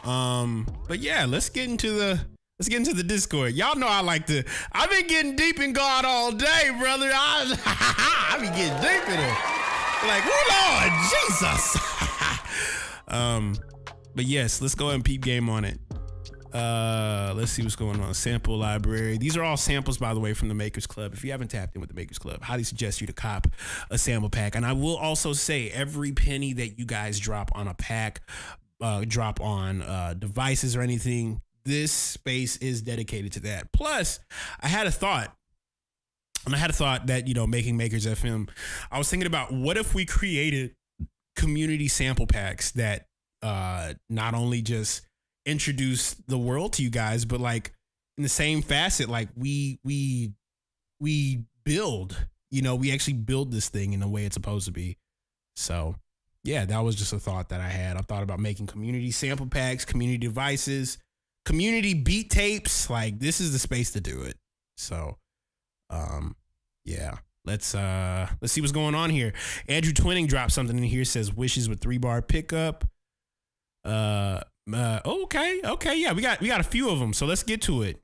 But yeah, let's get into the Discord. Y'all know I've been getting deep in God all day, brother. I be getting deep in it. Oh Lord Jesus. But yes, let's go ahead and peep game on it. Let's see what's going on. Sample library. These are all samples, by the way, from the Makers Club. If you haven't tapped in with the Makers Club, highly suggest you to cop a sample pack. And I will also say, every penny that you guys drop on a pack, drop on devices or anything, this space is dedicated to that. Plus, I had a thought that, you know, making Makers FM, I was thinking about, what if we created community sample packs that not only just introduce the world to you guys, but like in the same facet, like we build, you know, we actually build this thing in the way it's supposed to be. So yeah, that was just a thought that I had. I thought about making community sample packs, community devices, community beat tapes. Like, this is the space to do it. So yeah, let's see what's going on here. Andrew Twinning dropped something in here, says wishes with 3-bar pickup. Okay, yeah, we got a few of them, so let's get to it.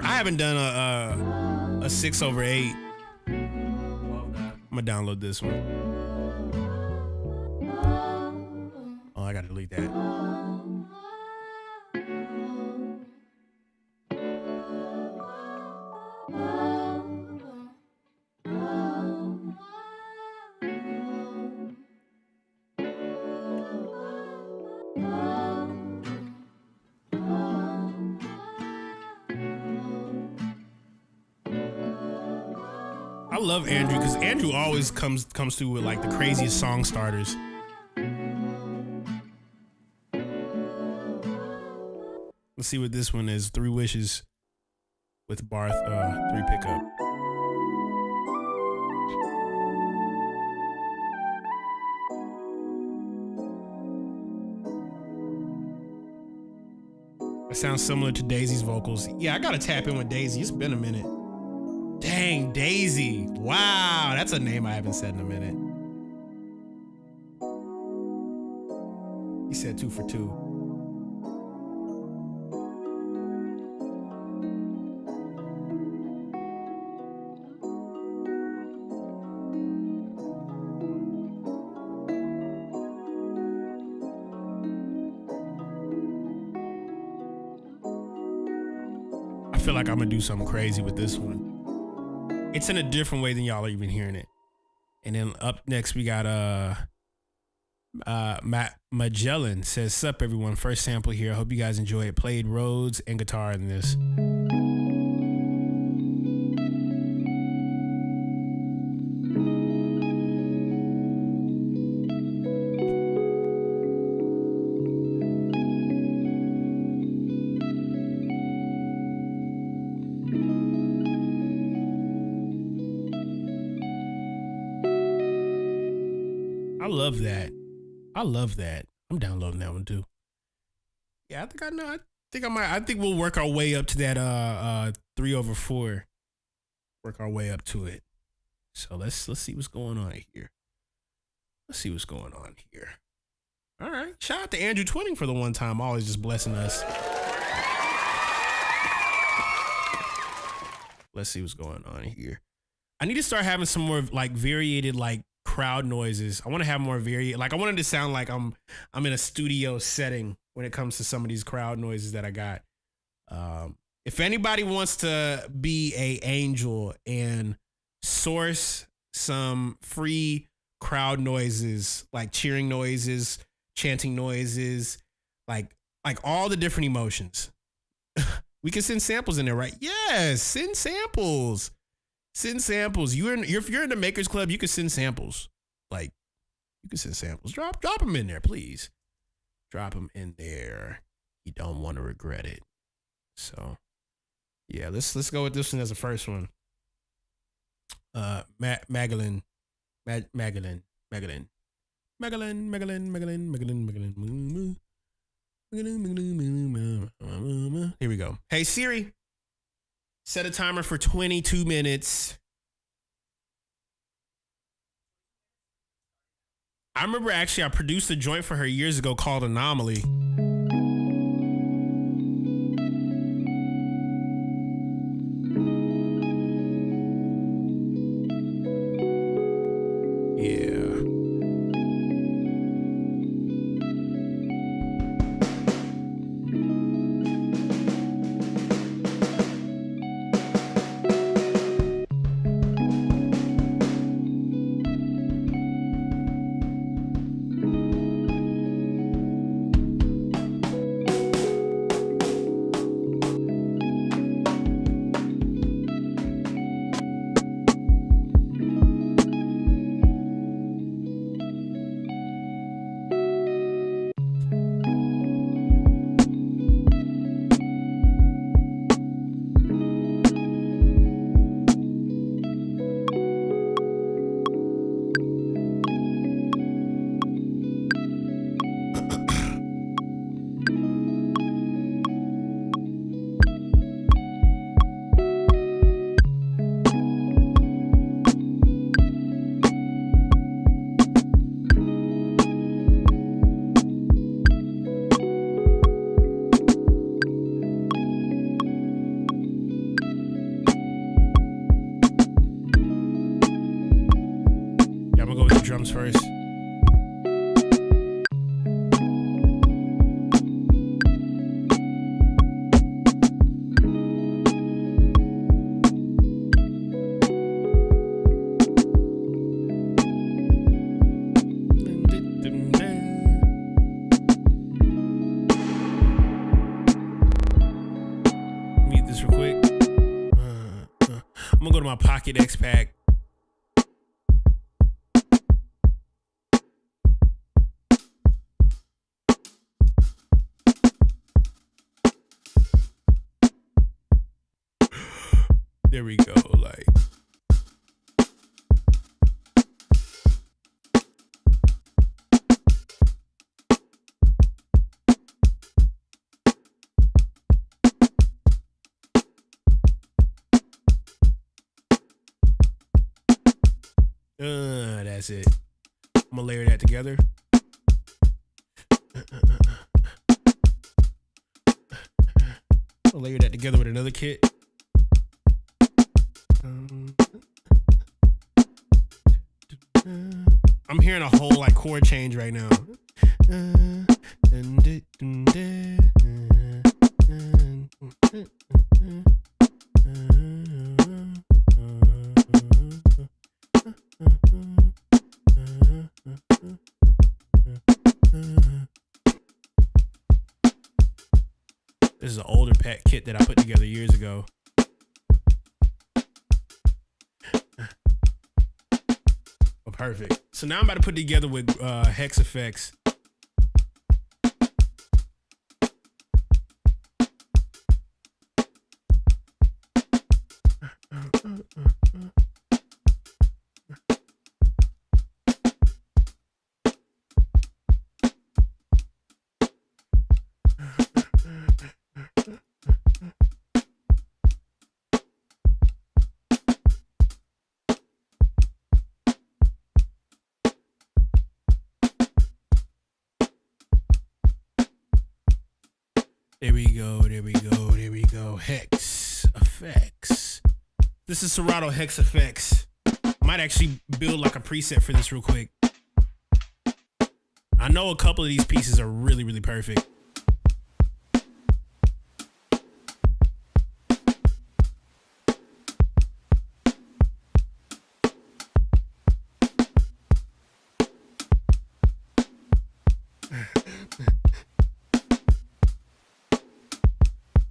I haven't done a 6/8. I'm gonna download this one. Oh, I gotta delete that. I love Andrew because Andrew always comes through with like the craziest song starters. Let's see what this one is. 3 Wishes with Barth 3 pickup. It sounds similar to Daisy's vocals. Yeah, I gotta tap in with Daisy. It's been a minute. Dang, Daisy. Wow, that's a name I haven't said in a minute. He said 2 for 2. I feel like I'm gonna do something crazy with this one. It's in a different way than y'all are even hearing it. And then up next we got Magellan says, "Sup everyone, first sample here. I hope you guys enjoy it. Played Rhodes and guitar in this." I love that. I'm downloading that one too. Yeah, I think we'll work our way up to that 3/4. Work our way up to it. So let's see what's going on here. All right. Shout out to Andrew Twinning for the one time, always just blessing us. Let's see what's going on here. I need to start having some more like variated like crowd noises. I want to have more like I want it to sound like I'm in a studio setting when it comes to some of these crowd noises that I got. If anybody wants to be a angel and source some free crowd noises, like cheering noises, chanting noises, like all the different emotions, we can send samples in there, right? Yes, send samples. Send samples. If you're in the Makers Club, you can send samples. Like, you can send samples. Drop them in there, please. Drop them in there. You don't want to regret it. So, yeah, let's go with this one as the first one. Magellan. Here we go. Hey Siri. Set a timer for 22 minutes. I remember actually I produced a joint for her years ago called Anomaly. Drums first. Mute this real quick. I'm gonna go to my Pocket X Pack. There we go, like. That's it. I'm gonna layer that together. I'll layer that together with another kit. I'm hearing a whole like chord change right now. This is an older pack kit that I put together years ago. Oh, perfect. So now I'm about to put it together with Hex Effects. There we go, there we go, there we go. Hex Effects. This is Serato Hex Effects. I might actually build like a preset for this real quick. I know a couple of these pieces are really, really perfect.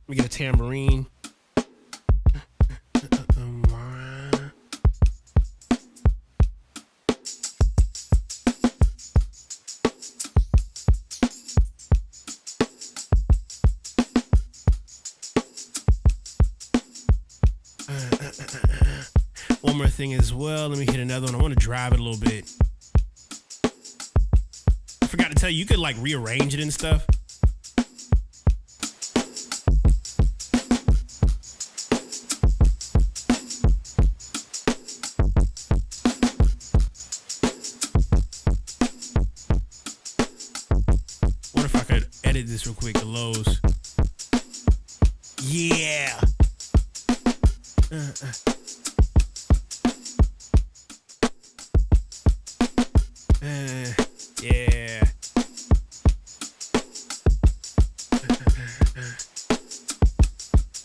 Let me get a tambourine. One more thing as well. Let me hit another one. I want to drive it a little bit. I forgot to tell you, you could like rearrange it and stuff. this real quick. The lows. Yeah. Yeah.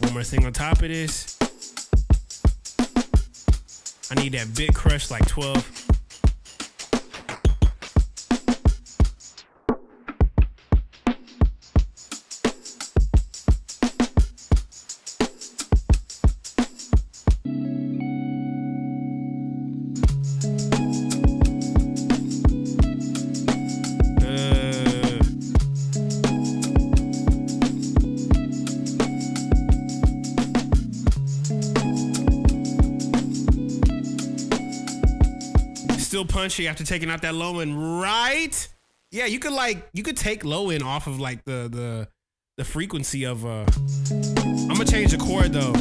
One more thing on top of this. I need that bit crush like 12. Still punchy after taking out that low end, right? Yeah, you could take low end off of like the frequency of I'm gonna change the chord though.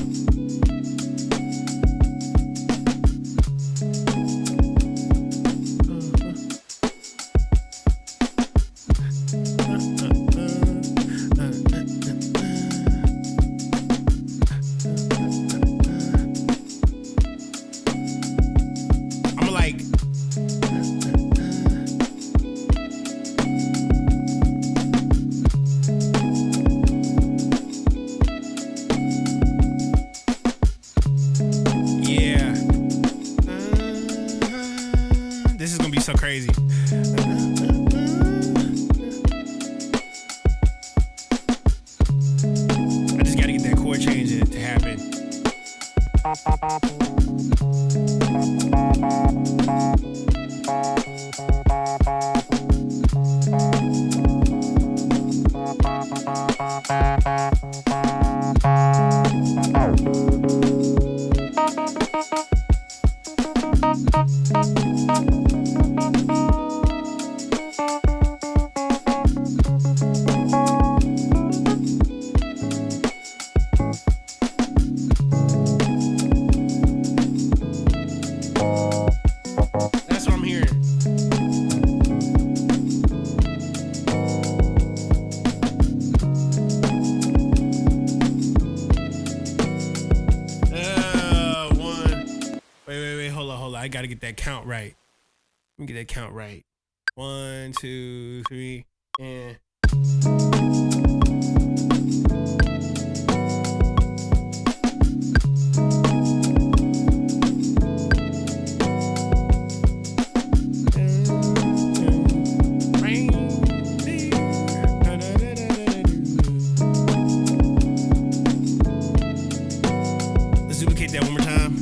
So crazy. I just gotta get that chord change to happen. I gotta get that count right. Let me get that count right. 1, 2, 3, and. Let's duplicate that one more time.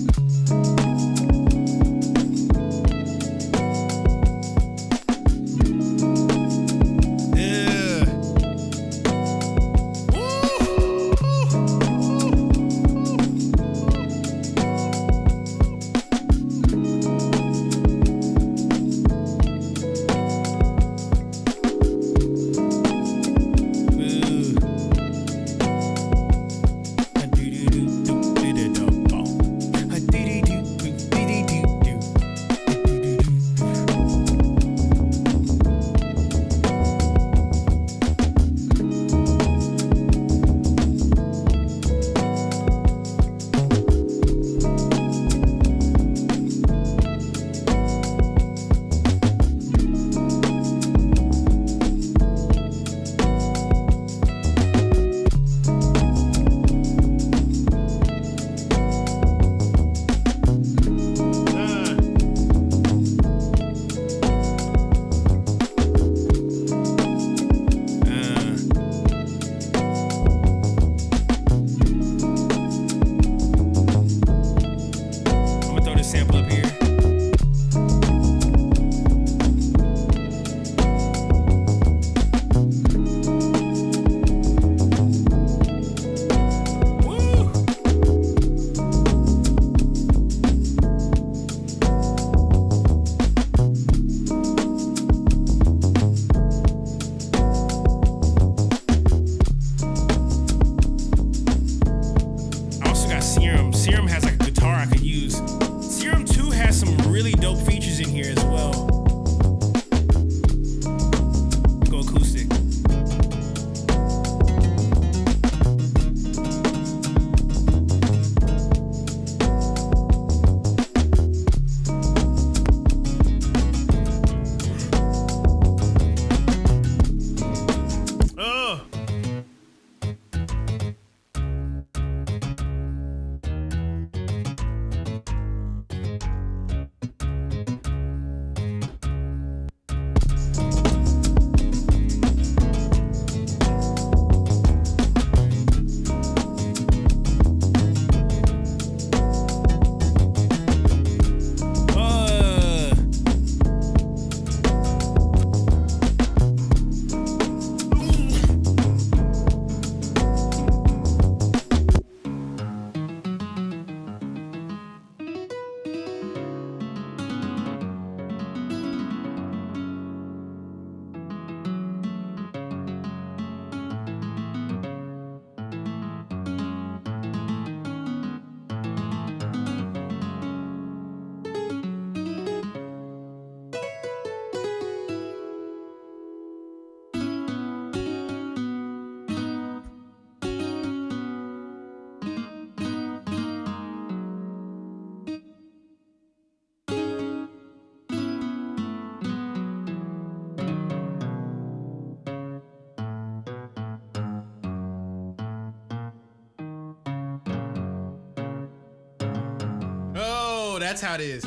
that's how it is.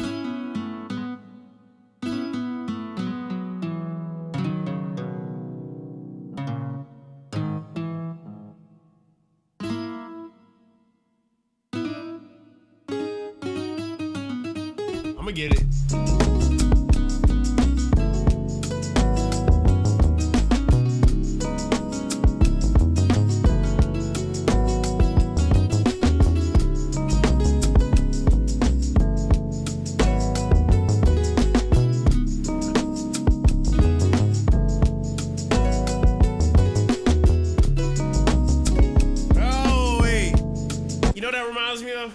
I'ma get it. Oh, wait. You know what that reminds me of?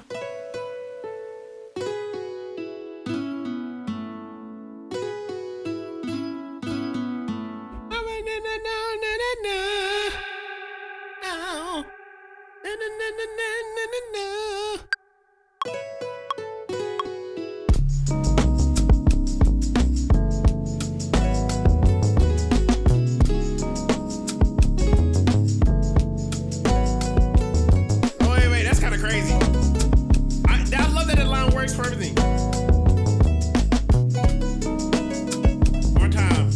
Oh, wait, that's kind of crazy. I love that line works for everything. One time.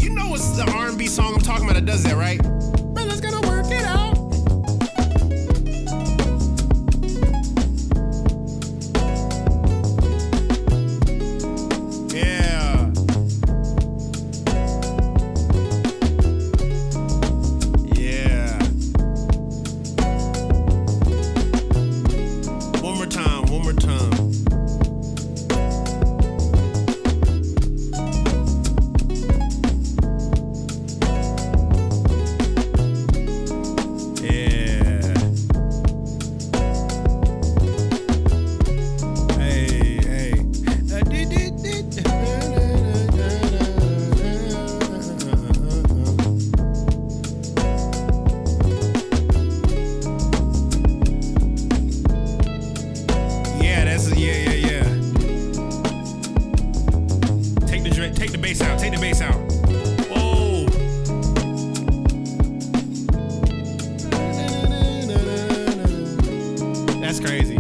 You know what's the R&B song I'm talking about that does that, right? Brother's gonna work it out. Yeah. Yeah. One more time, one more time. Yeah. Hey, hey. Yeah, yeah. Take the bass out. Take the bass out. Whoa. That's crazy.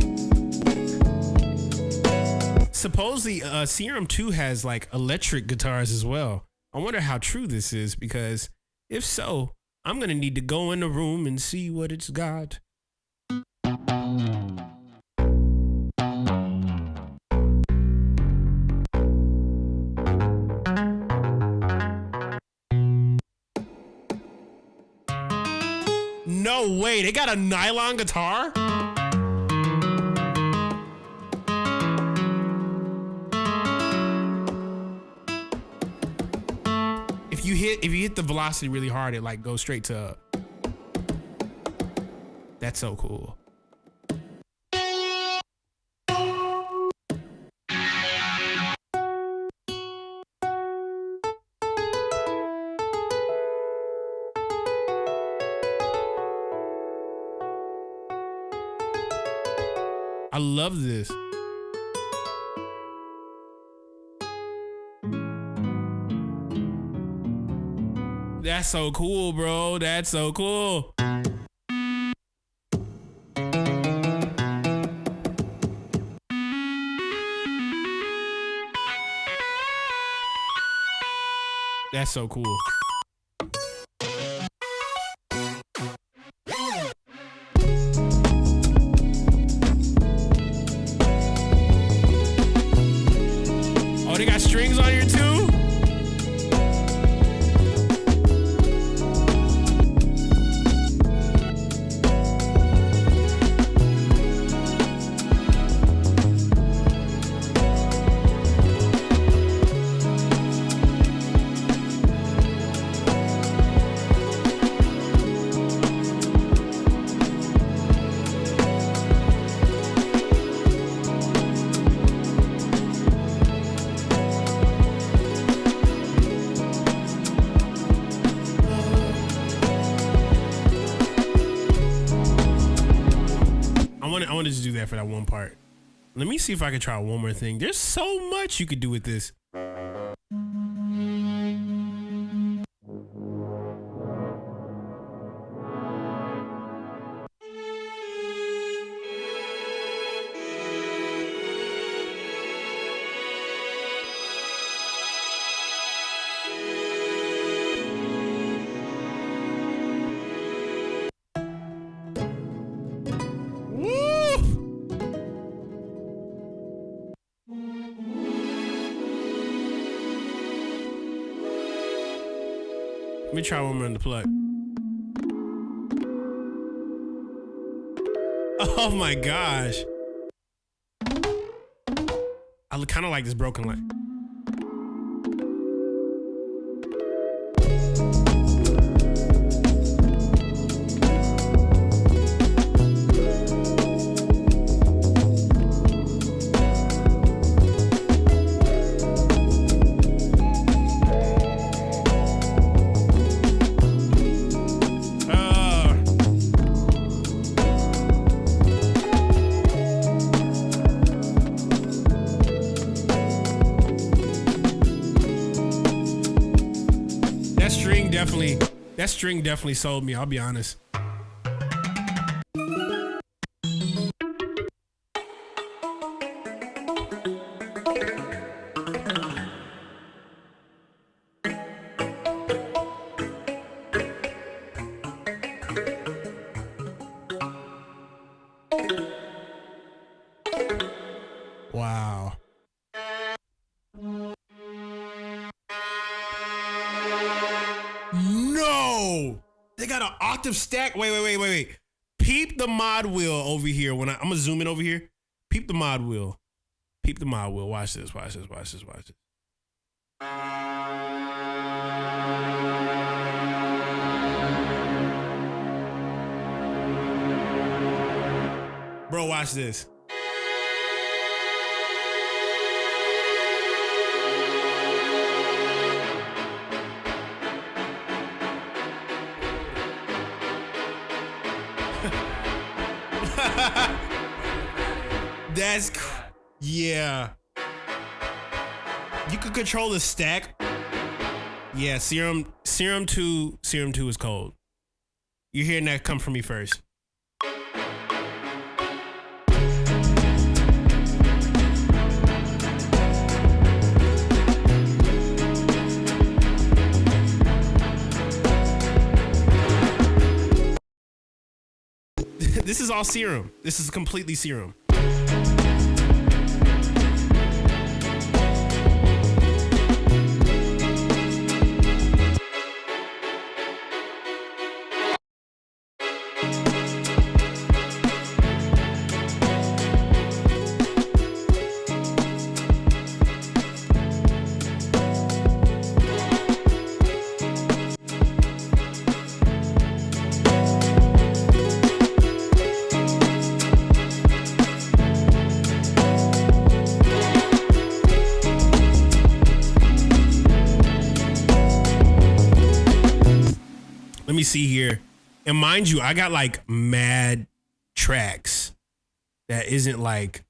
Supposedly, Serum 2 has like electric guitars as well. I wonder how true this is, because if so, I'm gonna need to go in the room and see what it's got. No way, they got a nylon guitar? If you hit the velocity really hard, it like goes straight to up. That's so cool. I love this. That's so cool, bro. That's so cool. That's so cool. Oh, they got strings on here too? I wanted to do that for that one part. Let me see if I can try one more thing. There's so much you could do with this. Let me try one more in the plug. Oh my gosh. I kind of like this broken light. That string definitely sold me, I'll be honest. Wow. No! They got an octave stack. Wait. Peep the mod wheel over here. I'm gonna zoom in over here. Peep the mod wheel. Watch this. Bro, watch this. Yeah. You could control the stack. Yeah, Serum 2 is cold. You're hearing that come from me first. This is all Serum. This is completely Serum. Let me see here. And mind you, I got like mad tracks that isn't like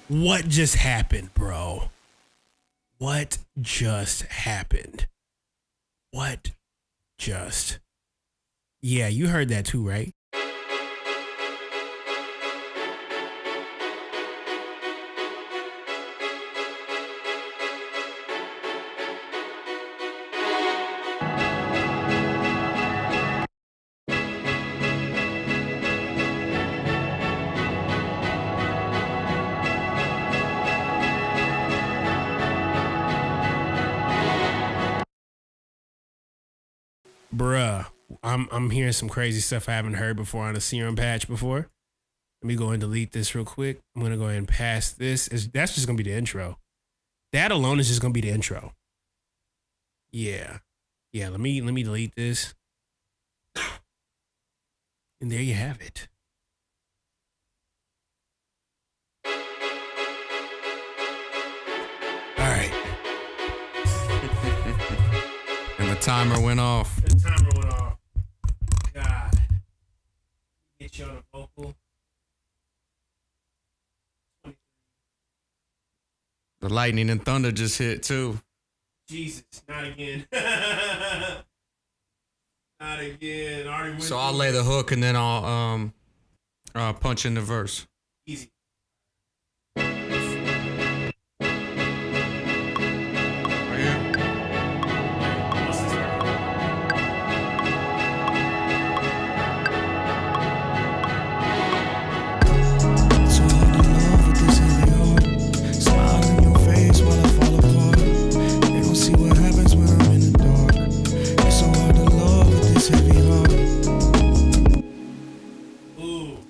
what just happened, bro? What just happened? Yeah, you heard that too, right? Bruh, I'm hearing some crazy stuff I haven't heard before on a Serum patch before. Let me go and delete this real quick. I'm gonna go ahead and pass this. That's just gonna be the intro. That alone is just gonna be the intro. Yeah. Let me delete this. And there you have it. All right. And the timer went off. God. Get you on a vocal. lightning and thunder just hit too. Jesus, not again. Not again. Already went So I'll through lay it. the hook and then I'll punch in the verse. Easy.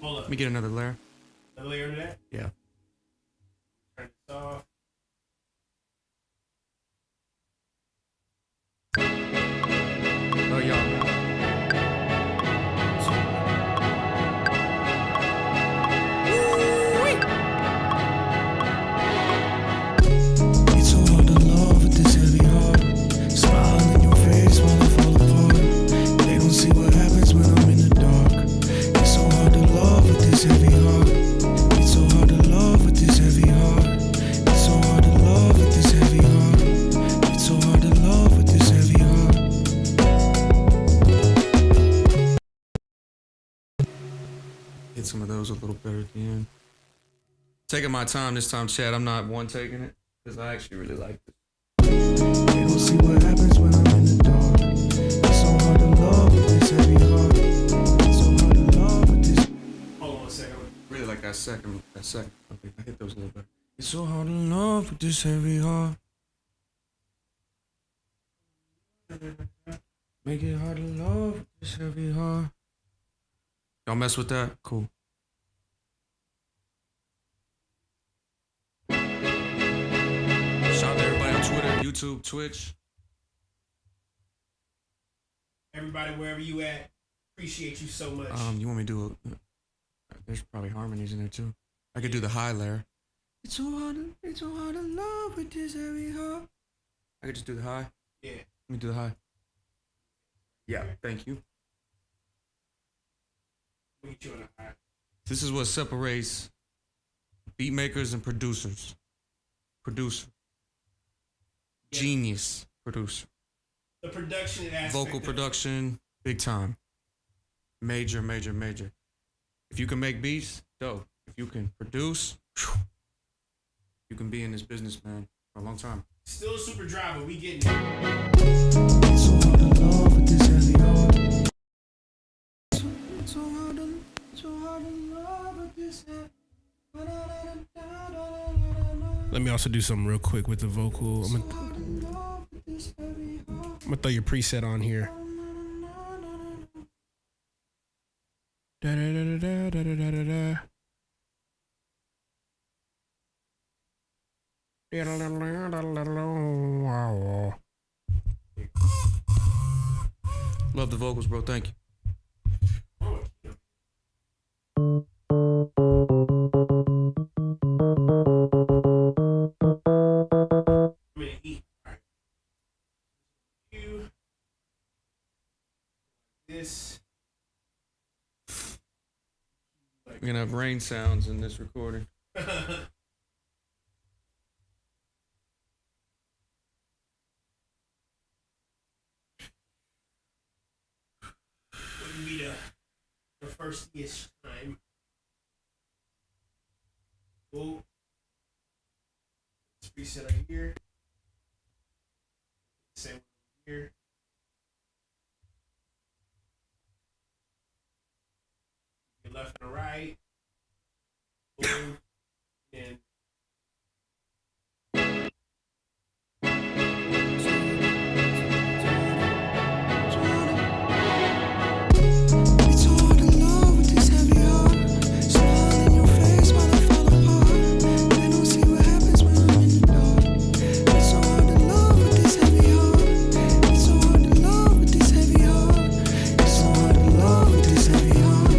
Let me get another layer. Another layer of that? Yeah. Turn this off. Oh, y'all. It's so hard to love with this heavy heart. Smiling in your face while I fall apart. They don't see what happens when I'm in the dark. It's so hard to love with this heavy heart. It's so hard to love with this heavy heart. It's so hard to love with this heavy heart. It's so hard to love with this heavy heart. Hit some of those a little better at the end. Taking my time this time, Chad. I'm not one taking it because I actually really like it. They don't see what happens when I'm in the dark. It's so hard to love with this heavy heart. It's so hard to love with this. Hold on a second. Really like that second. Okay, I hit those a little better. It's so hard to love with this heavy heart. Make it hard to love with this heavy heart. Y'all mess with that? Cool. Shout out to everybody on Twitter, YouTube, Twitch. Everybody, wherever you at, appreciate you so much. You want me to do there's probably harmonies in there too. I could do the high layer. It's so hard to love with this heavy heart. I could just do the high. Yeah. Let me do the high. Yeah, thank you. We get you on a high. This is what separates beat makers and producers. Producer. Yeah. Genius producer. The production aspect. Vocal of it. production, big time. Major. If you can make beats, dope. If you can produce, whew, you can be in this business, man, for a long time. Still a super driver. We getting it. It's so hard to love with this heavy heart. It's so hard to love with this heavy. Let me also do something real quick with the vocal. I'm gonna throw your preset on here. Da da da da da da da da. Love the vocals, bro. Thank you. This. We're gonna have rain sounds in this recording. Wouldn't be the first-ish time. Oh. This preset right here. Same one here. Your left and right. Boom. And It's so hard to love with this heavy heart. Smile in your face while I fall apart. They don't see what happens when I'm in the dark. It's so hard to love with this heavy heart. It's so hard to love with this heavy heart. It's so hard to love with this heavy heart.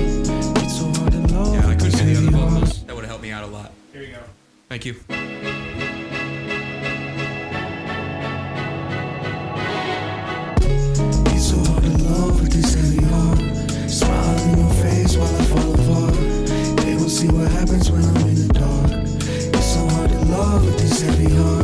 It's so hard to love Yeah, I with couldn't this get the heavy other heart. vocals. That would have helped me out a lot. there you go. Thank you. It's so hard to love with this heavy heart. Smile in your face while I fall apart. They don't see what happens when I'm in the dark. It's so hard to love with this heavy heart.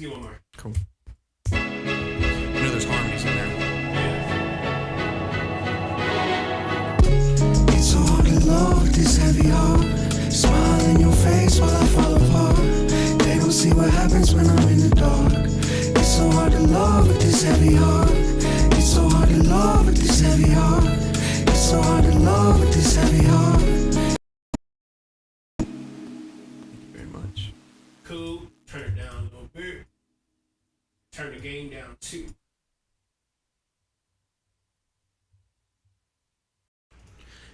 do one more. Cool. I know there's harmonies in there. It's so hard to love with this heavy heart. Smile in your face while I fall apart. They don't see what happens when I'm in the dark. It's so hard to love with this heavy heart. It's so hard to love with this heavy heart. It's so hard to love with this heavy heart. Thank you very much. Cool. Turn it down a little bit. Turn the game down too.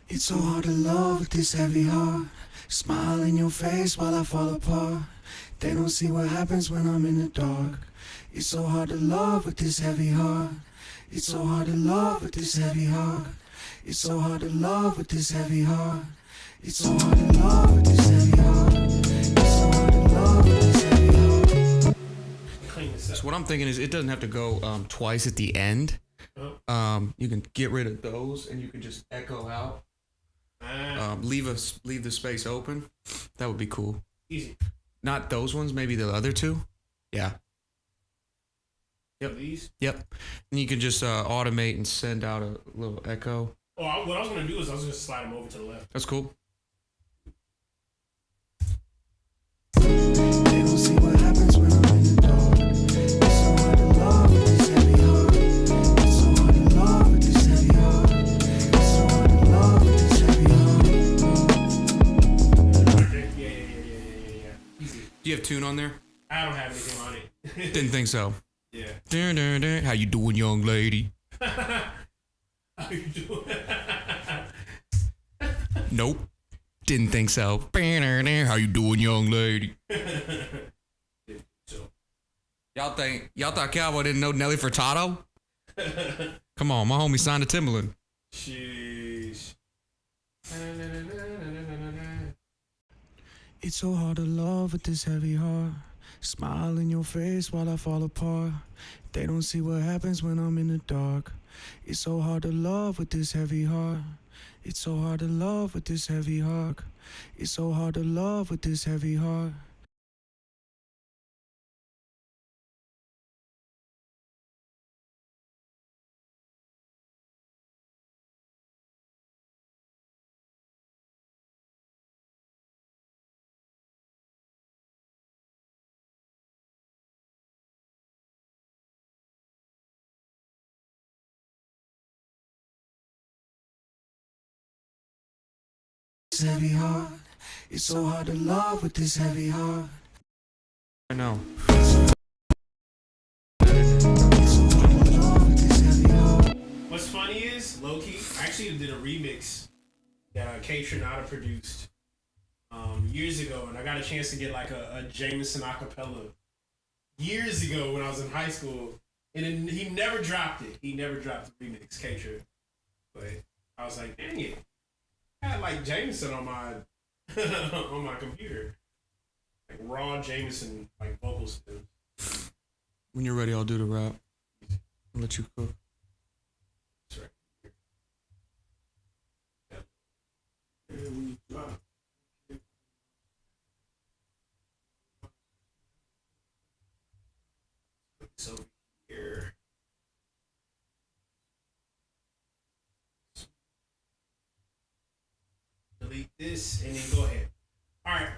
It's so hard to love with this heavy heart. Smile in your face while I fall apart. They don't see what happens when I'm in the dark. It's so hard to love with this heavy heart. It's so hard to love with this heavy heart. It's so hard to love with this heavy heart. It's so hard to love with this heavy heart. It's so hard to love with this heavy heart. Clean this up. So what I'm thinking is it doesn't have to go twice at the end. You can get rid of those and you can just echo out. Leave the space open. That would be cool. Easy. Not those ones, maybe the other two. Yeah. Yep. These? Yep. And you can just automate and send out a little echo. Oh, what I was gonna do is I was gonna slide them over to the left. That's cool. They don't see what happens when I'm in the dark. It's so hard to love with this heavy heart. It's so hard to love with this heavy heart. It's so hard to love with this heavy heart. Yeah. Easy. Do you have tune on there? I don't have anything on it. Didn't think so. Yeah. How you doing, young lady? How you doing? Nope. Didn't think so. How you doing, young lady? Y'all thought Cowboy didn't know Nelly Furtado? Come on, my homie signed to Timberland. Sheesh. It's so hard to love with this heavy heart. Smile in your face while I fall apart. They don't see what happens when I'm in the dark. It's so hard to love with this heavy heart. It's so hard to love with this heavy heart. It's so hard to love with this heavy heart. This heavy heart. It's so hard to love with this heavy heart. I know. What's funny is, low-key, I actually did a remix that K-Tronada produced years ago, and I got a chance to get like a Jameson acapella years ago when I was in high school, and then he never dropped it. He never dropped the remix, K-Tron. But I was like, dang it. I had like Jameson on my on my computer. Like raw Jameson, like vocal stems. When you're ready, I'll do the rap. I'll let you cook. That's right. So here. Delete this and then go ahead. All right.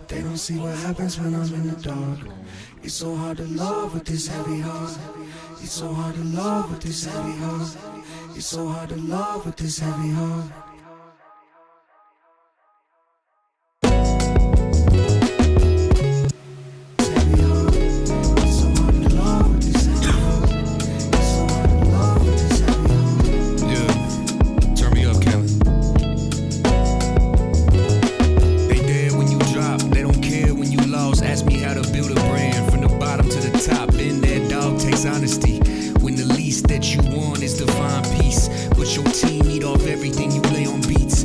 They don't see what happens when I'm in the dark. It's so hard to love with this heavy heart. It's so hard to love with this heavy heart. It's so hard to love with this heavy heart. Honesty when the least that you want is to find peace, but your team eat off everything you lay on beats.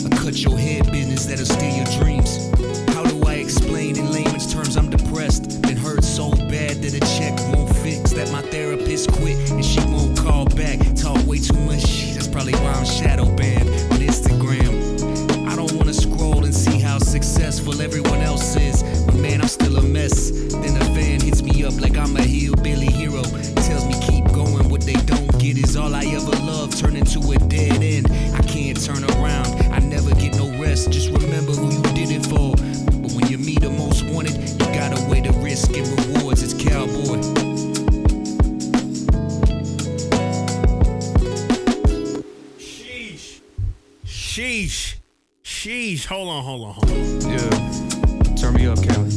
I cut your head business that'll steal your dreams. How do I explain in layman's terms I'm depressed? Been hurt so bad that a check won't fix, that my therapist quit and she won't call is all I ever loved turn into a dead end. I can't turn around, I never get no rest. Just remember who you did it for. But when you're me the most wanted, you gotta weigh the risk and rewards. It's Cowboy. Sheesh. Hold on. Yeah. Turn me up, Kaelin.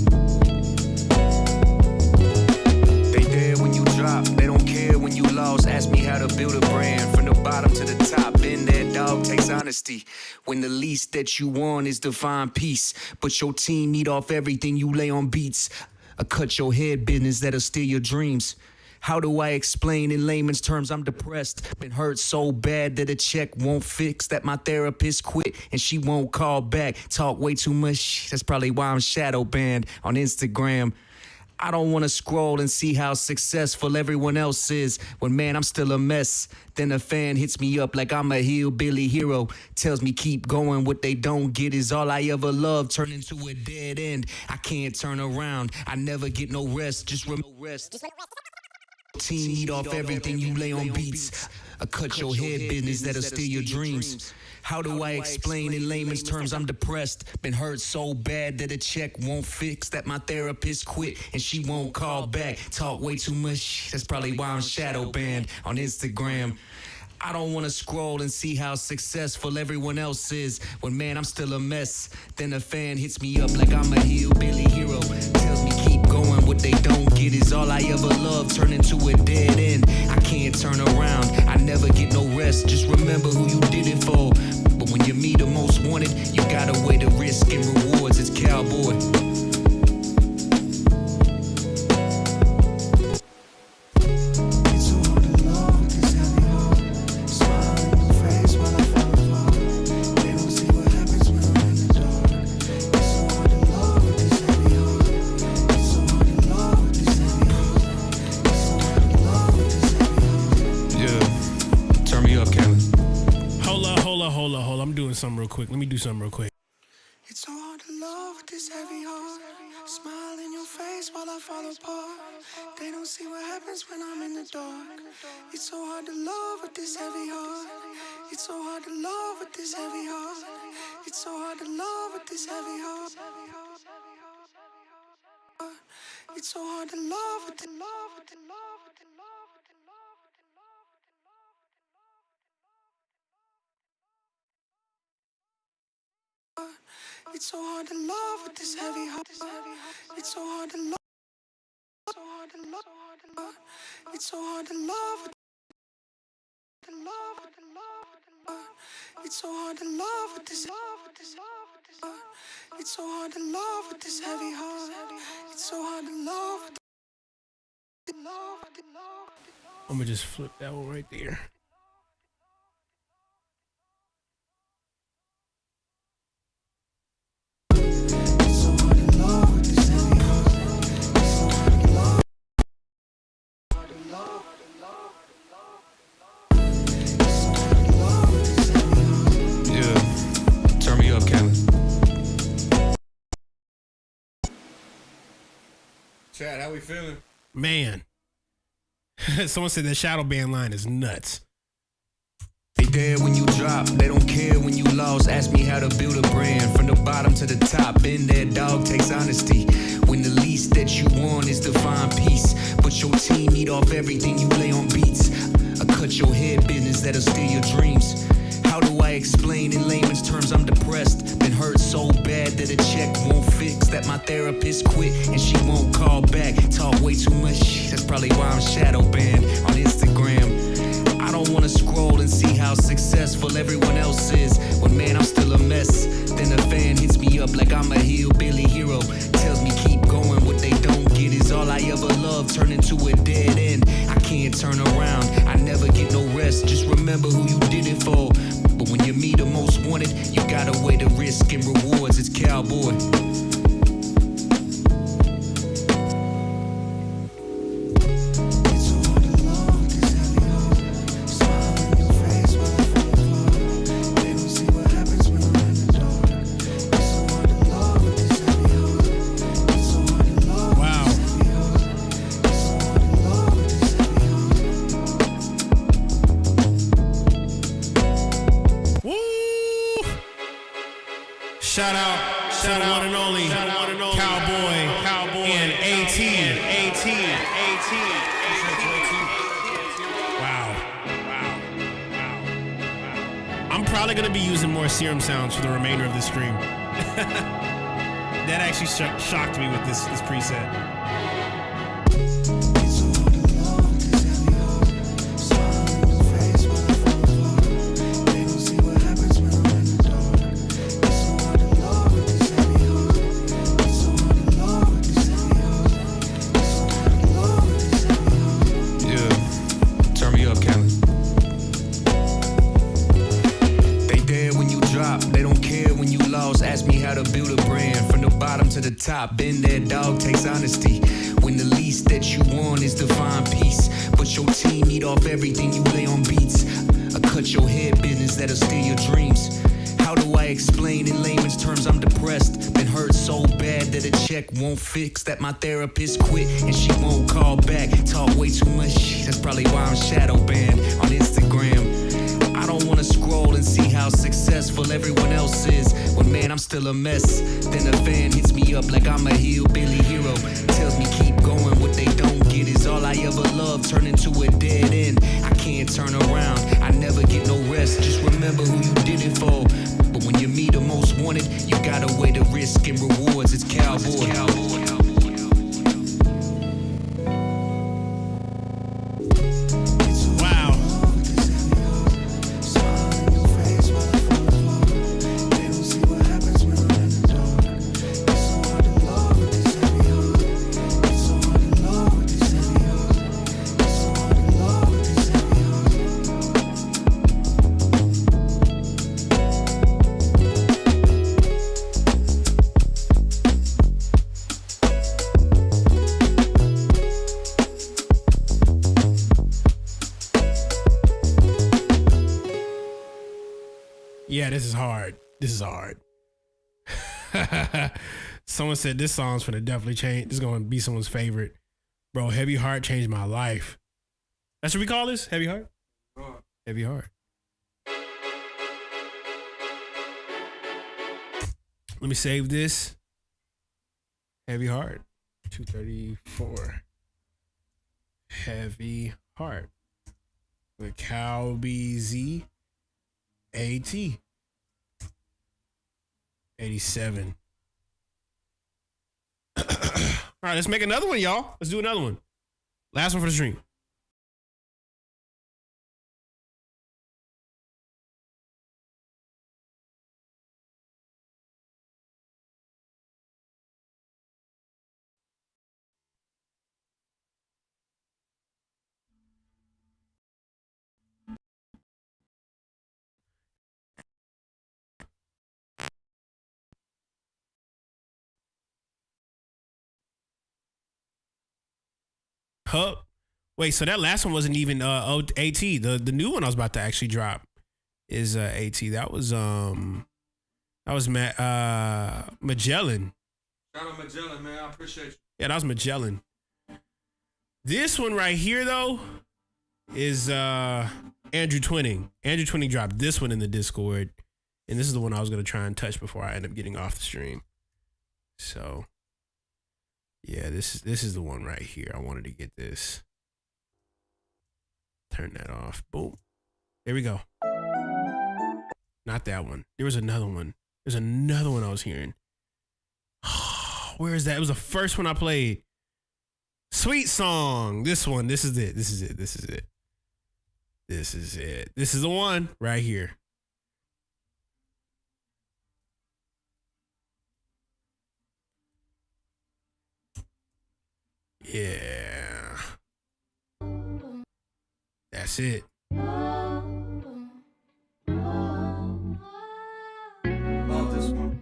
They there when you drop, they don't care when you lost. Ask me how to build a brand from the bottom to the top. Been there, dog, takes honesty. When the least that you want is to find peace, but your team eat off everything you lay on beats. A cut your head business that'll steal your dreams. How do I explain in layman's terms I'm depressed? Been hurt so bad that a check won't fix. That my therapist quit and she won't call back. Talk way too much, that's probably why I'm shadow banned on Instagram. I don't wanna scroll and see how successful everyone else is when, man, I'm still a mess. Then a fan hits me up like I'm a hillbilly hero. Tells me keep going, what they don't get is all I ever loved turn into a dead end. I can't turn around, I never get no rest. Just rest. Team eat off everything you lay on beats. A cut your head business that'll steal your dreams. How do I explain in layman's terms I'm depressed? Been hurt so bad that a check won't fix. That my therapist quit and she won't call back. Talk way too much, that's probably why I'm shadow banned on Instagram. I don't wanna scroll and see how successful everyone else is when, man, I'm still a mess. Then a fan hits me up like I'm a hillbilly hero. Tells me keep going, what they don't get is all I ever loved turn into a dead end. I can't turn around, I never get no rest. Just remember who you did it for. But when you're me the most wanted, you gotta weigh the risk and rewards. It's Cowboy. Hold on. I'm doing something real quick. Let me do something real quick. It's so hard to love with this heavy heart. Smile in your face while I fall apart. They don't see what happens when I'm in the dark. It's so hard to love with this heavy heart. It's so hard to love with this heavy heart. It's so hard to love with this heavy heart. It's so hard to love with the love with the love with the love with the love with the love with the love. It's so hard to love with this heavy heart. It's so hard to love. So hard to love. It's so hard to love with the love with the love with the love. It's so hard to love with this love with this love with this love. It's so hard to love with this heavy heart. It's so hard to love with the love with the love. I'm gonna just flip that one right there. Chad, how we feeling? Man. Someone said the shadow band line is nuts. They there when you drop, they don't care when you lost. Ask me how to build a brand from the bottom to the top. Been there, dog, takes honesty. When the least that you want is to find peace, but your team eat off everything you lay on beats. A cut your head business that'll steal your dreams. How do I explain in layman's terms I'm depressed? Been hurt so bad that a check won't fix. That my therapist quit and she won't call back. Talk way too much, that's probably why I'm shadow banned on Instagram. I don't wanna scroll and see how successful everyone else is when, man, I'm still a mess. Then a fan hits me up like I'm a hillbilly hero. Tells me keep going, what they don't get is all I ever loved turn into a dead end. I can't turn around, I never get no rest. Just remember who you did it for. But when you're me the most wanted, you gotta weigh the risk and rewards. It's Cowboy. Shout out to the one and only Cowboy and AT. Wow. I'm probably going to be using more serum sounds for the remainder of the stream. That actually shocked me with this preset. Top, been there, dog, takes honesty. When the least that you want is to find peace, but your team eat off everything you lay on beats. I cut your head business that'll steal your dreams. How do I explain in layman's terms I'm depressed? Been hurt so bad that a check won't fix. That my therapist quit and she won't call back. Talk way too much shit, that's probably why I'm shadow banned on Instagram. I don't wanna scroll and see how successful everyone else is, when man, I'm still a mess. Then a fan hits me up like I'm a hillbilly hero, tells me keep going, what they don't get is all I ever loved turn into a dead end. I can't turn around, I never get no rest, just remember who you did it for. But when you meet the most wanted, you gotta weigh the risk and rewards. It's Cowboy. Yeah, this is hard. Someone said this song's gonna definitely change. This is gonna be someone's favorite. Bro, Heavy Heart changed my life. That's what we call this? Heavy Heart? Heavy Heart. Let me save this. Heavy Heart. 234. Heavy Heart. With Cal BZ AT. 87. All right, let's make another one, y'all. Let's do another one. Last one for the stream. Huh? Wait, so that last one wasn't even AT. The new one I was about to actually drop is AT. That was Magellan. Shout out Magellan, man. I appreciate you. Yeah, that was Magellan. This one right here though is Andrew Twinning. Andrew Twinning dropped this one in the Discord, and this is the one I was gonna try and touch before I end up getting off the stream. So yeah, this is the one right here. I wanted to get this. Turn that off. Boom. There we go. Not that one. There was another one. There's another one I was hearing. Where is that? It was the first one I played. Sweet Song. This one. This is it. This is it. This is it. This is it. This is the one right here. Yeah. That's it. Love this one.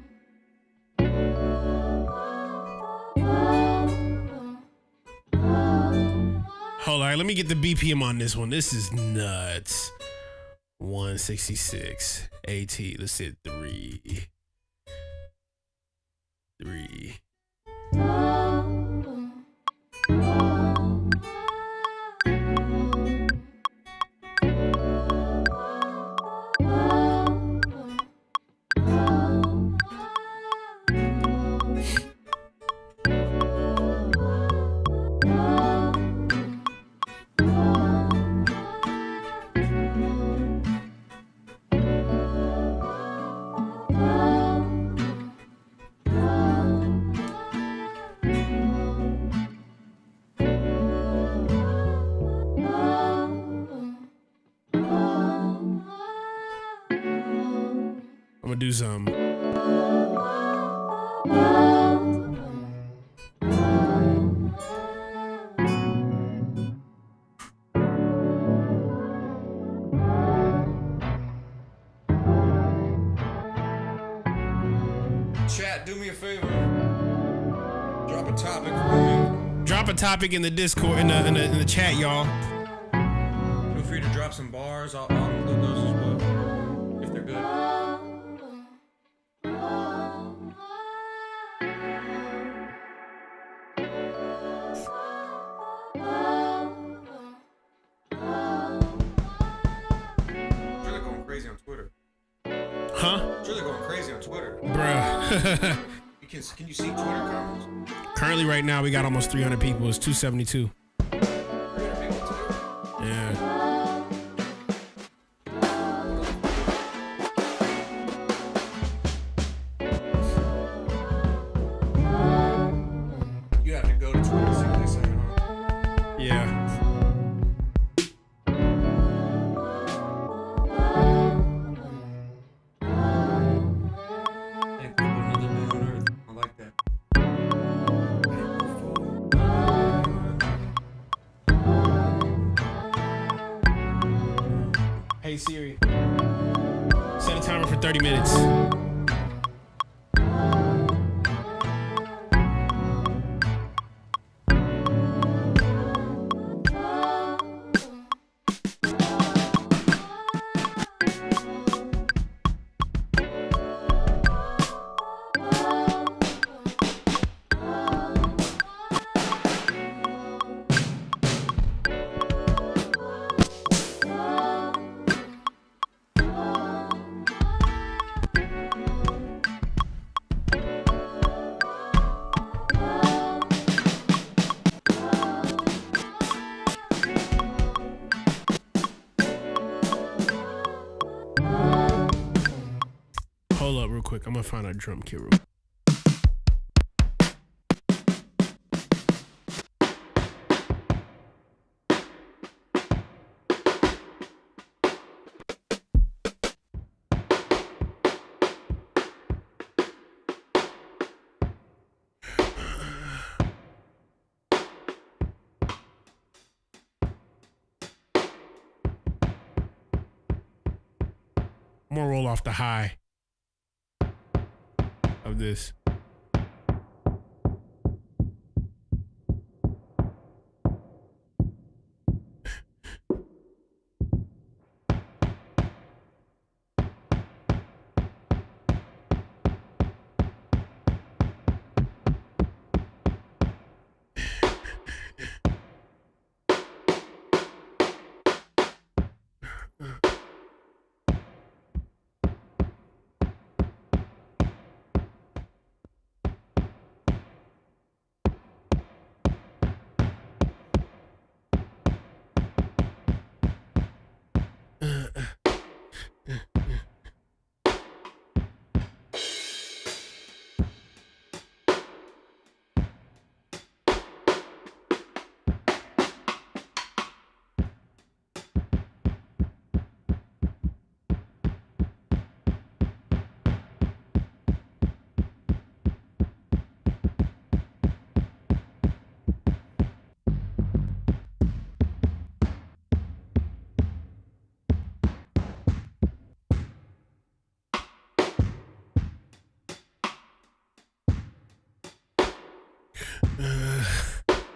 Hold on, let me get the BPM on this one. This is nuts. 166. AT. Let's hit 3. 3. do some. Chat, do me a favor. Drop a topic for me. Drop a topic in the Discord, in the chat, y'all. Feel free to drop some bars. I'll include those as well, if they're good. Really going crazy on Twitter. Huh? It's really going crazy on Twitter. Bruh. Can you see Twitter comments? Currently, right now, we got almost 300 people. It's 272. Yeah. You have to go to Twitter and see what they say, huh? Yeah. I like that. Hey Siri, set a timer for 30 minutes. Hold up real quick. I'm gonna find a drum kit real quick. I'm gonna roll off the high of this.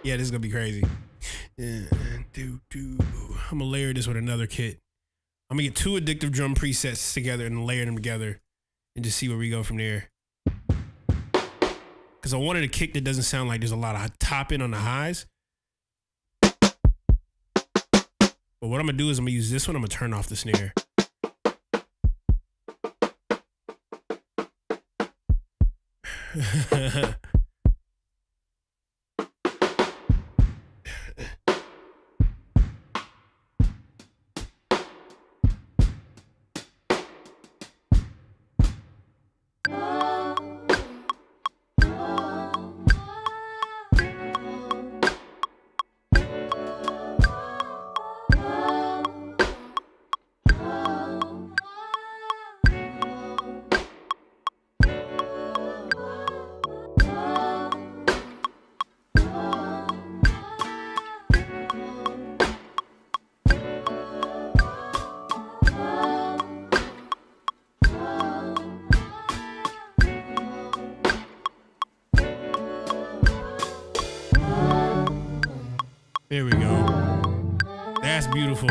Yeah, this is gonna be crazy. I'm gonna layer this with another kit. I'm gonna get two addictive drum presets together and layer them together and just see where we go from there. Cause I wanted a kick that doesn't sound like there's a lot of top in on the highs. But what I'm gonna do is I'm gonna use this one. I'm gonna turn off the snare. There we go. That's beautiful.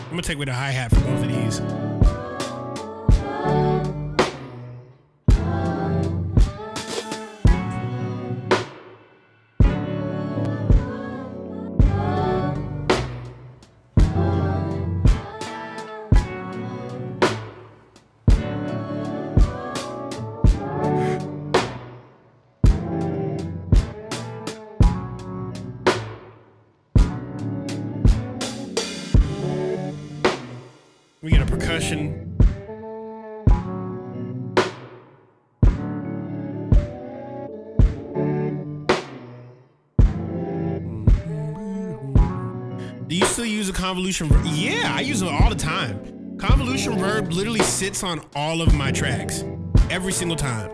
I'm gonna take away the hi-hat for both of these. We get a percussion. Do you still use a convolution verb? Yeah, I use it all the time. Convolution verb literally sits on all of my tracks every single time.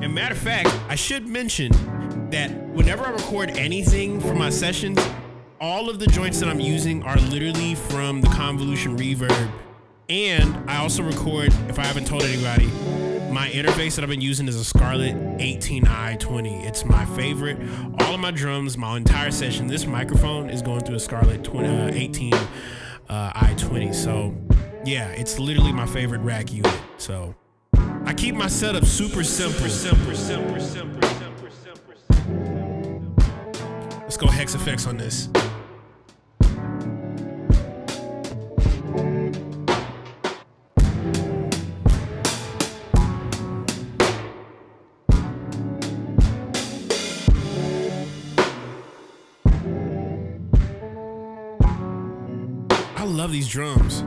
And matter of fact, I should mention that whenever I record anything for my sessions, all of the joints that I'm using are literally from the convolution reverb. And I also record, if I haven't told anybody, my interface that I've been using is a Scarlett 18i20. It's my favorite. All of my drums, my entire session, this microphone is going through a Scarlett 18i20. So yeah, it's literally my favorite rack unit. So I keep my setup super simple. Let's go Hex Effects on this. I love these drums.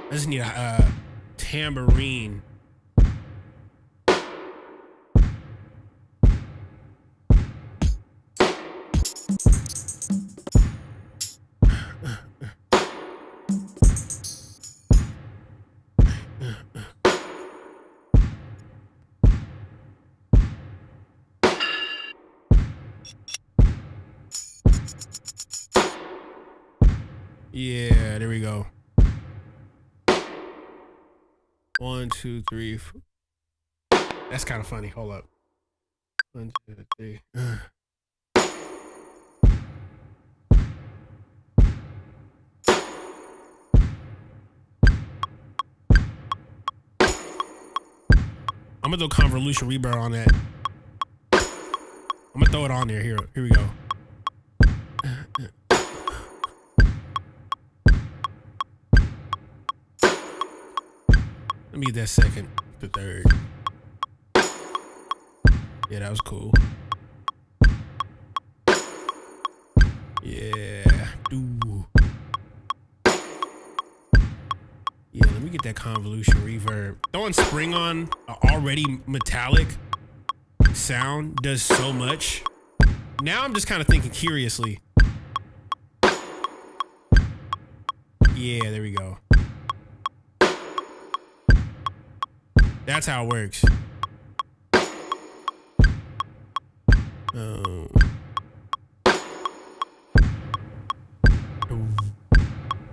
I just need a tambourine. Yeah, there we go. 1, 2, 3, 4. That's kind of funny. Hold up. 1, 2, 3. I'm gonna throw convolution reverb on that. I'm gonna throw it on there. Here we go. Let me get that second, the third. Yeah, that was cool. Yeah. Ooh. Yeah, let me get that convolution reverb. Throwing spring on an already metallic sound does so much. Now I'm just kind of thinking curiously. Yeah, there we go. That's how it works. Oh.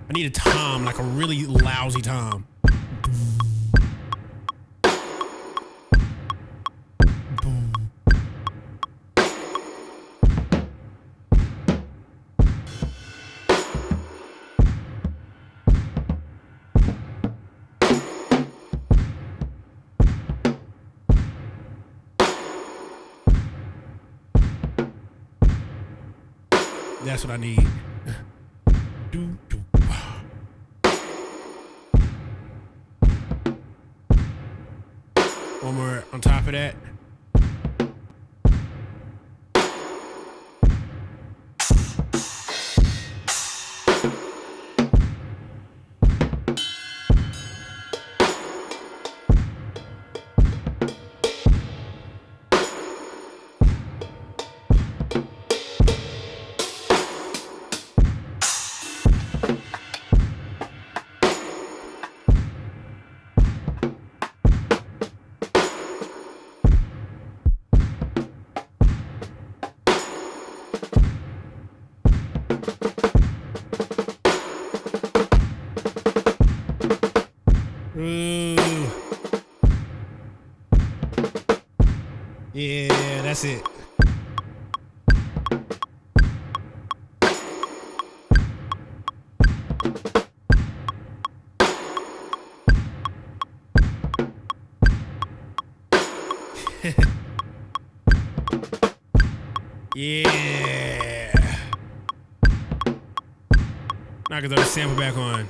I need a tom, like a really lousy tom. That's what I need. One more on top of that. Yeah, that's it. Yeah. Now I can throw the sample back on.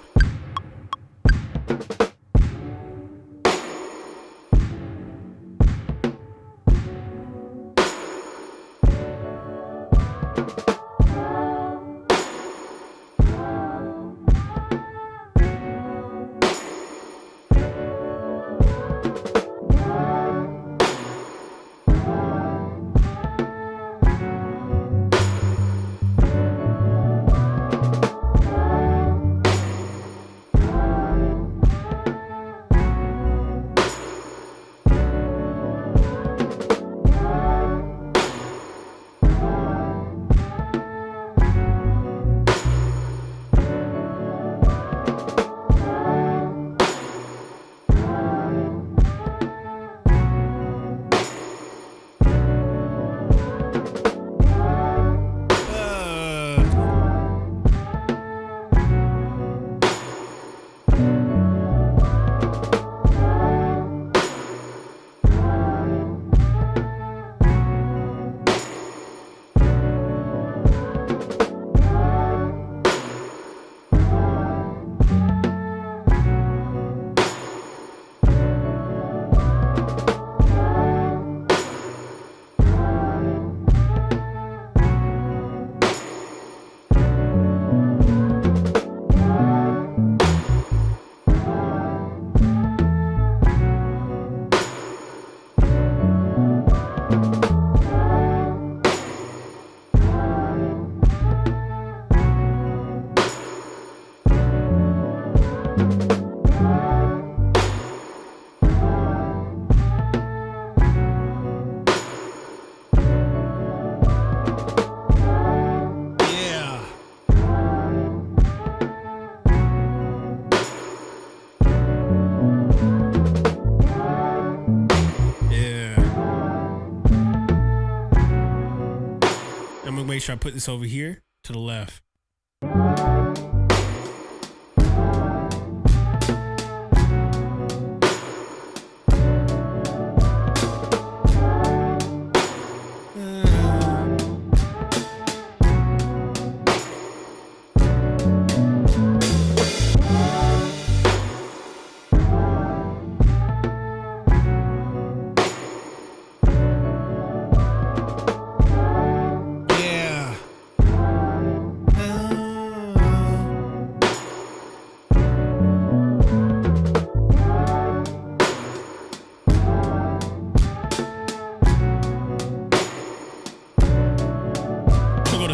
Make sure I put this over here to the left.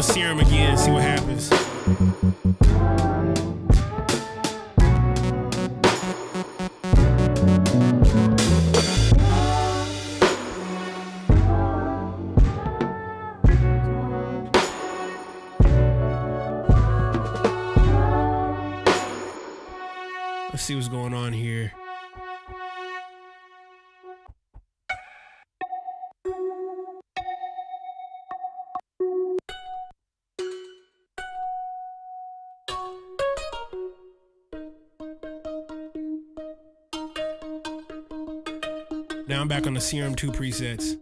Serum again, see what happens. Let's see what's going on here. Now I'm back on the Serum 2 presets.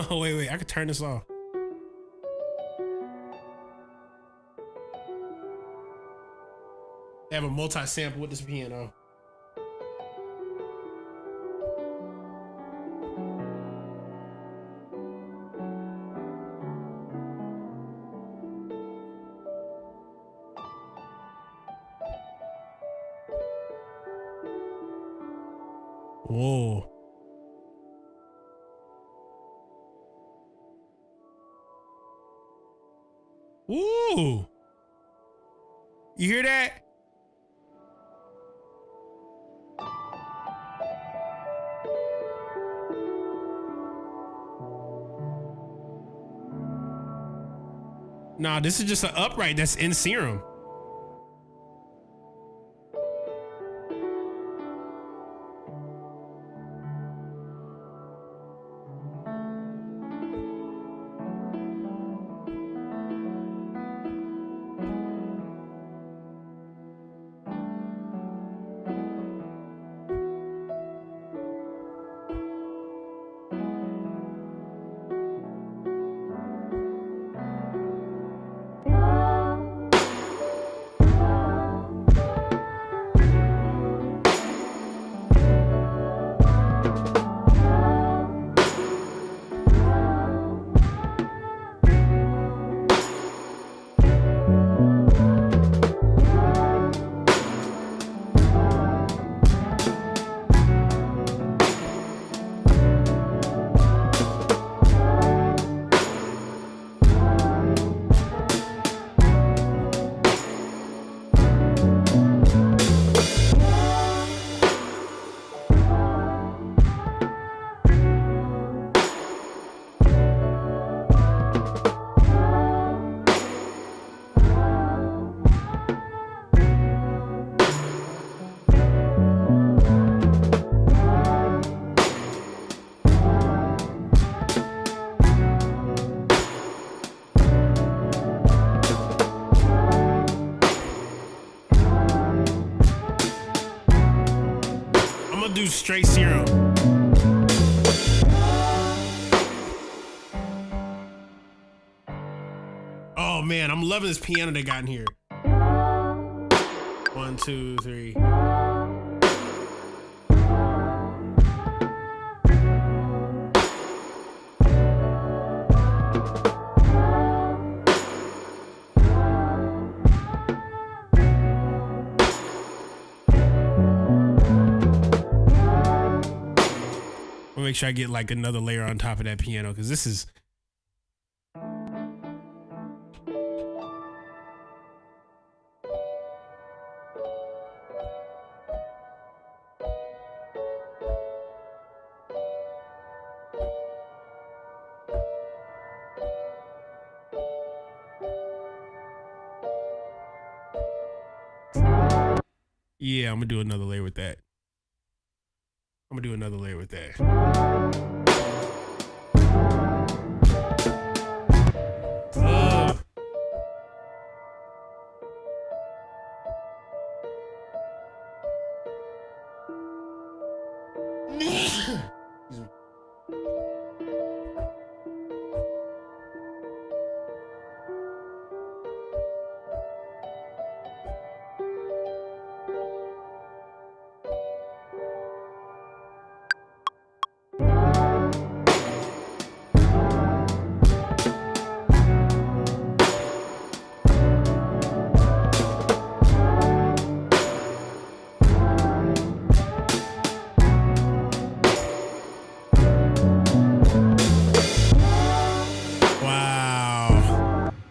Oh, wait, I could turn this off. They have a multi-sample with this piano. Whoa. Woo. You hear that? Nah, this is just an upright that's in Serum. Do straight Serum. Oh man, I'm loving this piano they got in here. 1, 2, 3. Make sure I get like another layer on top of that piano because this is yeah, I'm gonna do another layer with that. I'm gonna do another layer with that.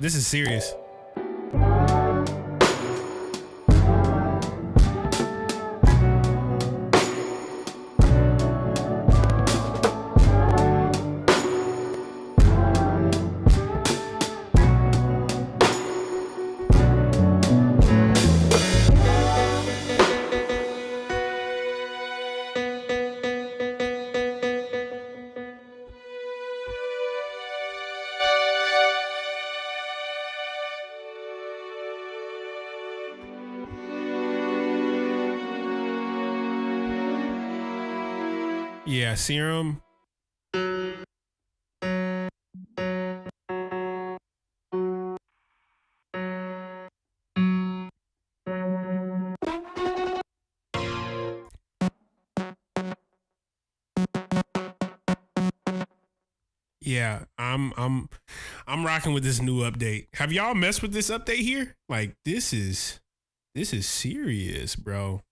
This is serious. Yeah, Serum. Yeah, I'm rocking with this new update. Have y'all messed with this update here? Like this is serious, bro.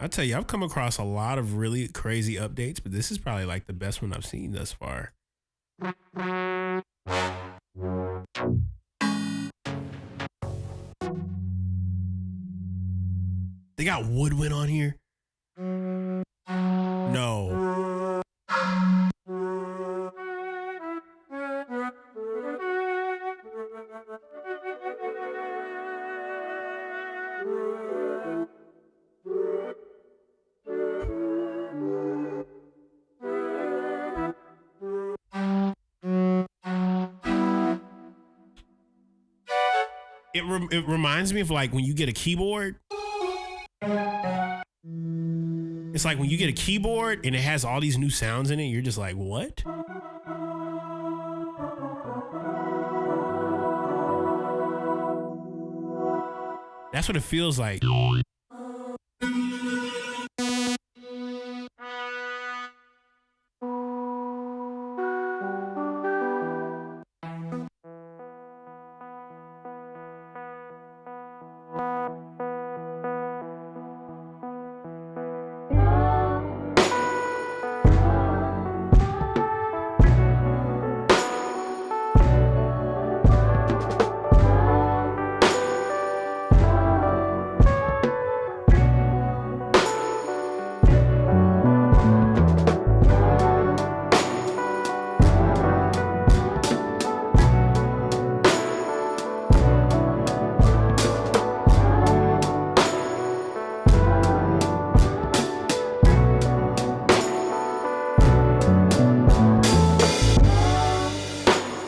I tell you, I've come across a lot of really crazy updates, but this is probably like the best one I've seen thus far. They got Woodwind on here? No. It reminds me of like when you get a keyboard. It's like when you get a keyboard and it has all these new sounds in it, you're just like, what? That's what it feels like.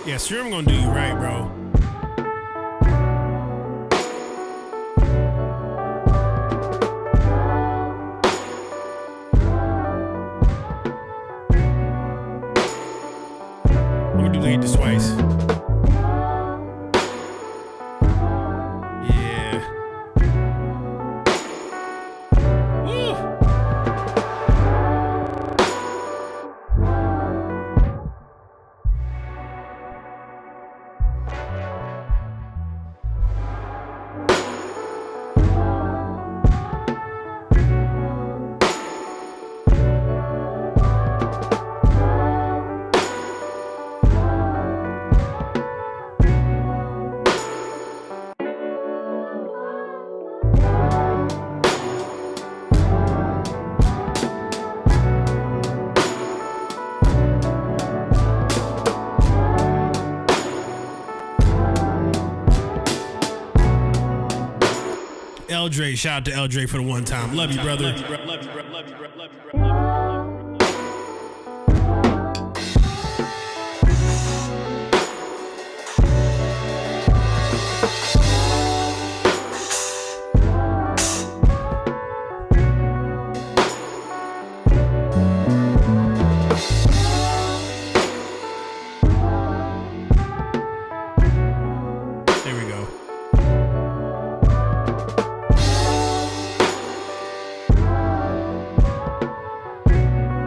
Yeah, sure, I'm gonna do you right, bro. I'm gonna duplicate this twice. Yeah. Woo! Eldre, shout out to Eldre for the one time. Love you, brother. There we go.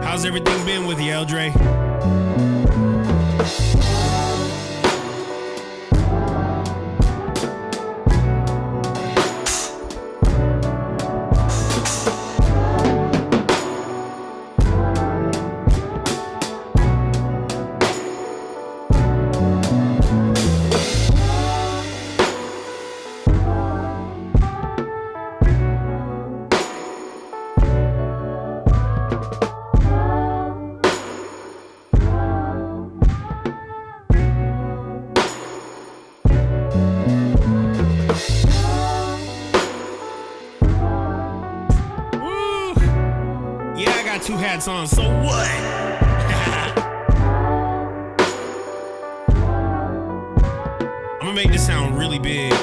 How's everything been with you, Eldre? Two hats on, so what? I'm gonna make this sound really big.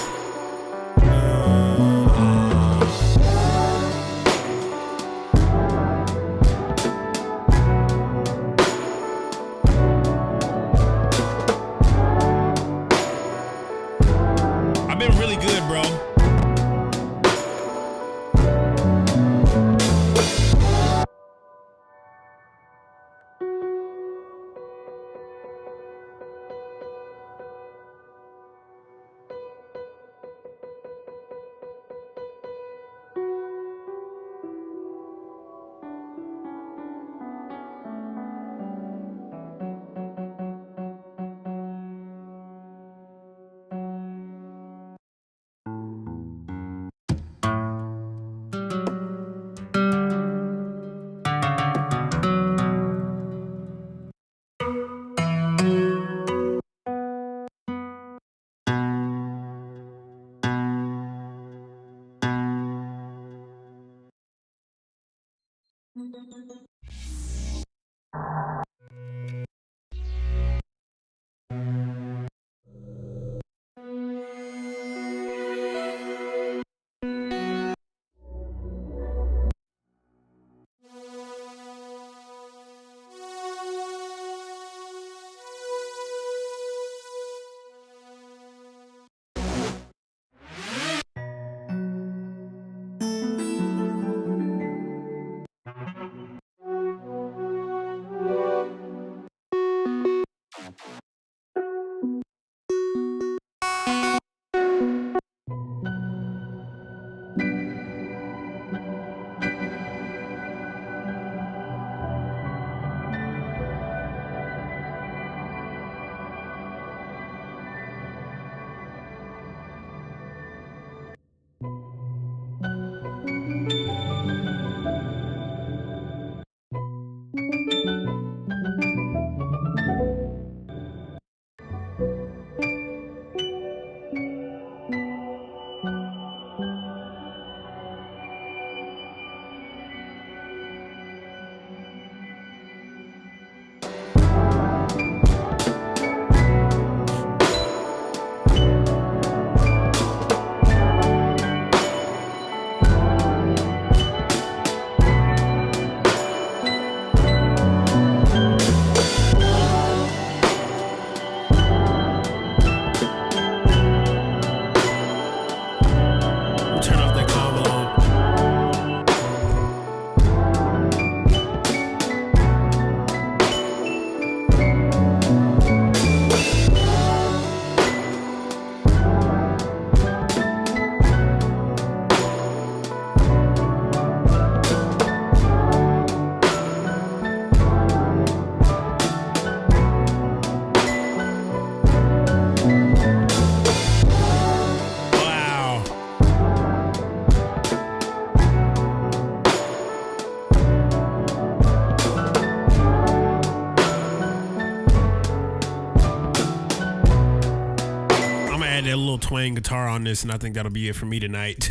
I've been really good, bro. Turn off that convo. Wow. I'm gonna add that little twang guitar on this, and I think that'll be it for me tonight.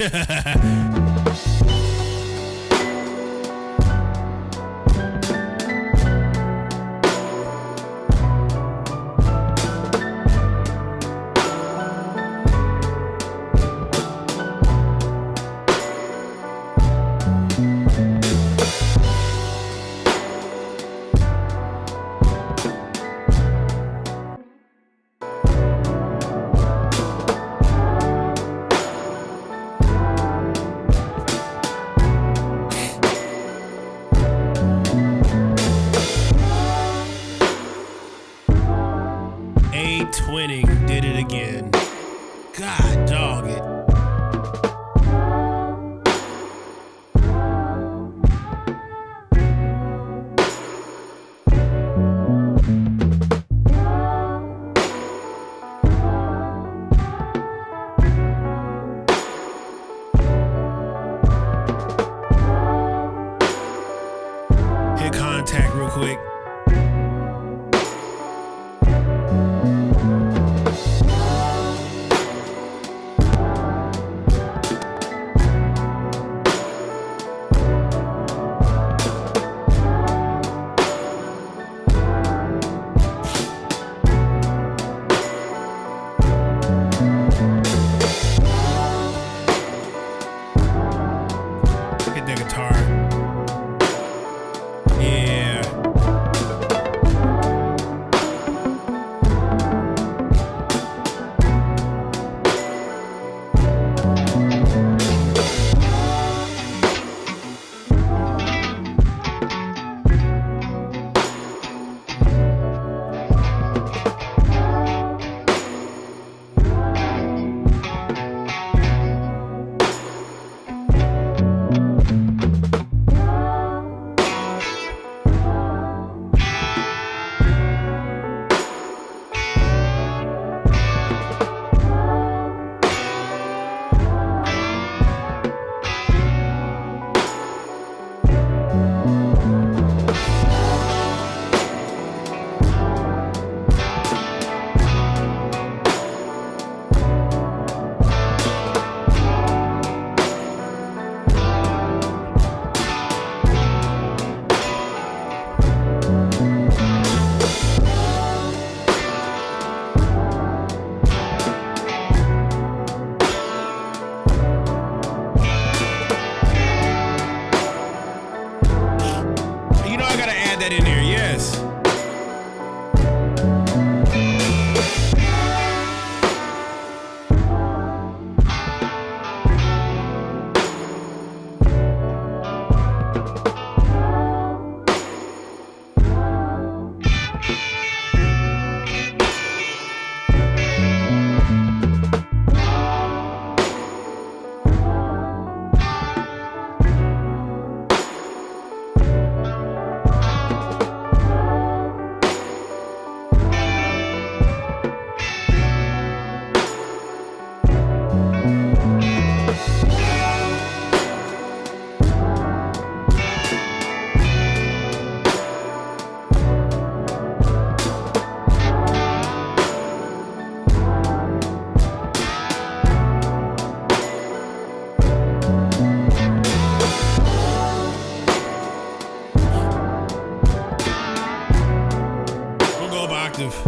this.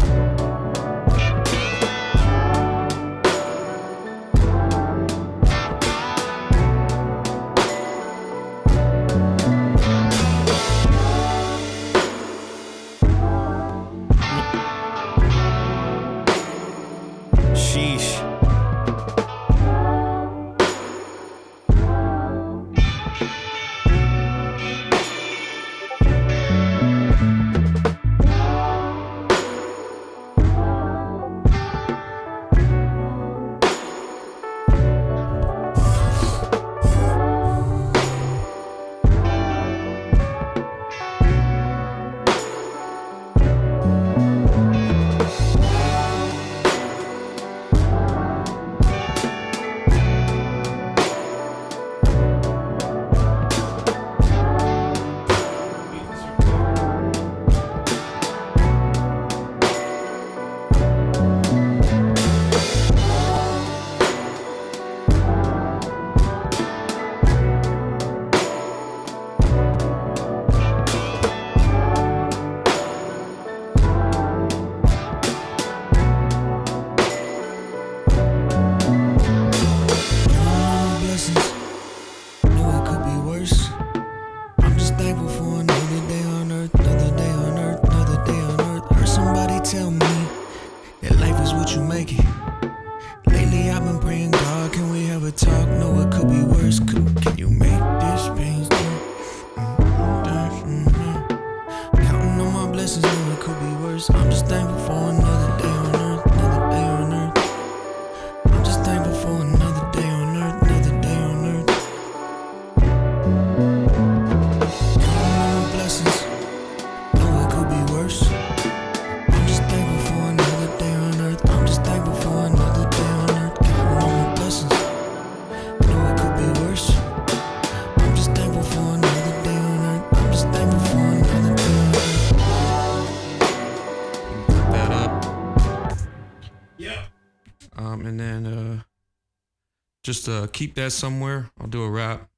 Just keep that somewhere. I'll do a rap.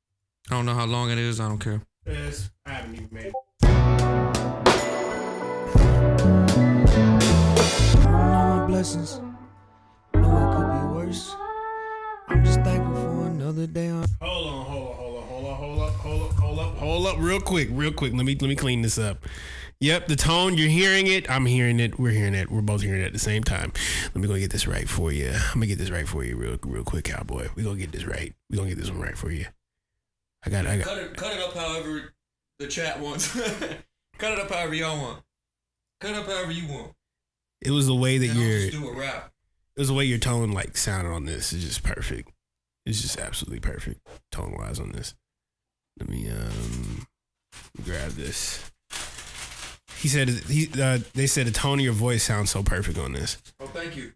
I don't know how long it is. I don't care. Yes, I haven't even made it. All my blessings. Know it could be worse. I'm just thankful for another day on. Hold up, real quick. Let me clean this up. Yep, the tone, you're hearing it. I'm hearing it. We're hearing it. We're both hearing it at the same time. Let me go get this right for you. I'm gonna get this right for you real quick, cowboy. We're gonna get this right. We're gonna get this one right for you. I got Cut it up however the chat wants. Cut it up however y'all want. Cut it up however you want. It was the way that just do a rap. It was the way your tone like sounded on this. It's just perfect. It's just absolutely perfect tone wise on this. Let me grab this. He said they said the tone of your voice sounds so perfect on this. Oh, thank you.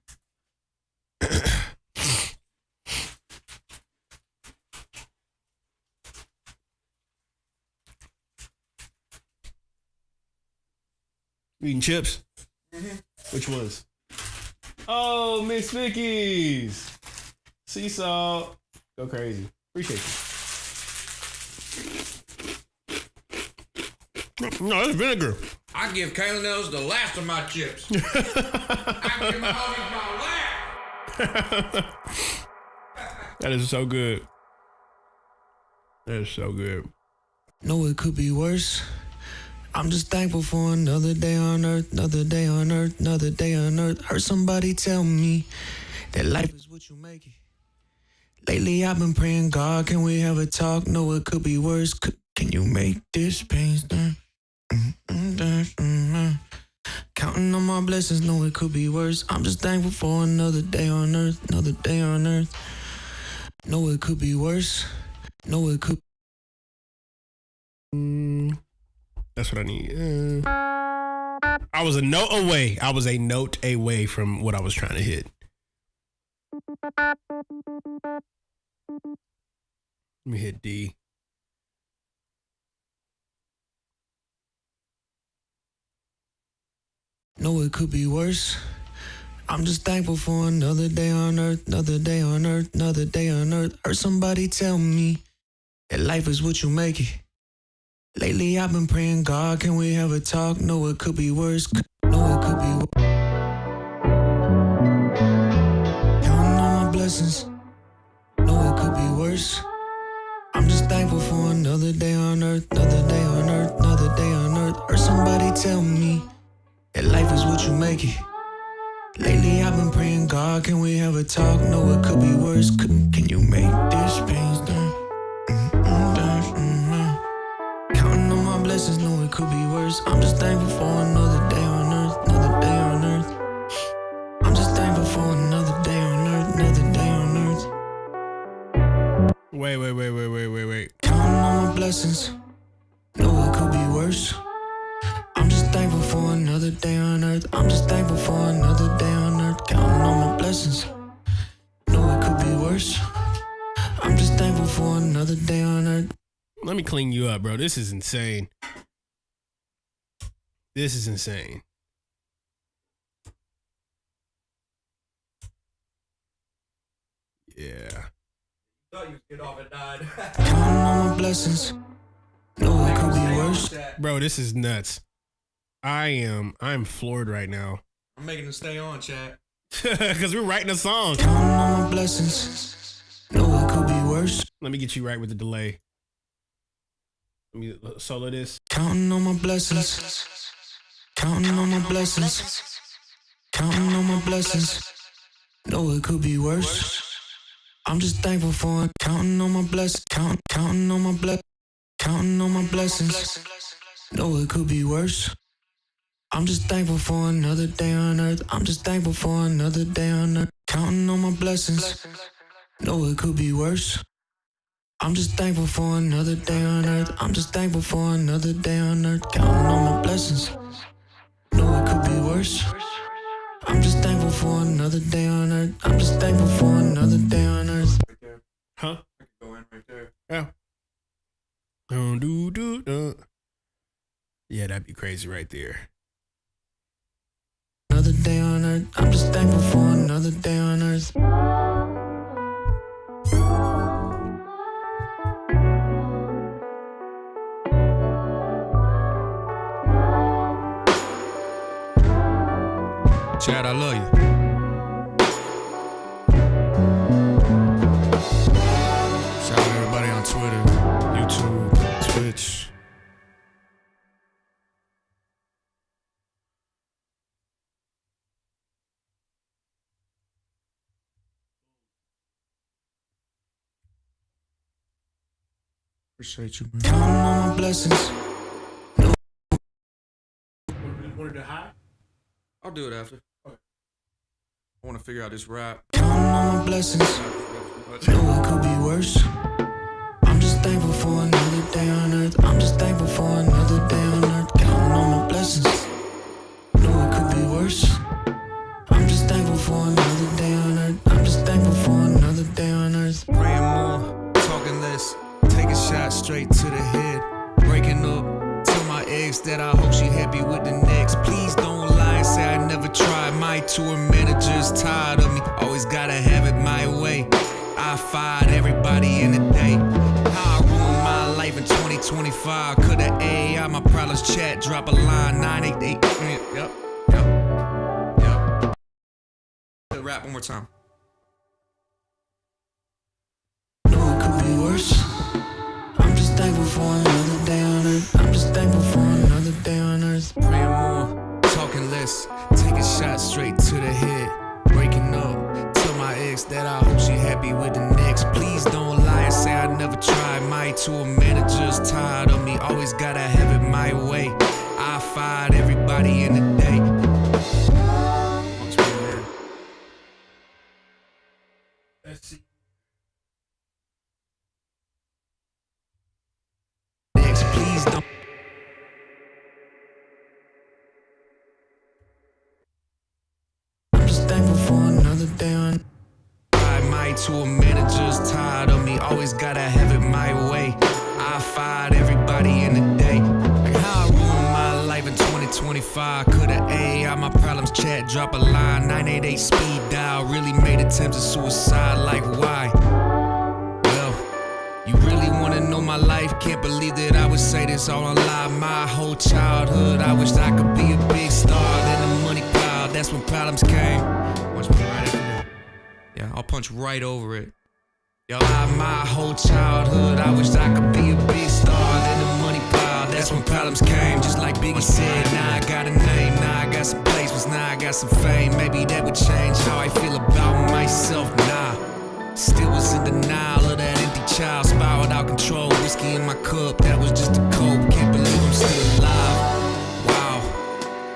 Eating chips? Mm-hmm. Which ones? Oh, Miss Vicky's. Sea salt. Go crazy. Appreciate you. No, it's vinegar. I give Kaelin Ellis the last of my chips. I give my homies my last. That is so good. That is so good. Know it could be worse. I'm just thankful for another day on earth, another day on earth, another day on earth. Heard somebody tell me that life is what you make it. Lately I've been praying, God, can we have a talk? No, it could be worse. Can you make this pain stop? Counting on my blessings, no, it could be worse. I'm just thankful for another day on earth, another day on earth. No, it could be worse. No, it could. That's what I need. I was a note away. I was a note away from what I was trying to hit. Let me hit D. No, it could be worse. I'm just thankful for another day on earth, another day on earth, another day on earth. Heard somebody tell me that life is what you make it. Lately I've been praying, God, can we have a talk? No, it could be worse. No, it could be worse. Counting on my blessings. No, it could be worse. I'm just thankful for another day on earth, another day on earth, another day on earth. Heard somebody tell me that life is what you make it. Lately I've been praying, God, can we have a talk? No, it could be worse. Can you make this pain stop? Counting on my blessings, no, it could be worse. I'm just thankful for another day on earth, another day on earth. I'm just thankful for another day on earth, another day on earth. Wait. Counting on my blessings, no, it could be worse. I'm just thankful for another day on earth. I'm just thankful for another day on earth. Counting on my blessings, no, it could be worse. I'm just thankful for another day on earth. Let me clean you up, bro. This is insane. This is insane. Yeah. Thought you'd get off at 9. Counting on my blessings, no, it could be worse. Bro, this is nuts. I'm floored right now. I'm making them stay on, chat. Because we're writing a song. Counting on my blessings, no, it could be worse. Let me get you right with the delay. Let me solo this. Counting on my blessings. Counting on my blessings. Counting on my blessings. No, it could be worse. I'm just thankful for counting on my blessings. Counting on my counting on my blessings. No, it could be worse. I'm just thankful for another day on earth. I'm just thankful for another day on earth. Counting on my blessings. No, it could be worse. I'm just thankful for another day on earth. I'm just thankful for another day on earth. Counting on my blessings. No, it could be worse. I'm just thankful for another day on earth. I'm just thankful for another day on earth. Huh? I can go in right there. Yeah. Yeah, that'd be crazy right there. Another day on earth. I'm just thankful for another day on earth. Chad, I love you. Shout out to everybody on Twitter, YouTube, Twitch. Appreciate you, man. Counting on my blessings. Want to do high? I'll do it after. Okay. I want to figure out this rap. Counting on my blessings. No, it could be worse. I'm just thankful for another day on earth. I'm just thankful for another day on earth. Counting on my blessings. No, it could be worse. I'm just thankful for another day on earth. I'm just thankful for another day on earth. Praying more, talking less. Take a shot straight to the head. Breaking up, tell my ex that I hope she happy with the next. Please don't lie and say I never tried. My tour manager's tired of me. Always gotta have it my way. I fired everybody in the day. How I ruined my life in 2025. Coulda AI my problems chat. Drop a line 988. Yep. Rap one more time. No, it could be worse. I'm just thankful for another day on earth. I'm just thankful for another day less. Take a shot straight to the head. Breaking up. Tell my ex that I hope she happy with the next. Please don't lie and say I never tried. Might to a man that just tired of me. Always gotta have it my way. I fired everybody in the day. Let's see. Next, please don't. I'm just thankful for another day on. I might to a man that just tired of me. Always gotta have it my way. I fired everybody in the day. Like how I ruined my life in 2025. Coulda AI my problems chat, drop a line. 988 speed dial. Really made attempts at suicide. Like why? Well, you really wanna know my life? Can't believe that I would say this all on live. My whole childhood, I wished I could be a big star. Then the money piled, that's when problems came. Watch me right after that. Yeah, I'll punch right over it. Yo, my whole childhood, I wished I could be a big star. Then the money piled, that's when problems came. Just like Biggie said, now I got a name, now I got some placements, now I got some fame. Maybe that would change how I feel about myself. Nah, still was in denial of that empty child. Spiraled out control, whiskey in my cup, that was just a cope. Can't believe I'm still alive. Wow,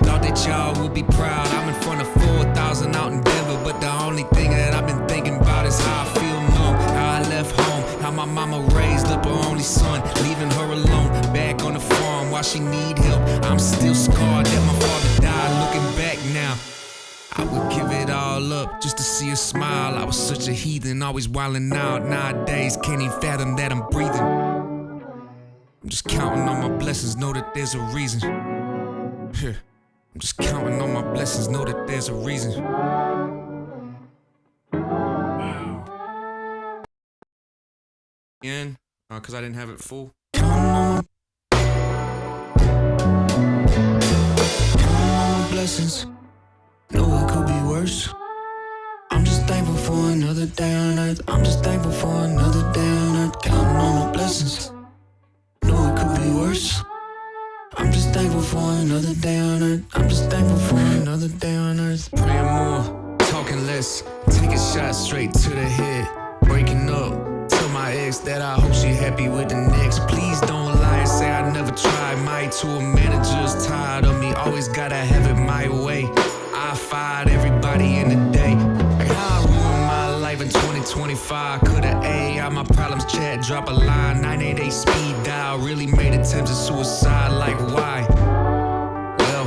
thought that y'all would be proud. I'm in front of 4,000 out in Denver, but the only thing that I've been thinking about is how I feel numb. How I left home, how my mama raised up her only son, leaving her alone, back on the farm while she need help. I'm still scarred that my father died. Looking back now, I would give it all up just to see her smile. I was such a heathen, always wildin' out. Nowadays, can't even fathom that I'm breathing. I'm just counting on my blessings, know that there's a reason. I'm just counting on my blessings, know that there's a reason. In, cause I didn't have it full. Counting on my blessings. Know it could be worse. I'm just thankful for another day on earth. I'm just thankful for another day on earth. Counting on my blessings. Know it could be worse. I'm just thankful for another day on earth. I'm just thankful for another day on earth. Praying more, talking less. Take a shot straight to the head. Breaking up. Tell my ex that I hope she happy with the next. Please don't lie and say I never tried. Might to a man that just tired of me. Always gotta have it my way. I fired everybody in the day. Like how I ruined my life in 2025. Coulda AI my problems chat, drop a line. 988 speed dial. Really made attempts at suicide. Like why? Well,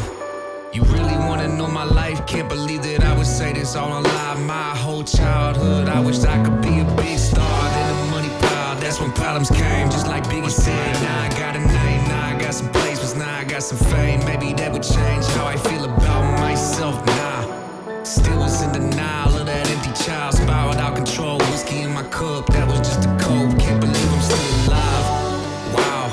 you really wanna know my life? Can't believe that I would say this all on live. My whole childhood, I wished I could be a big star. Then the money piled, that's when problems came. Just like Biggie said, now I got a name, now I got some placements, now I got some fame. Maybe that would change how I feel about myself. Nah, still was in denial of that empty child. Spiraled out control, whiskey in my cup, that was just a cope. Can't believe I'm still alive. Wow,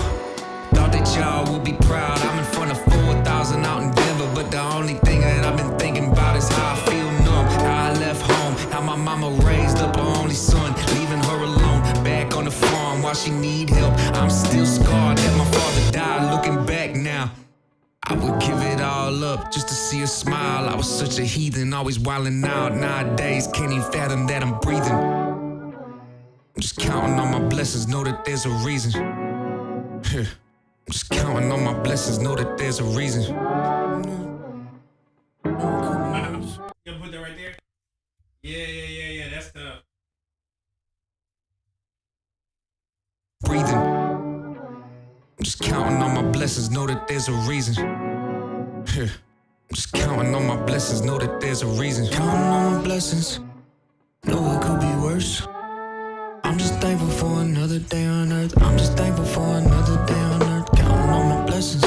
thought that y'all would be proud. I'm in front of 4,000 out in Denver, but the only thing that I've been thinking about is how I feel numb. How I left home, how my mama raised up her only son, leaving her alone, back on the farm while she need help. I'm still scarred that my father died. Looking back now, I would give it all up just to see her smile. I was such a heathen, always wildin' out. Nowadays, can't even fathom that I'm breathing. I'm just counting on my blessings, know that there's a reason. I'm just counting on my blessings, know that there's a reason. You gonna put that right there? Yeah. That's tough. Breathing. I'm just counting on my blessings, know that there's a reason. I'm just counting on my blessings, know that there's a reason. Counting on my blessings. Know it could be worse. I'm just thankful for another day on earth. I'm just thankful for another day on earth. Counting on my blessings.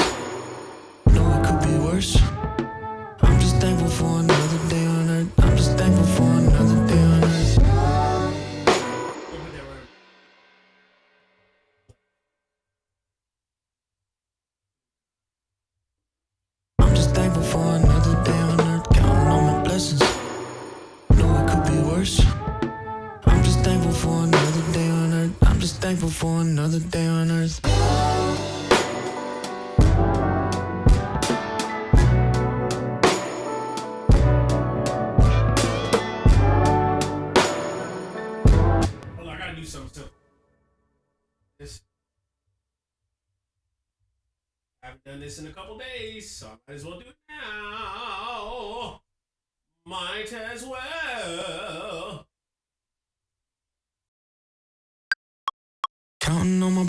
Know it could be worse. I'm just thankful for another day on earth. I'm just thankful for another day on earth. I'm just thankful for another day on earth. Counting on my blessings. Know it could be worse. I'm just thankful for another day on earth. I'm just thankful for another day on earth. This. I haven't done this in a couple days, so I might as well do it now. Might as well. Counting on my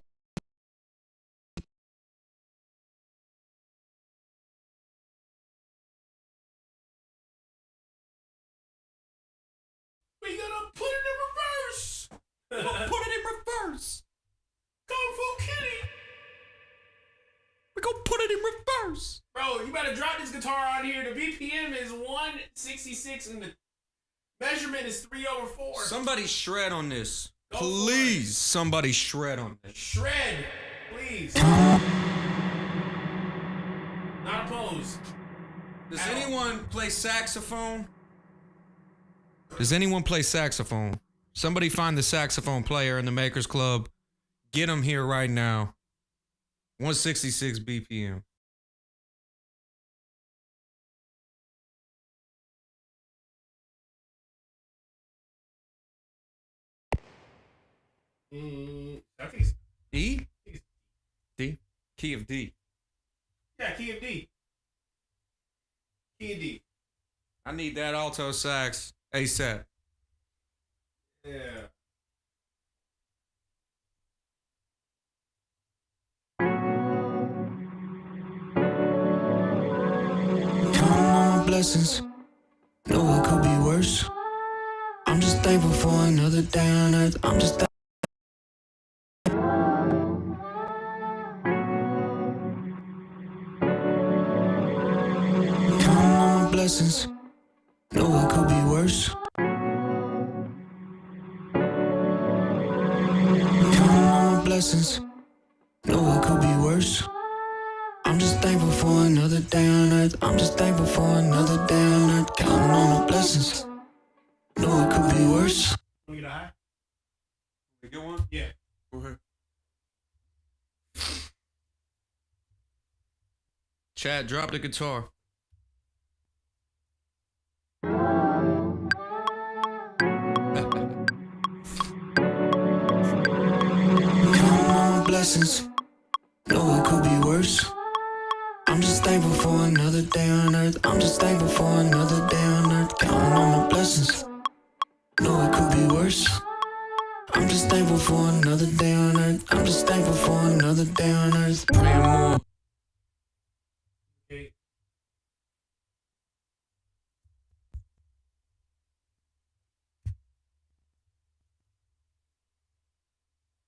We gonna put it in reverse. We're gonna put it in reverse. Kung Fu Kitty. We gonna put it in reverse. Bro, you better drop this guitar on here. The BPM is 166 and the measurement is 3/4. Somebody shred on this. Go for Please, somebody shred on this. Shred, please. Not opposed. Does anyone play saxophone? Does anyone play saxophone? Somebody find the saxophone player in the Makers Club. Get him here right now. 166 BPM. I think it's E? D? Key of D. yeah, key of D. Key of D. I need that alto sax ASAP. Yeah. counting on my blessings. No, it could be worse. I'm just thankful for another day on earth. I'm just counting on my blessings. No, it could be worse. Counting on my blessings. No, it could be worse. I'm just thankful for another day on earth. I'm just thankful for another day on earth. Counting on my blessings. No, it could be worse. Can we get a high? You get one? Yeah. Go ahead. Chad, drop the guitar. Counting on my blessings. No, it could be worse. I'm just thankful for another day on earth. I'm just thankful for another day on earth. Counting on my blessings. No, it could be worse. I'm just thankful for another day on earth. I'm just thankful for another day on earth. Praying more. Okay.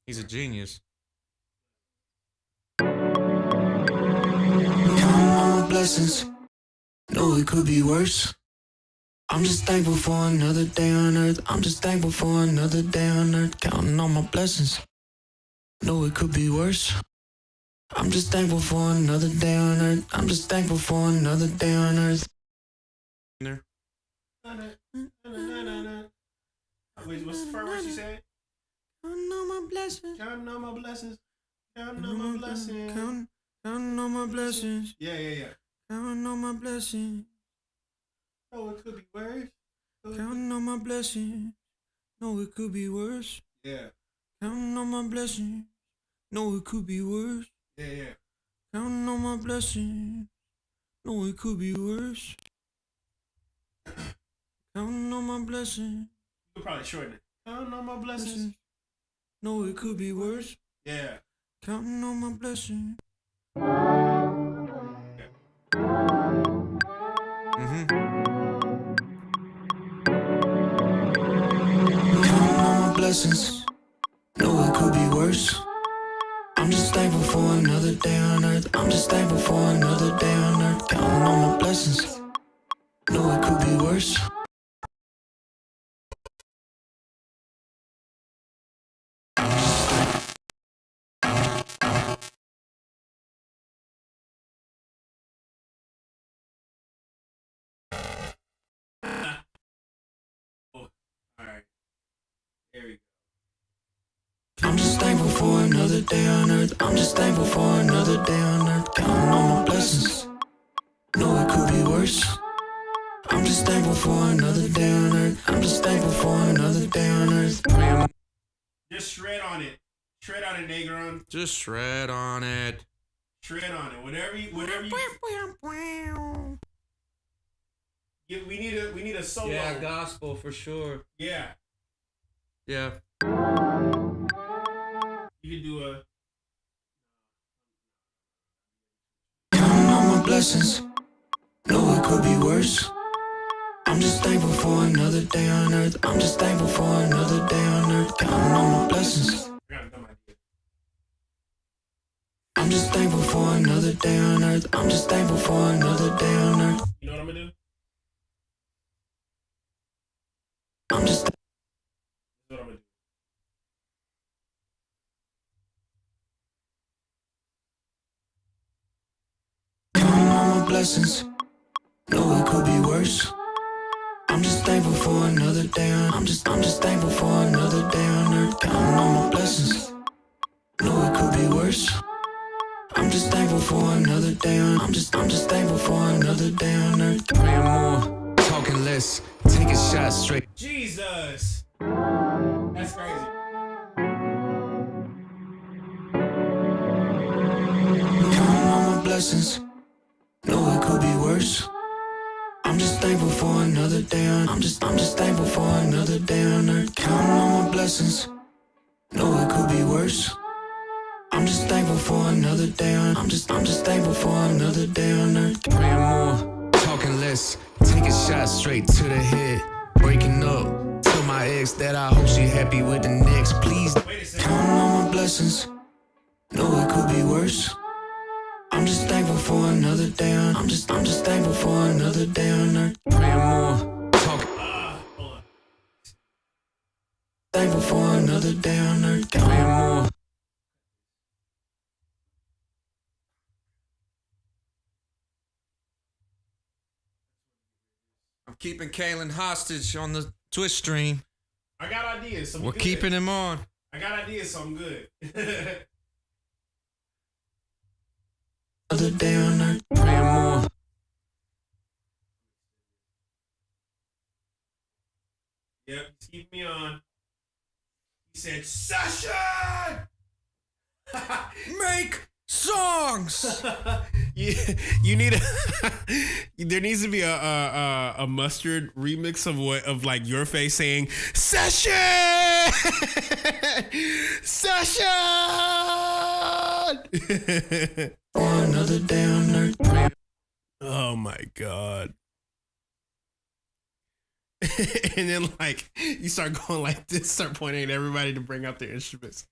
He's a genius. Counting on my blessings. No, it could be worse. I'm just thankful for another day on earth. I'm just thankful for another day on earth. Counting on my blessings. No, it could be worse. I'm just thankful for another day on earth. I'm just thankful for another day on earth. There. Wait, what's the first word she said? Counting on my blessings. Counting on my blessings. Counting on my blessings. Counting on my blessings. Yeah. Counting on my blessings. Oh, it could be worse. Counting on my blessings. No, it could be worse. Yeah. Counting on my blessings. No, it could be worse. Yeah. Counting on my blessings. No, it could be worse. Counting on my blessings. You could probably shorten it. Counting on my blessings. No, it could be worse. Yeah. Counting on my blessings. Counting on my blessings. No, it could be worse. I'm just thankful for another day on earth. I'm just thankful for another day on earth. Counting on my blessings. No, it could be worse. Alright. There we go. I'm just thankful for another day on earth. I'm just thankful for another day on earth. Counting on my blessings. No, it could be worse. I'm just thankful for another day on earth. I'm just thankful for another day on earth. Praying. Just shred on it. Shred on it, Negron. Just shred on it. Shred on it. Whatever you. Yeah, we need a solo. Yeah, gospel for sure. Yeah. Yeah. You can do a. Counting all my blessings. Know it could be worse. I'm just thankful for another day on earth. I'm just thankful for another day on earth. Counting all my blessings. I'm just thankful for another day on earth. I'm just thankful for another day on earth. You know what I'm gonna do? I'm just. This is what I'm gonna do. Counting all my blessings. Know it could be worse. I'm just thankful for another day on. I'm just thankful for another day on earth. Counting all my blessings. Know it could be worse. I'm just thankful for another day on. I'm just thankful for another day on earth. Praying more, talking less, taking shots straight. Jesus. That's crazy. Counting all my blessings. Know it could be worse. I'm just thankful for another day on. I'm just thankful for another day on earth. Counting all my blessings. Know it could be worse. I'm just thankful for another day on. I'm just thankful for another day on earth. Praying more, talking less, taking shots straight to the head. Breaking up, tell my ex that I hope she happy with the next. Please. Counting all my blessings. Know it could be worse. I'm just thankful for another day on. I'm just thankful for another day on earth. Praying more, talking. Thankful for another day on earth. Praying more. I'm keeping Kaelin hostage on the Twitch stream. I got ideas. So We're good. keeping him on. I got ideas, so I'm good. Another day on earth. Praying more. Yep, just keep me on. He said, session! Make songs! you need a there needs to be a mustard remix of like your face saying session session For another day on earth. Oh my god. And then like you start going like this, start pointing at everybody to bring out their instruments.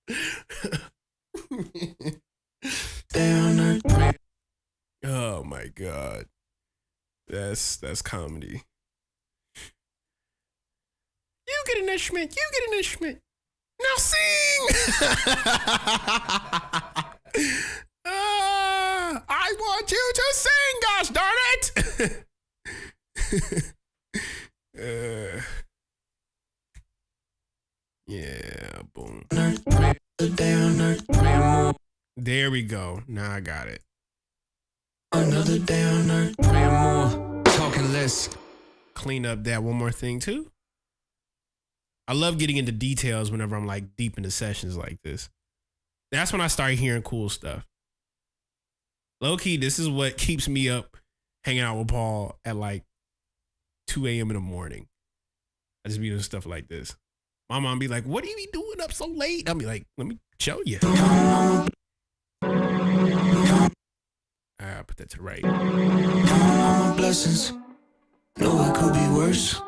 Day on earth. Oh my god. That's comedy. You get an instrument. You get an instrument. Now sing. I want you to sing, gosh darn it. Yeah, boom. Day on earth. There we go. Now I got it. Another day on earth. Praying more, talking less. Clean up that one more thing too. I love getting into details whenever I'm like deep into sessions like this. That's when I start hearing cool stuff. Low key, this is what keeps me up hanging out with Paul at like 2 a.m. in the morning. I just be doing stuff like this. My mom be like, what are you be doing up so late? I'll be like, let me show you. I'll put that to right. Counting all my blessings. Know it could be worse.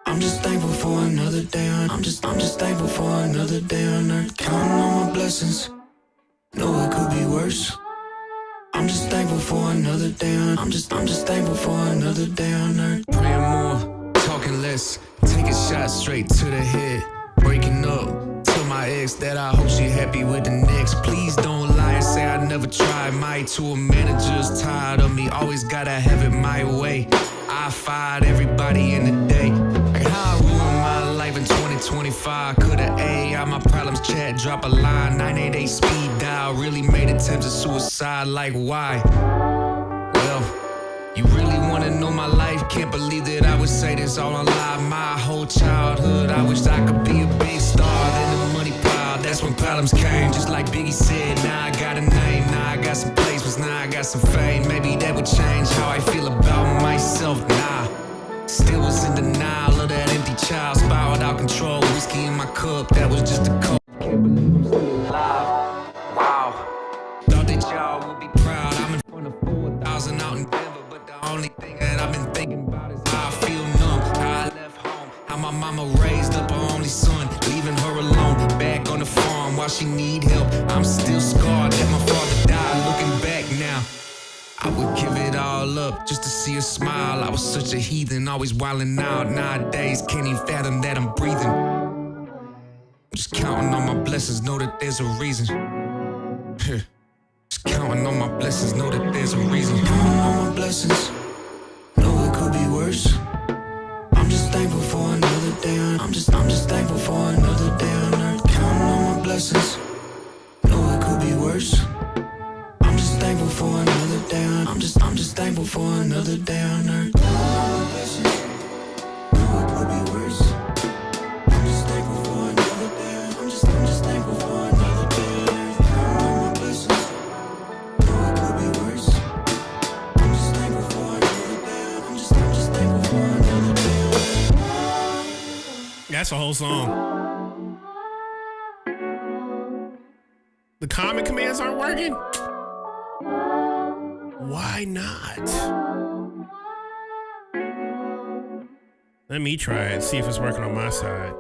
I'm just thankful for another day on. I'm just thankful for another day on earth. Counting all my blessings. Know it could be worse. I'm just thankful for another day on. I'm just thankful for another day on earth. Praying more, talking less, taking shots straight to the head. Breaking up, tell my ex that I hope she happy with the next. Please don't lie and say I never tried. My tour manager's tired of me, always gotta have it my way. I fired everybody in the day. Like how I ruined my life in 2025. Coulda AI my problems chat, drop a line, 988 speed dial. Really made attempts at suicide, like why? Well, you really wanna know my life? Can't believe that I would say this all on live. My whole childhood, I wished I could be a big star. Then the money pile, that's that's when problems came. Just like Biggie said, now I got a name, now I got some placements, now I got some fame. Maybe that would change how I feel about myself. Nah, still was in denial of that empty child, spiraled out control. Whiskey in my cup, that was just a cup. Can't believe I'm still alive. Wow, thought that y'all would be proud. I'm in front of 4,000 out in Denver, but the only thing that I've been thinking about is how I feel numb, how I left home, how my mama raised up her only son, leaving her alone, back on the farm while she need help. I'm still scarred that my father died. Looking back now, I would give it all up just to see her smile. I was such a heathen, always wilding out. Nowadays, can't even fathom that I'm breathing. I'm just counting on my blessings, know that there's a reason. Just counting on my blessings, know that there's a reason. Counting on my blessings, know it could be worse. I'm just thankful for another day. I'm just thankful for another day on earth. Counting on my blessings, know it could be worse. I'm just thankful for another day. I'm just thankful for another day on earth. Counting on my blessings, know it could be worse. I'm just thankful for another day. I'm just thankful for another day on earth. Counting on my blessings, know it could be worse. I'm just thankful for another day. I'm just thankful for another day on earth. That's a whole song. The comment commands aren't working? Why not? Let me try it, see if it's working on my side.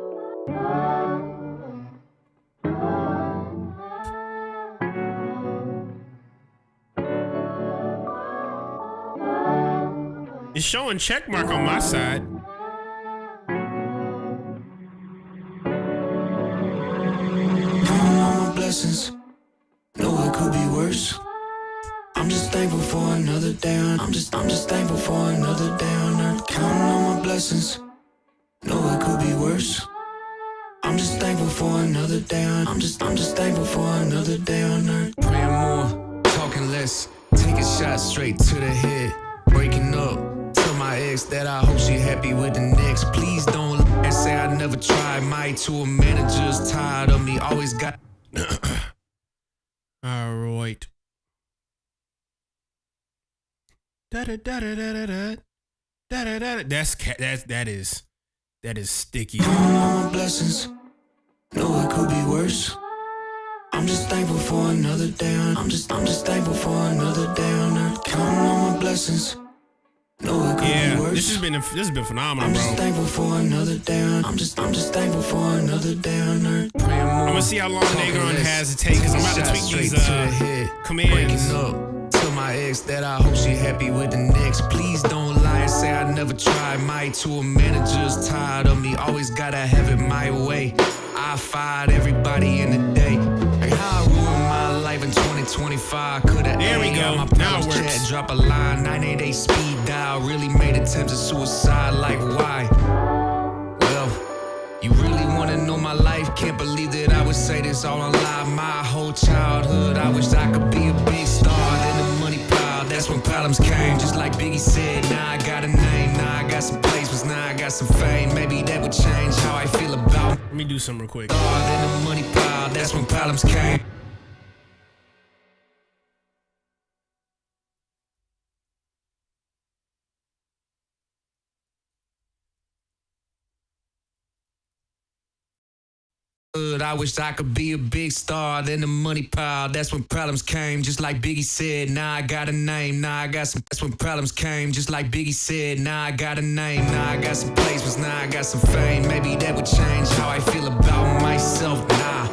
It's showing check mark on my side. Counting on my blessings, know it could be worse. I'm just thankful for another day. I'm just thankful for another day on earth. Counting on my blessings, know it could be worse. I'm just thankful for another day. I'm just thankful for another day on earth. Praying more, talking less, taking shots straight to the head. Breaking up, tell my ex that I hope she happy with the next. Please don't lie and say I never tried. My tour manager's tired of me, always got. All right. That is sticky. Counting on my blessings, know it could be worse. I'm just thankful for another day. I'm just thankful for another day on earth. Counting on my blessings, know it could be worse. This has been phenomenal, I'm bro. just thankful for another day. I'm just thankful for another day on earth. I'm gonna see how long they're gonna hesitate because I'm about to tweak these commands. Breaking up, tell my ex that I hope she happy with the next. Please don't lie and say I never tried. My tour manager's tired of me, always gotta have it my way. I fired everybody in the day. Like how I ruined my life in 2025. Coulda There we go. my Now it problems works. chat, drop a line, 988 speed dial. Really made attempts at suicide, like why? Well, you really wanna know my life? Can't believe that I would say this all on live. My whole childhood, I wish I could be a big star. Then the money piled, that's when problems came. Just like Biggie said, now I got a name, now I got some placements, now I got some fame. Maybe that would change how I feel about. Let me do something real quick. Then the money piled, that's when problems came. I wish I could be a big star. Then the money piled, that's when problems came. Just like Biggie said, now I got a name, now I got some. That's when problems came. Just like Biggie said, now I got a name, now I got some placements, now I got some fame. Maybe that would change how I feel about myself. Nah,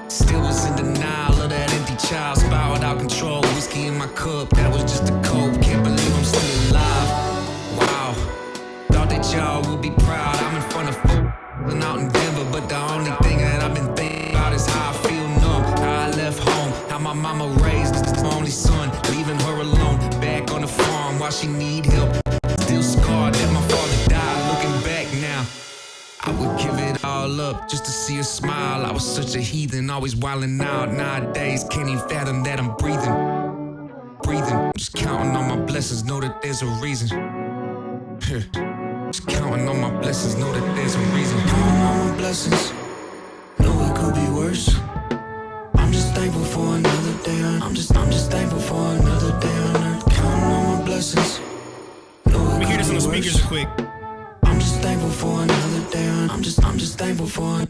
still was in denial of that empty child, spiraled out control. Whiskey in my cup, that was just a cope. Can't believe I'm still alive. Wow, thought that y'all would be proud. I'm in front of and out in Denver, but the only thing that I've been thinking about is how I feel numb, how I left home, how my mama raised her only son, leaving her alone, back on the farm while she need help. Still scarred that my father died. Looking back now, I would give it all up just to see her smile. I was such a heathen, always wilding out. Nowadays, can't even fathom that I'm breathing. Just counting on my blessings, know that there's a reason. Just counting on my blessings, know that there's a reason. Counting on my blessings, know it could be worse. Speakers are quick. I'm just thankful for another day. I'm just thankful for.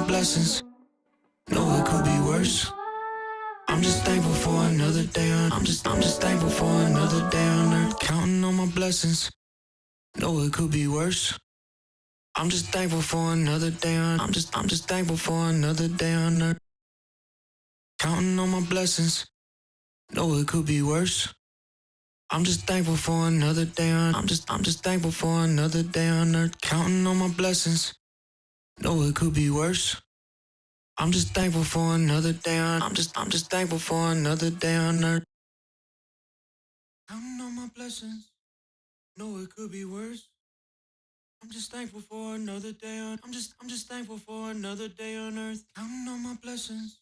Blessings. No, it could be worse. I'm just thankful for another day. I'm just thankful for another day on earth. Counting on my blessings. No, it could be worse. I'm just thankful for another day. I'm just thankful for another day on earth. Counting on my blessings. No, it could be worse. I'm just thankful for another day. I'm just thankful for another day on earth. Counting on my blessings. No, it could be worse. I'm just thankful for another day. I'm just thankful for another day on earth. Counting on my blessings. No, it could be worse. I'm just thankful for another day. I'm just thankful for another day on earth. Counting on my blessings.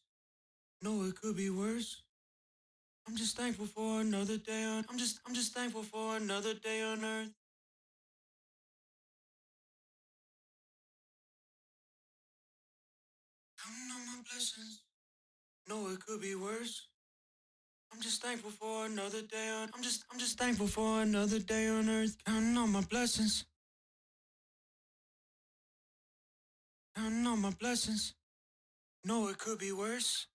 No, it could be worse. I'm just thankful for another day. I'm just thankful for another day on earth. Counting on my blessings. No, it could be worse. I'm just thankful for another day. I'm just thankful for another day on earth. Counting on my blessings. Counting on my blessings. No, it could be worse.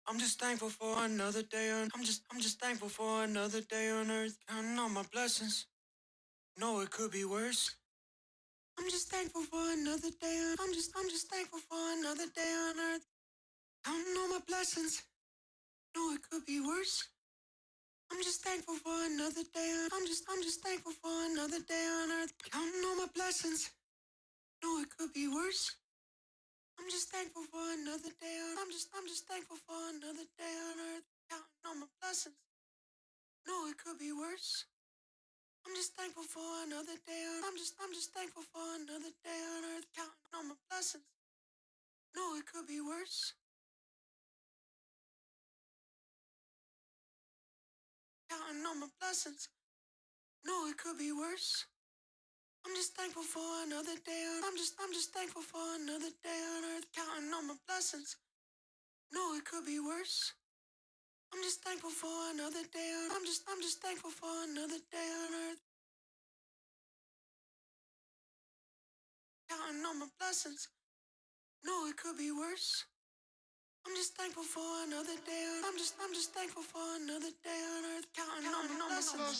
I'm just thankful for another day. I'm just thankful for another day on earth. Counting on my blessings. No, it could be worse. I'm just thankful for another day. I'm just thankful for another day on earth. Counting on my blessings. No, it could be worse. I'm just thankful for another day. I'm just thankful for another day on earth. Counting on my blessings. No, it could be worse. I'm just thankful for another day. I'm just thankful for another day on earth. Counting on my blessings. No, it could be worse. I'm just thankful for another day. I'm just thankful for another day on earth. Counting on my blessings. No, it could be worse. Counting on my blessings. No, it could be worse. I'm just thankful for another day. I'm just thankful for another day on earth. Counting on my blessings. No, it could be worse. I'm just thankful for another day. I'm just thankful for another day on earth. Counting on my blessings. No, it could be worse. I'm just thankful for another day. I'm just thankful for another day on earth. Counting on my blessings.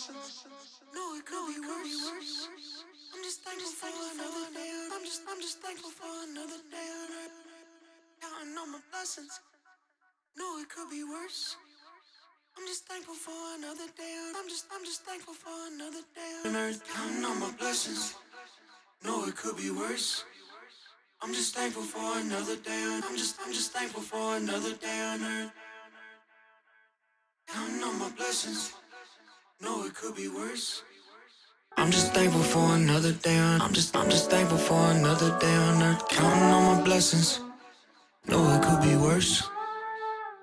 No, it could be worse. I'm just thankful for another day. I'm just thankful for another day on earth. Counting on my blessings. No, it could be worse. I'm just thankful for another day. I'm just thankful for another day on earth. Counting on my blessings. No, it could be worse. I'm just thankful for another day. I'm just thankful for another day on earth. Counting on my blessings. No, it could be worse. I'm just thankful for another day. I'm just thankful for another day on earth. Counting on my blessings. No, it could be worse.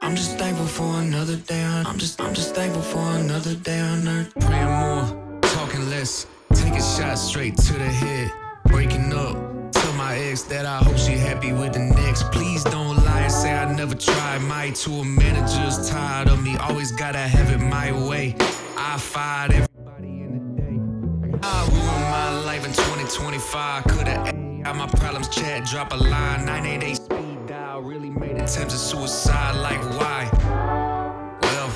I'm just thankful for another day. I'm just thankful for another day on earth. Praying more, talking less, taking shots straight to the head. Breaking up, tell my ex that I hope she happy with the next. Please don't lie and say I never tried. My tour manager's tired of me, always gotta have it my way. I fired everybody in the day. I ruined my life in 2025. Coulda out my problems, chat, drop a line. 988 speed dial, really made attempts at suicide. Like why? Well,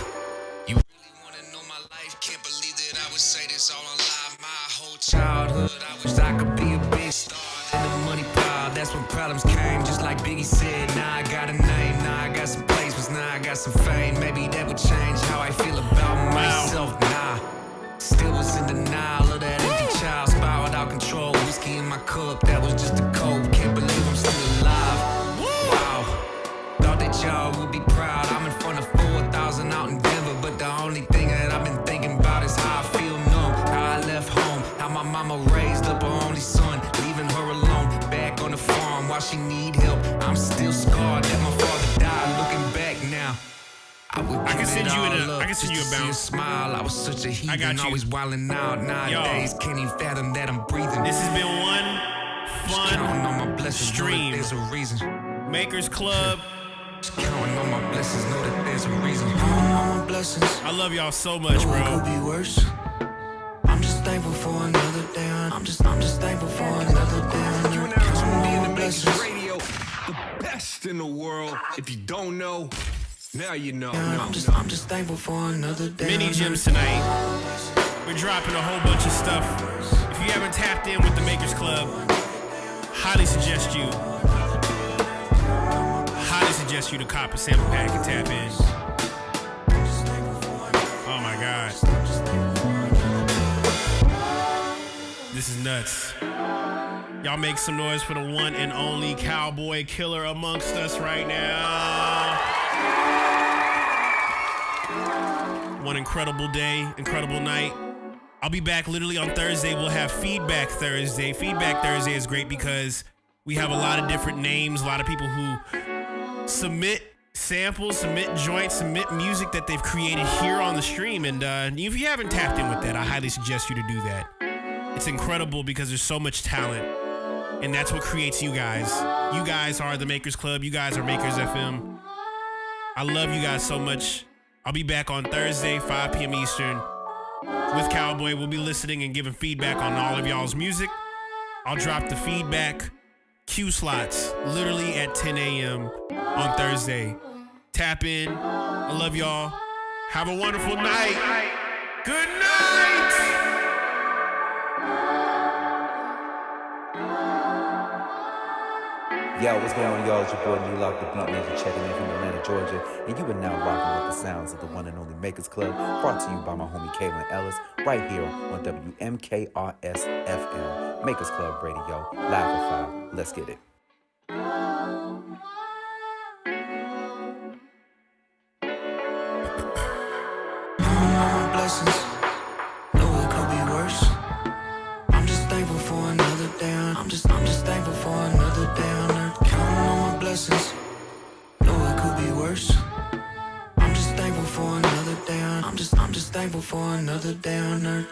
you really wanna know my life? Can't believe that I would say this all on live. My whole childhood, I wish I could be a big star. Then the money pile, that's when problems came. Just like Biggie said, now I got a name, now I got some placements, now I got some fame. Maybe that would change how I feel about myself. Nah, still was in denial of that empty child. Spiraled out control, whiskey in my cup, that was just a cold. Can't believe I'm still alive. Wow, thought that y'all would be proud. I'm in front of 4,000 out in Denver, but the only thing that I've been thinking about is how I feel numb, how I left home, how my mama raised up her only son, leaving her alone, back on the farm while she need help. I'm still scarred that my father died. Looking back now, I can send you a bounce. Smile. I was such a heathen, I got you. always wildin' out nowadays. Yo. Can't even fathom that I'm breathing. This has been one counting on my fun blessings, know that stream. there's a reason. Makers Club. Just counting on my blessings, know that there's a reason. Counting on my blessings. I love y'all so much, Know it bro. could be worse. I'm just thankful for another day. I'm just thankful for another day. You and I tuned in to Makers Radio, the best in the world. If you don't know, now you know. I'm just thankful for another day. Mini gyms tonight. We're dropping a whole bunch of stuff. If you haven't tapped in with the Makers Club, highly suggest you to cop a sample pack and tap in. Oh my God. This is nuts. Y'all make some noise for the one and only Cowboy Killer amongst us right now. One incredible day, incredible night. I'll be back literally on Thursday. We'll have Feedback Thursday. Feedback Thursday is great because we have a lot of different names, a lot of people who submit samples, submit joints, submit music that they've created here on the stream. And if you haven't tapped in with that, I highly suggest you to do that. It's incredible because there's so much talent. And that's what creates you guys. You guys are the Makers Club. You guys are Makers FM. I love you guys so much. I'll be back on Thursday, 5 p.m. Eastern. With Cowboy, we'll be listening and giving feedback on all of y'all's music. I'll drop the feedback Q slots literally at 10 a.m. on Thursday. Tap in. I love y'all. Have a wonderful night. Good night. Yo, what's going on, y'all? It's your boy Neelock, the Beat Ninja, checking in from Atlanta, Georgia. And you are now rocking with the sounds of the one and only Makers Club, brought to you by my homie Kaelin Ellis, right here on WMKRS FM. Makers Club Radio, live at 5. Let's get it. Blessings. Know it could be worse. I'm just thankful for another day. I'm just thankful for another day on earth. Counting on my blessings. Know it could be worse. I'm just thankful for another day. I'm just thankful for another day on earth.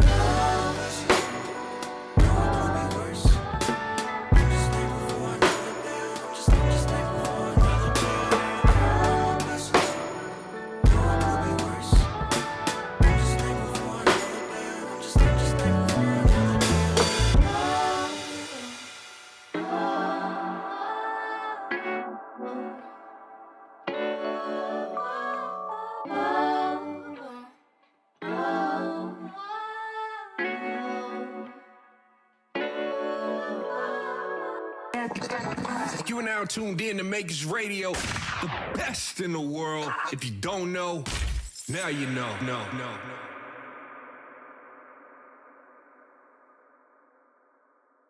You are now tuned in to Makers Radio, the best in the world. If you don't know, now you know. No.